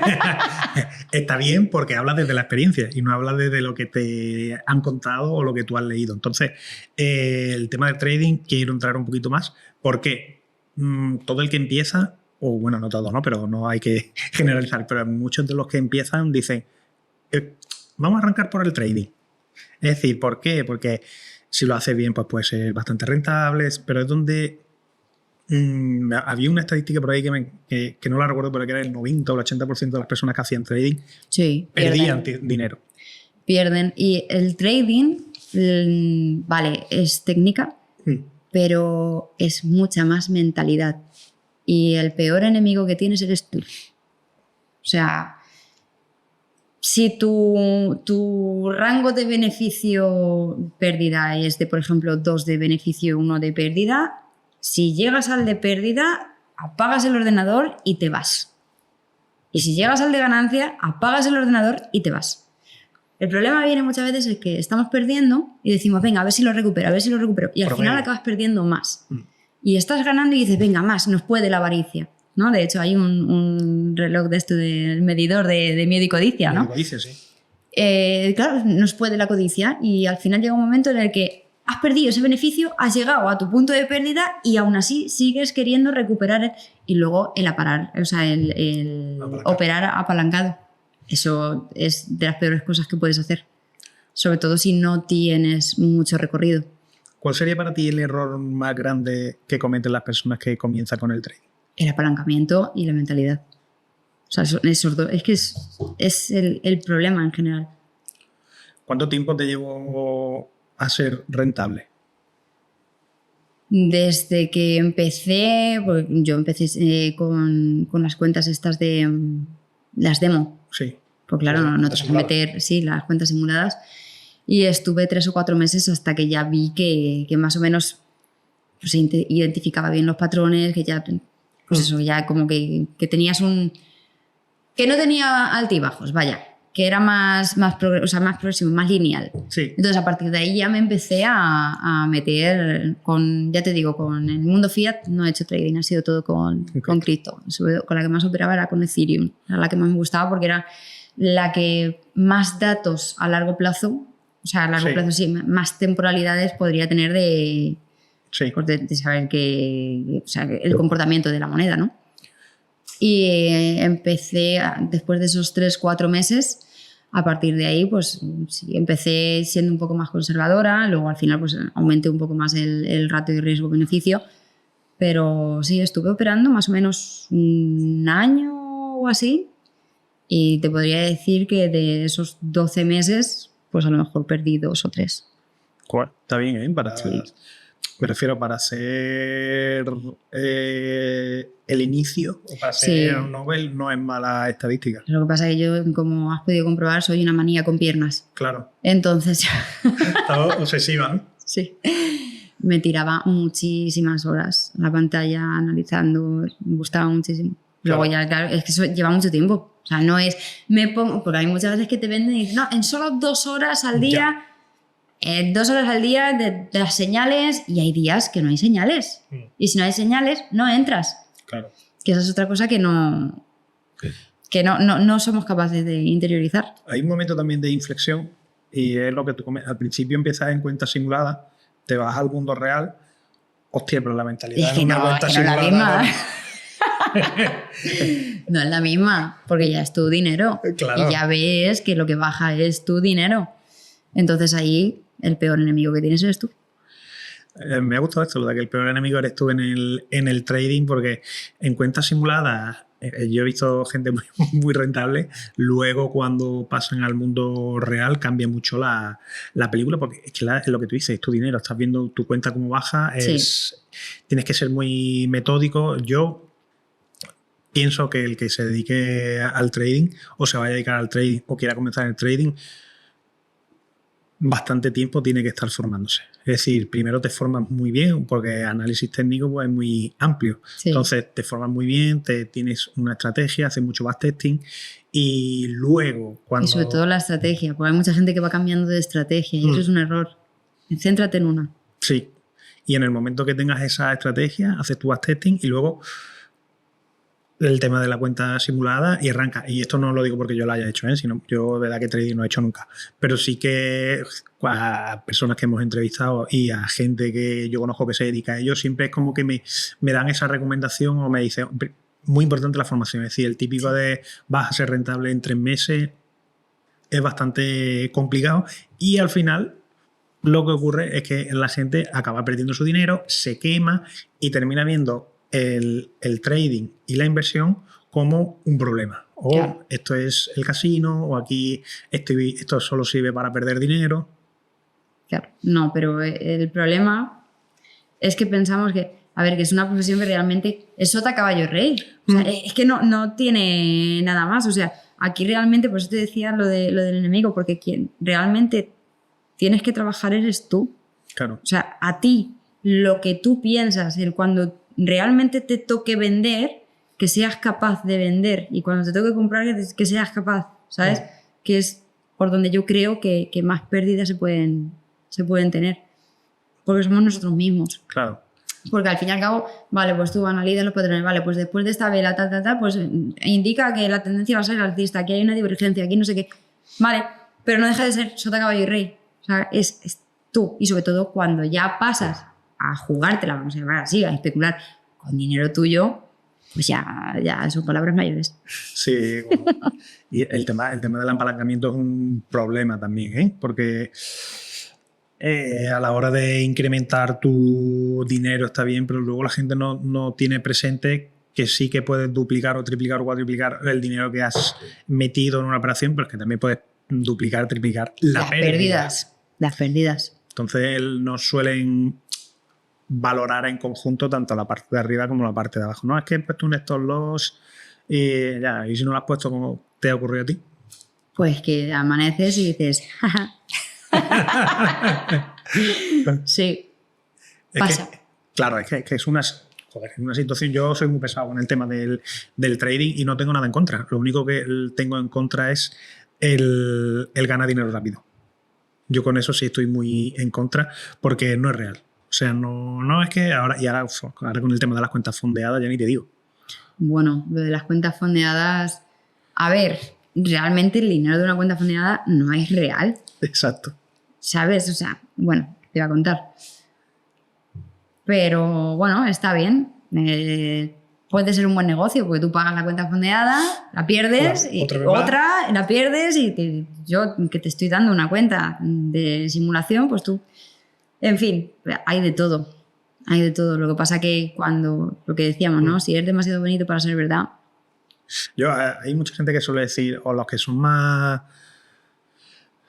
Speaker 2: está bien porque hablas desde la experiencia y no hablas desde lo que te han contado o lo que tú has leído. Entonces, el tema del trading quiero entrar un poquito más porque todo el que empieza, o bueno, no todo, ¿no? Pero no hay que generalizar, pero muchos de los que empiezan dicen, vamos a arrancar por el trading. Es decir, ¿por qué? Porque si lo haces bien, pues puede ser bastante rentable, pero es donde había una estadística por ahí que no la recuerdo, pero que era el 90 o el 80% de las personas que hacían trading perdían dinero.
Speaker 1: Pierden. Y el trading, vale, es técnica, pero es mucha más mentalidad. Y el peor enemigo que tienes eres tú. O sea, si tu rango de beneficio-pérdida es de, por ejemplo, 2 de beneficio y 1 de pérdida, si llegas al de pérdida, apagas el ordenador y te vas. Y si llegas al de ganancia, apagas el ordenador y te vas. El problema viene muchas veces es que estamos perdiendo y decimos, venga, a ver si lo recupero, a ver si lo recupero. Y al final acabas perdiendo más. Y estás ganando y dices, venga, más, nos puede la avaricia, ¿no? De hecho, hay un reloj de esto del medidor de miedo y codicia, ¿no?
Speaker 2: Codicia, sí.
Speaker 1: Claro, nos puede la codicia y al final llega un momento en el que has perdido ese beneficio, has llegado a tu punto de pérdida y aún así sigues queriendo recuperar y luego el operar apalancado. Eso es de las peores cosas que puedes hacer, sobre todo si no tienes mucho recorrido.
Speaker 2: ¿Cuál sería para ti el error más grande que cometen las personas que comienzan con el trading?
Speaker 1: El apalancamiento y la mentalidad. O sea, esos dos. Es que es el problema en general.
Speaker 2: ¿Cuánto tiempo te llevó a ser rentable?
Speaker 1: Desde que empecé, pues yo empecé con las cuentas estas de las demo.
Speaker 2: Sí.
Speaker 1: Pues claro, no te vas a meter, sí, las cuentas simuladas. Y estuve 3 o 4 meses hasta que ya vi que más o menos pues, identificaba bien los patrones, que ya, pues eso, ya como que tenías que no tenía altibajos, vaya, que era más progresivo, más lineal.
Speaker 2: Sí.
Speaker 1: Entonces, a partir de ahí ya me empecé a meter ya te digo, con el mundo fiat no he hecho trading, ha sido todo con cripto. Con la que más operaba era con Ethereum, era la que más me gustaba porque era la que más datos a largo plazo, o sea, a largo plazo sí, más temporalidades podría tener de saber o sea, el comportamiento de la moneda, ¿no? Y empecé, después de esos 3-4 meses, a partir de ahí, pues sí, empecé siendo un poco más conservadora, luego al final pues aumenté un poco más el ratio de riesgo-beneficio, pero sí, estuve operando más o menos un año o así y te podría decir que de esos 12 meses, pues a lo mejor perdí 2 o 3.
Speaker 2: Joder, está bien, ¿eh?
Speaker 1: Sí.
Speaker 2: Me refiero para hacer el inicio o para
Speaker 1: Sí.
Speaker 2: ser Nobel no es mala estadística.
Speaker 1: Lo que pasa es que yo, como has podido comprobar, soy una manía con piernas.
Speaker 2: Claro.
Speaker 1: Entonces,
Speaker 2: Estaba obsesiva, ¿no?
Speaker 1: sí, me tiraba muchísimas horas la pantalla analizando, me gustaba muchísimo. Luego
Speaker 2: Claro.
Speaker 1: ya, claro, es que eso lleva mucho tiempo. O sea, no es, me pongo, porque hay muchas veces que te venden y dicen, no, en solo 2 horas al día, 2 horas al día de las señales, y hay días que no hay señales. Y si no hay señales, no entras.
Speaker 2: Claro.
Speaker 1: Que esa es otra cosa que no somos capaces de interiorizar.
Speaker 2: Hay un momento también de inflexión y es lo que tú comentas. Al principio empiezas en cuenta simulada, te vas al mundo real, hostia, pero la mentalidad
Speaker 1: Es que
Speaker 2: en una
Speaker 1: no,
Speaker 2: cuenta
Speaker 1: es que no es la
Speaker 2: simulada.
Speaker 1: misma. No es la misma, porque ya es tu dinero.
Speaker 2: Claro.
Speaker 1: Y ya ves que lo que baja es tu dinero. Entonces ahí el peor enemigo que tienes eres tú.
Speaker 2: Me ha gustado esto, lo de que el peor enemigo eres tú en el trading, porque en cuentas simuladas yo he visto gente muy rentable. Luego, cuando pasan al mundo real, cambia mucho la película, porque es que es lo que tú dices, es tu dinero, estás viendo tu cuenta cómo baja, tienes que ser muy metódico. Yo pienso que el que se dedique al trading o se vaya a dedicar al trading o quiera comenzar el trading, bastante tiempo tiene que estar formándose. Es decir, primero te formas muy bien, porque análisis técnico pues, es muy amplio.
Speaker 1: Sí.
Speaker 2: Entonces te formas muy bien, tienes una estrategia, haces mucho backtesting y luego cuando...
Speaker 1: Y sobre todo la estrategia, porque hay mucha gente que va cambiando de estrategia y eso es un error. Céntrate en una.
Speaker 2: Sí. Y en el momento que tengas esa estrategia, haces tu backtesting y luego el tema de la cuenta simulada y arranca. Y esto no lo digo porque yo lo haya hecho, sino yo de verdad que trading no he hecho nunca. Pero sí que a personas que hemos entrevistado y a gente que yo conozco que se dedica a ello, siempre es como que me dan esa recomendación o me dicen, muy importante la formación. Es decir, el típico de vas a ser rentable en 3 meses es bastante complicado y al final lo que ocurre es que la gente acaba perdiendo su dinero, se quema y termina viendo el trading y la inversión como un problema. O
Speaker 1: Claro.
Speaker 2: Esto es el casino, o aquí esto solo sirve para perder dinero.
Speaker 1: Claro. No, pero el problema es que pensamos que, a ver, que es una profesión que realmente es sota caballo rey. O sea, es que no tiene nada más. O sea, aquí realmente, por eso te decía lo del enemigo, porque quien realmente tienes que trabajar eres tú.
Speaker 2: Claro.
Speaker 1: O sea, a ti, lo que tú piensas, cuando realmente te toque vender, que seas capaz de vender, y cuando te toque comprar, que seas capaz, ¿sabes? Que es por donde yo creo que más pérdidas se pueden tener, porque somos nosotros mismos.
Speaker 2: Claro.
Speaker 1: Porque al fin y al cabo, vale, pues tú analizas los patrones, vale, pues después de esta vela, pues indica que la tendencia va a ser alcista, aquí hay una divergencia, aquí no sé qué. Vale, pero no deja de ser sota, caballo y rey. O sea, es tú. Y sobre todo cuando ya pasas a jugártela, vamos a llamar así, a especular con dinero tuyo, pues ya son palabras mayores.
Speaker 2: Sí, bueno. Y el tema del apalancamiento es un problema también, porque a la hora de incrementar tu dinero está bien, pero luego la gente no tiene presente que sí que puedes duplicar o triplicar o cuadruplicar el dinero que has metido en una operación, pero es que también puedes duplicar, triplicar las pérdidas.
Speaker 1: Las pérdidas.
Speaker 2: Entonces no suelen valorar en conjunto tanto la parte de arriba como la parte de abajo. No, es que he puesto un stop loss y ya, y si no lo has puesto, ¿cómo te ha ocurrido a ti?
Speaker 1: Pues que amaneces y dices, sí, pasa.
Speaker 2: Claro, es que es una situación. Yo soy muy pesado con el tema del trading y no tengo nada en contra. Lo único que tengo en contra es el ganar dinero rápido. Yo con eso sí estoy muy en contra porque no es real. O sea, no es que ahora con el tema de las cuentas fondeadas ya ni te digo.
Speaker 1: Bueno, lo de las cuentas fondeadas, a ver, realmente el dinero de una cuenta fondeada no es real.
Speaker 2: Exacto.
Speaker 1: ¿Sabes? O sea, bueno, te iba a contar. Pero bueno, está bien. Puede ser un buen negocio porque tú pagas la cuenta fondeada, la pierdes,
Speaker 2: Claro,
Speaker 1: y otra la pierdes y yo que te estoy dando una cuenta de simulación, pues tú... En fin, hay de todo. Hay de todo. Lo que pasa que cuando, lo que decíamos, ¿no? Si es demasiado bonito para ser verdad.
Speaker 2: Hay mucha gente que suele decir, o los que son más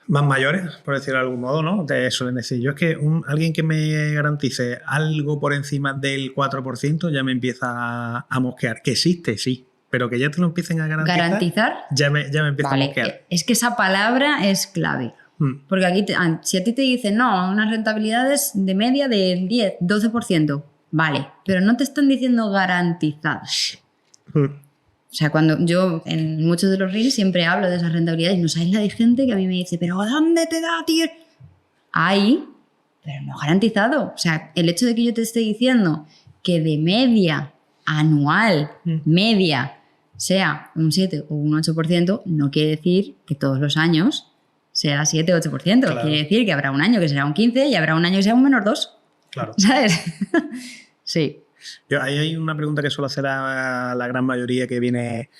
Speaker 2: más mayores, por decirlo de algún modo, ¿no? Te suelen decir, yo es que alguien que me garantice algo por encima del 4% ya me empieza a mosquear. Que existe, sí, pero que ya te lo empiecen a garantizar.
Speaker 1: ¿Garantizar?
Speaker 2: Ya me empieza a mosquear.
Speaker 1: Es que esa palabra es clave. Porque aquí, si a ti te dicen, no, unas rentabilidades de media de 10, 12%, vale, pero no te están diciendo garantizadas. O sea, cuando yo en muchos de los reels siempre hablo de esas rentabilidades, no sabéis la de gente que a mí me dice, pero ¿dónde te da, tío? Ahí, pero no garantizado. O sea, el hecho de que yo te esté diciendo que de media anual, media, sea un 7 o un 8%, no quiere decir que todos los años sea 7 o 8%. Claro. Quiere decir que habrá un año que será un 15 y habrá un año que sea un menos 2.
Speaker 2: Claro.
Speaker 1: ¿Sabes? Sí.
Speaker 2: Ahí hay una pregunta que suelo hacer a la gran mayoría que viene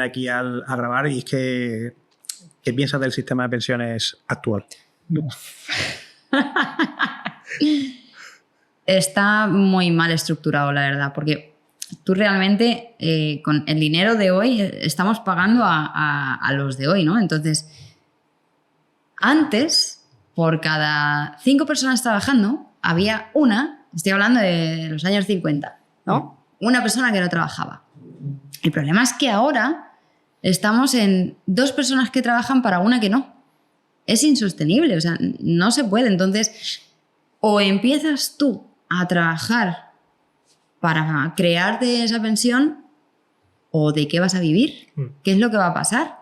Speaker 2: aquí a grabar, y es que ¿qué piensas del sistema de pensiones actual?
Speaker 1: Está muy mal estructurado, la verdad, porque tú realmente con el dinero de hoy estamos pagando a los de hoy, ¿no? Entonces, antes, por cada 5 personas trabajando, había una. Estoy hablando de los años 50, ¿no? Una persona que no trabajaba. El problema es que ahora estamos en 2 personas que trabajan para una que no. Es insostenible, o sea, no se puede. Entonces, o empiezas tú a trabajar para crearte esa pensión, o ¿de qué vas a vivir? ¿Qué es lo que va a pasar?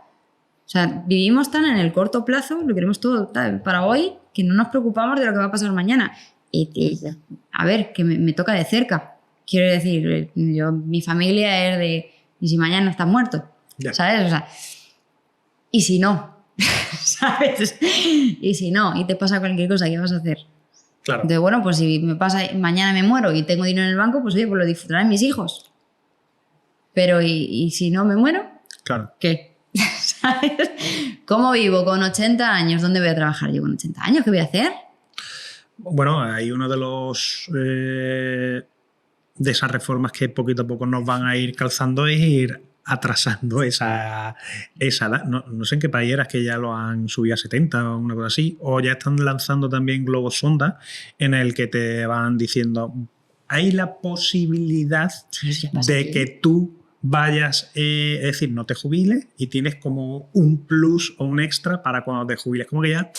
Speaker 1: O sea, vivimos tan en el corto plazo, lo queremos todo para hoy, que no nos preocupamos de lo que va a pasar mañana. Y a ver, que me toca de cerca. Quiero decir, mi familia es de... ¿Y si mañana estás muerto? Yeah. ¿Sabes? O sea, ¿y si no? ¿Sabes? ¿Y si no? Y te pasa cualquier cosa, ¿qué vas a hacer?
Speaker 2: Claro.
Speaker 1: Entonces, bueno, pues si me pasa, mañana me muero y tengo dinero en el banco, pues oye, pues lo disfrutarán mis hijos. Pero ¿y si no me muero?
Speaker 2: Claro.
Speaker 1: ¿Qué? ¿Sabes? ¿Cómo vivo con 80 años? ¿Dónde voy a trabajar yo con 80 años? ¿Qué voy a hacer?
Speaker 2: Bueno, hay uno de los de esas reformas que poquito a poco nos van a ir calzando es ir atrasando esa edad. No sé en qué país eras que ya lo han subido a 70 o una cosa así, o ya están lanzando también globos sonda en el que te van diciendo hay la posibilidad de que tú vayas, es decir, no te jubiles y tienes como un plus o un extra para cuando te jubiles. Como que ya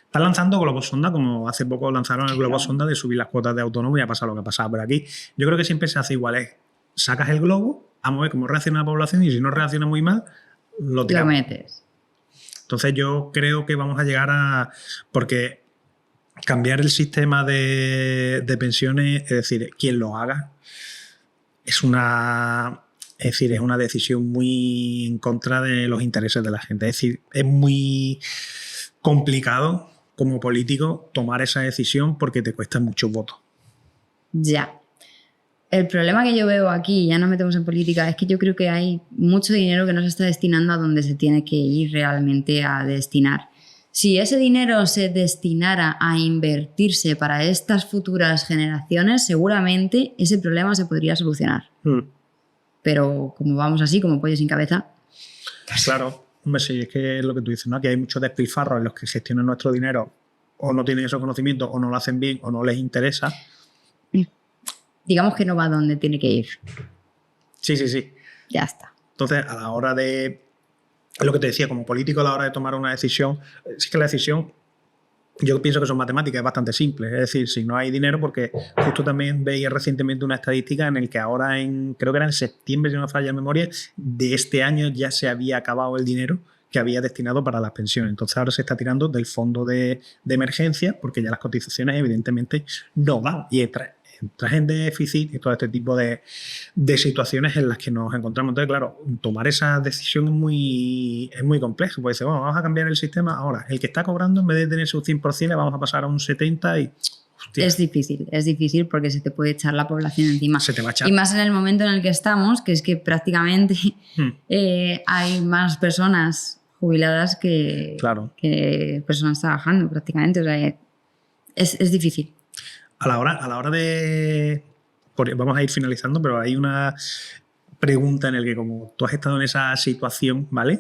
Speaker 2: están lanzando globos sonda, como hace poco lanzaron el globo sonda de subir las cuotas de autónomo y ha pasado lo que ha pasado. Pero aquí yo creo que siempre se hace igual. Sacas el globo, vamos a ver cómo reacciona la población y si no reacciona muy mal, lo tiramos.
Speaker 1: Lo metes.
Speaker 2: Entonces yo creo que vamos a llegar a... Porque cambiar el sistema de pensiones, es decir, quien lo haga, es una decisión muy en contra de los intereses de la gente. Es decir, es muy complicado como político tomar esa decisión porque te cuesta muchos votos.
Speaker 1: Ya. El problema que yo veo aquí, ya nos metemos en política, es que yo creo que hay mucho dinero que no se está destinando a donde se tiene que ir realmente a destinar. Si ese dinero se destinara a invertirse para estas futuras generaciones, seguramente ese problema se podría solucionar. Pero como vamos así, como pollo sin cabeza...
Speaker 2: Claro. Hombre, sí, es que es lo que tú dices, ¿no? Que hay muchos despilfarros en los que gestionan nuestro dinero o no tienen esos conocimientos o no lo hacen bien o no les interesa.
Speaker 1: Digamos que no va donde tiene que ir.
Speaker 2: Sí.
Speaker 1: Ya está.
Speaker 2: Entonces, a la hora de... Lo que te decía, como político, a la hora de tomar una decisión, es que la decisión, yo pienso que son matemáticas, es bastante simple. Es decir, si no hay dinero, porque justo también veía recientemente una estadística en el que ahora, creo que era en septiembre, si no me falla la memoria, de este año ya se había acabado el dinero que había destinado para las pensiones. Entonces ahora se está tirando del fondo de emergencia porque ya las cotizaciones evidentemente no dan. Y entras en déficit y todo este tipo de situaciones en las que nos encontramos. Entonces, claro, tomar esa decisión es muy complejo. Pues dice, bueno, vamos a cambiar el sistema ahora. El que está cobrando, en vez de tener su 100%, le vamos a pasar a un 70% y... Hostia.
Speaker 1: Es difícil porque se te puede echar la población encima.
Speaker 2: Se te va a echar.
Speaker 1: Y más en el momento en el que estamos, que es que prácticamente hay más personas jubiladas que personas trabajando prácticamente. O sea, es difícil. A la hora
Speaker 2: de... Vamos a ir finalizando, pero hay una pregunta en el que, como tú has estado en esa situación, ¿vale?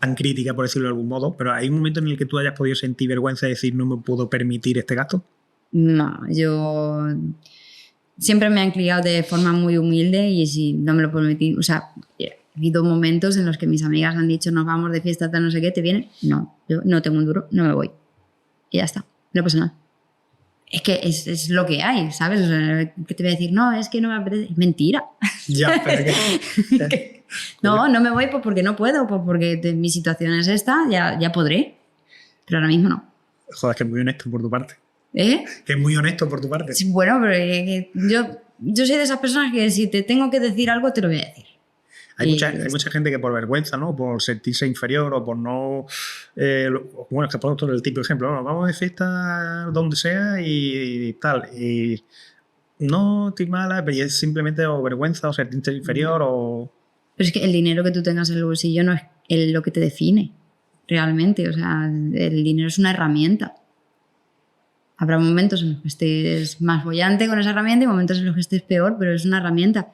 Speaker 2: Tan crítica, por decirlo de algún modo, pero ¿hay un momento en el que tú hayas podido sentir vergüenza y decir no me puedo permitir este gasto?
Speaker 1: No, yo siempre me han criado de forma muy humilde y si no me lo puedo permitir, o sea, ha habido momentos en los que mis amigas han dicho nos vamos de fiesta, tal, no sé qué, ¿te vienes? No, yo no tengo un duro, no me voy. Y ya está, no pasa nada. Es que es lo que hay, ¿sabes? O sea, ¿qué te voy a decir? No, es que no me apetece. Es mentira.
Speaker 2: Ya, pero que...
Speaker 1: No me voy pues porque no puedo, pues porque mi situación es esta, ya podré. Pero ahora mismo no.
Speaker 2: Joder, que es muy honesto por tu parte.
Speaker 1: ¿Eh?
Speaker 2: Que es muy honesto por tu parte.
Speaker 1: Sí, bueno, pero yo soy de esas personas que si te tengo que decir algo, te lo voy a decir.
Speaker 2: Hay mucha gente que por vergüenza, ¿no? Por sentirse inferior o por no... bueno, es que pongo todo el típico ejemplo, ¿no? Vamos de fiesta donde sea y tal. Y no estoy mala, pero es simplemente o vergüenza o sentirse inferior o...
Speaker 1: Pero es que el dinero que tú tengas en el bolsillo no es lo que te define realmente. O sea, el dinero es una herramienta. Habrá momentos en los que estés más boyante con esa herramienta y momentos en los que estés peor, pero es una herramienta.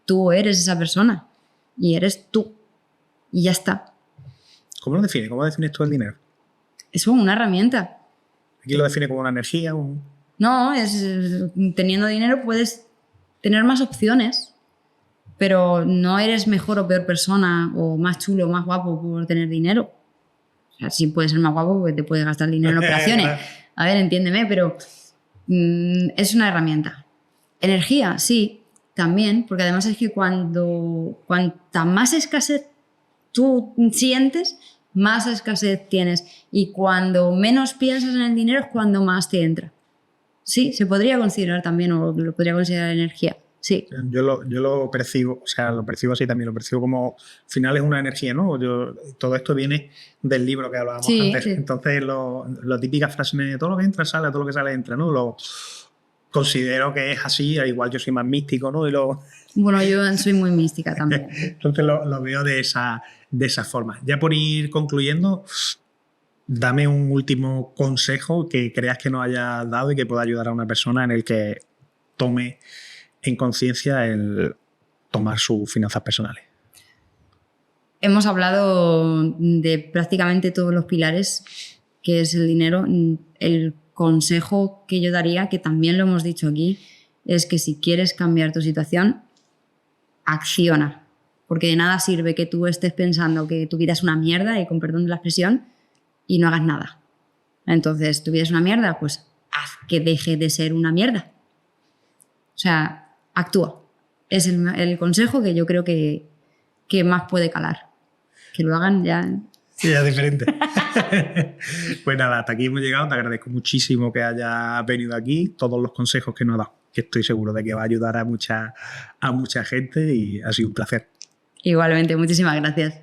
Speaker 1: Tú eres esa persona. Y eres tú. Y ya está.
Speaker 2: ¿Cómo lo defines? ¿Cómo defines tú el dinero?
Speaker 1: Es una herramienta.
Speaker 2: Aquí lo define como una energía.
Speaker 1: No, teniendo dinero puedes tener más opciones, pero no eres mejor o peor persona o más chulo o más guapo por tener dinero. O sea, sí puedes ser más guapo porque te puedes gastar dinero en operaciones. A ver, entiéndeme, pero es una herramienta. Energía, sí. También, porque además es que cuanta más escasez tú sientes, más escasez tienes. Y cuando menos piensas en el dinero es cuando más te entra. Sí, se podría considerar también, o lo podría considerar energía. Sí.
Speaker 2: Yo lo percibo, o sea, lo percibo así también, lo percibo como, al final es una energía, ¿no? Todo esto viene del libro que hablábamos antes. Sí. Entonces, la típica frase de todo lo que entra sale, todo lo que sale entra, ¿no? Considero que es así, al igual yo soy más místico, ¿no?
Speaker 1: Bueno, yo soy muy mística también.
Speaker 2: Entonces lo veo de esa forma. Ya por ir concluyendo, dame un último consejo que creas que nos haya dado y que pueda ayudar a una persona en el que tome en conciencia el tomar sus finanzas personales.
Speaker 1: Hemos hablado de prácticamente todos los pilares, que es el dinero. El consejo que yo daría, que también lo hemos dicho aquí, es que si quieres cambiar tu situación, acciona. Porque de nada sirve que tú estés pensando que tu vida es una mierda, y con perdón de la expresión, y no hagas nada. Entonces, tu vida es una mierda, pues haz que deje de ser una mierda. O sea, actúa. Es el consejo que yo creo que más puede calar. Que lo hagan ya...
Speaker 2: Sí, es diferente. Pues nada, hasta aquí hemos llegado. Te agradezco muchísimo que hayas venido aquí, todos los consejos que nos has dado, que estoy seguro de que va a ayudar a mucha gente y ha sido un placer.
Speaker 1: Igualmente, muchísimas gracias.